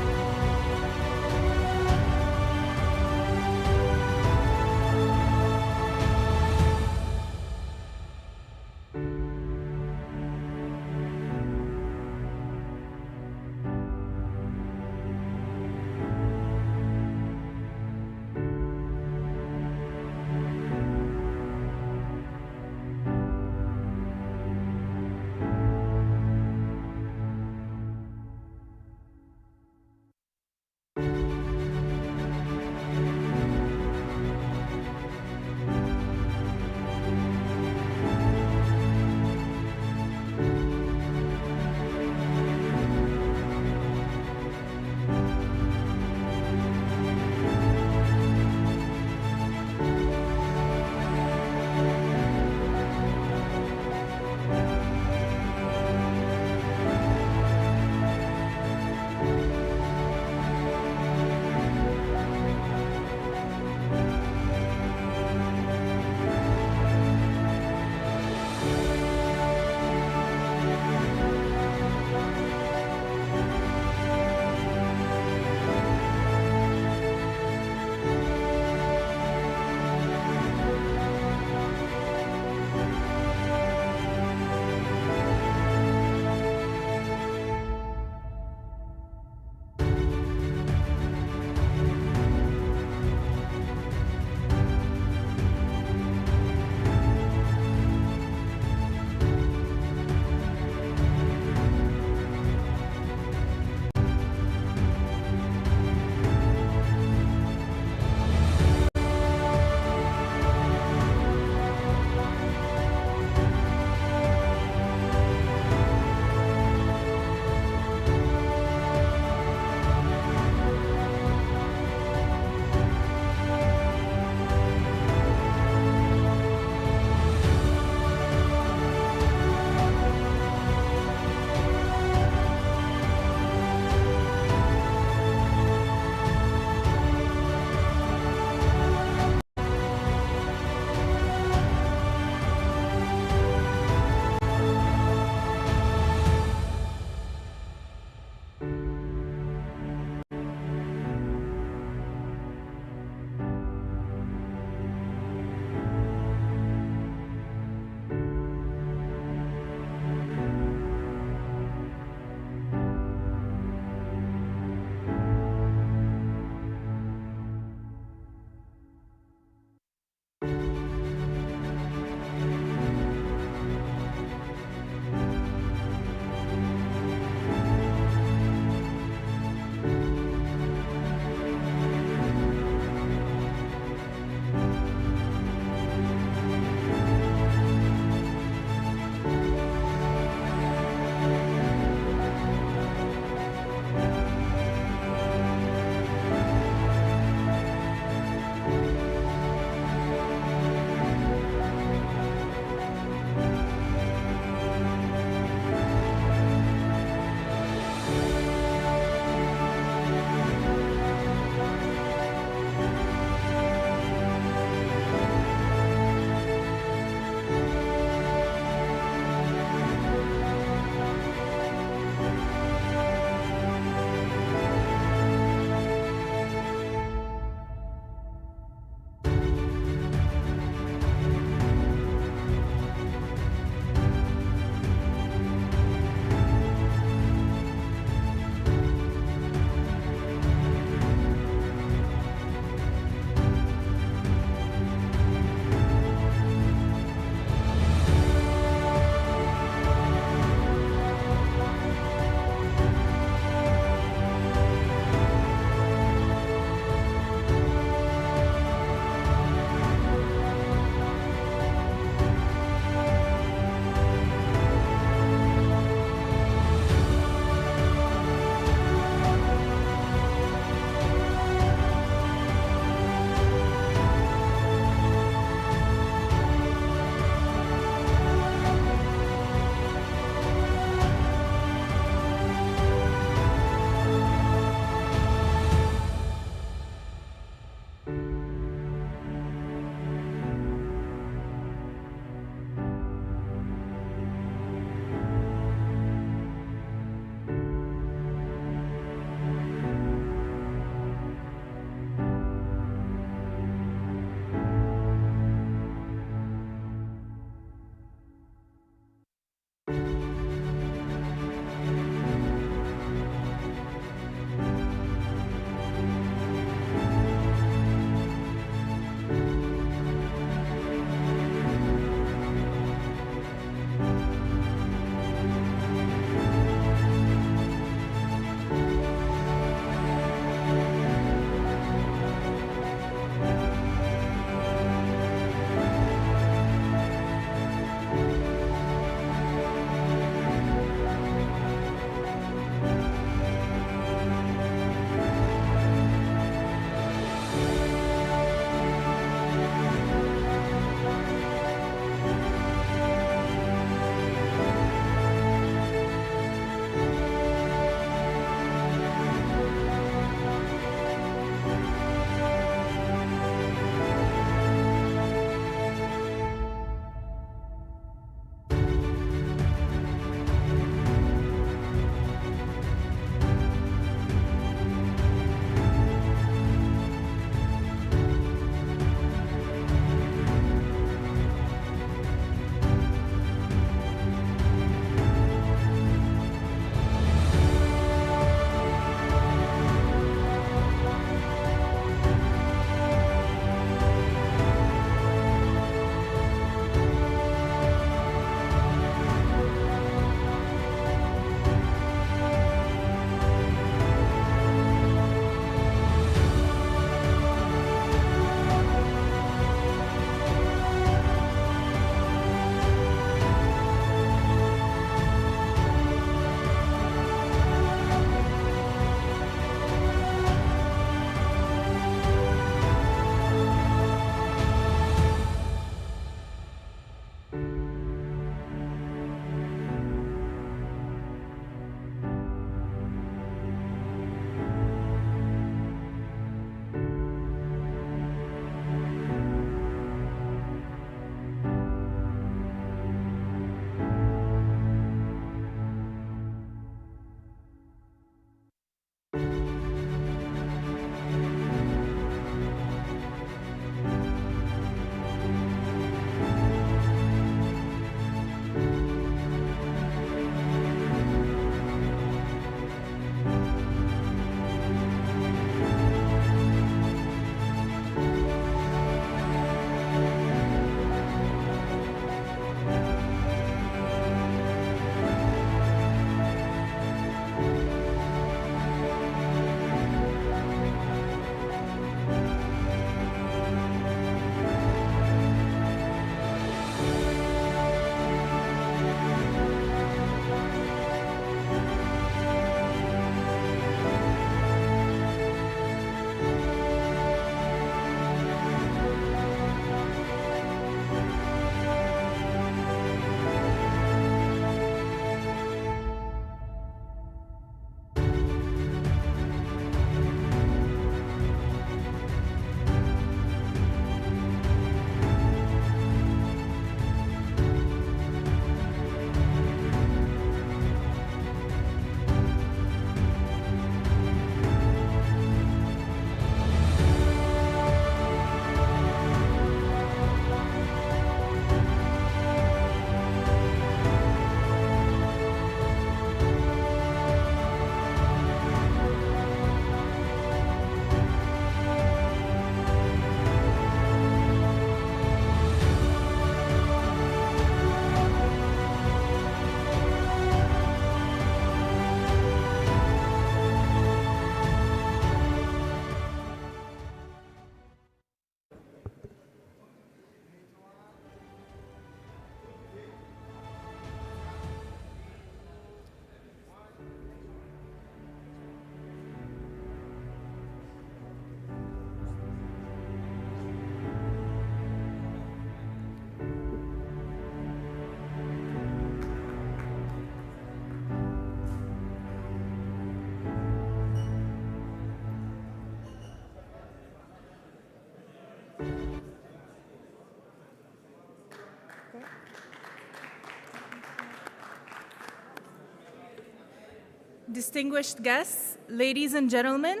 distinguished guests, ladies and gentlemen,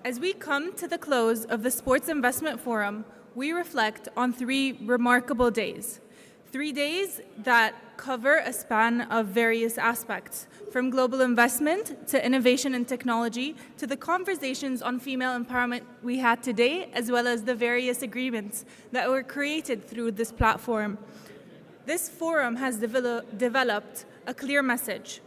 as we come to the close of the Sports Investment Forum, we reflect on 3 remarkable days. 3 days that cover a span of various aspects, from global investment to innovation and technology to the conversations on female empowerment we had today, as well as the various agreements that were created through this platform. This forum has developed a clear message.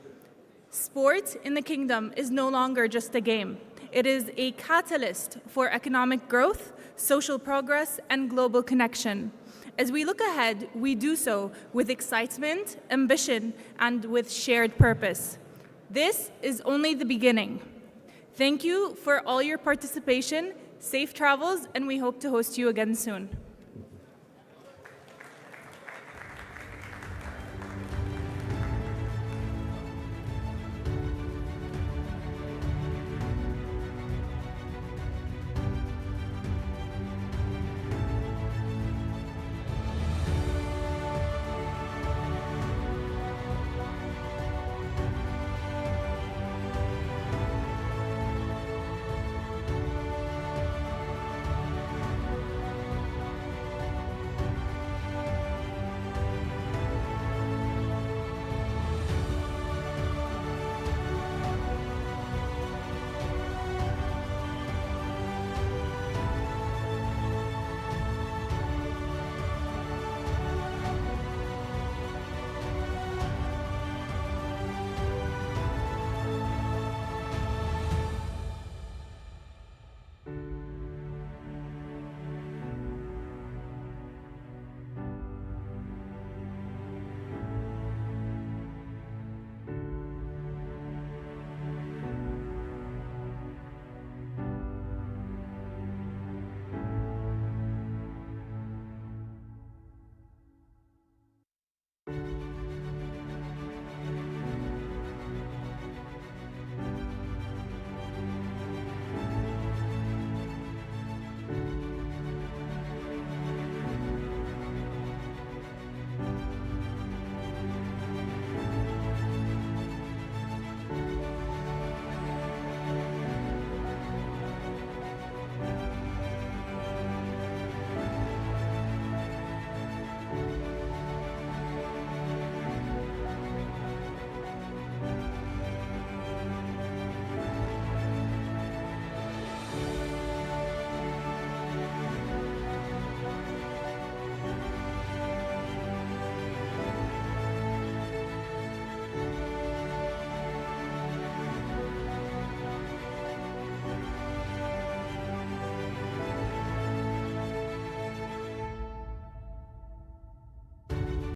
Sport in the kingdom is no longer just a game. It is a catalyst for economic growth, social progress, and global connection. As we look ahead, we do so with excitement, ambition, and with shared purpose. This is only the beginning. Thank you for all your participation, safe travels, and we hope to host you again soon.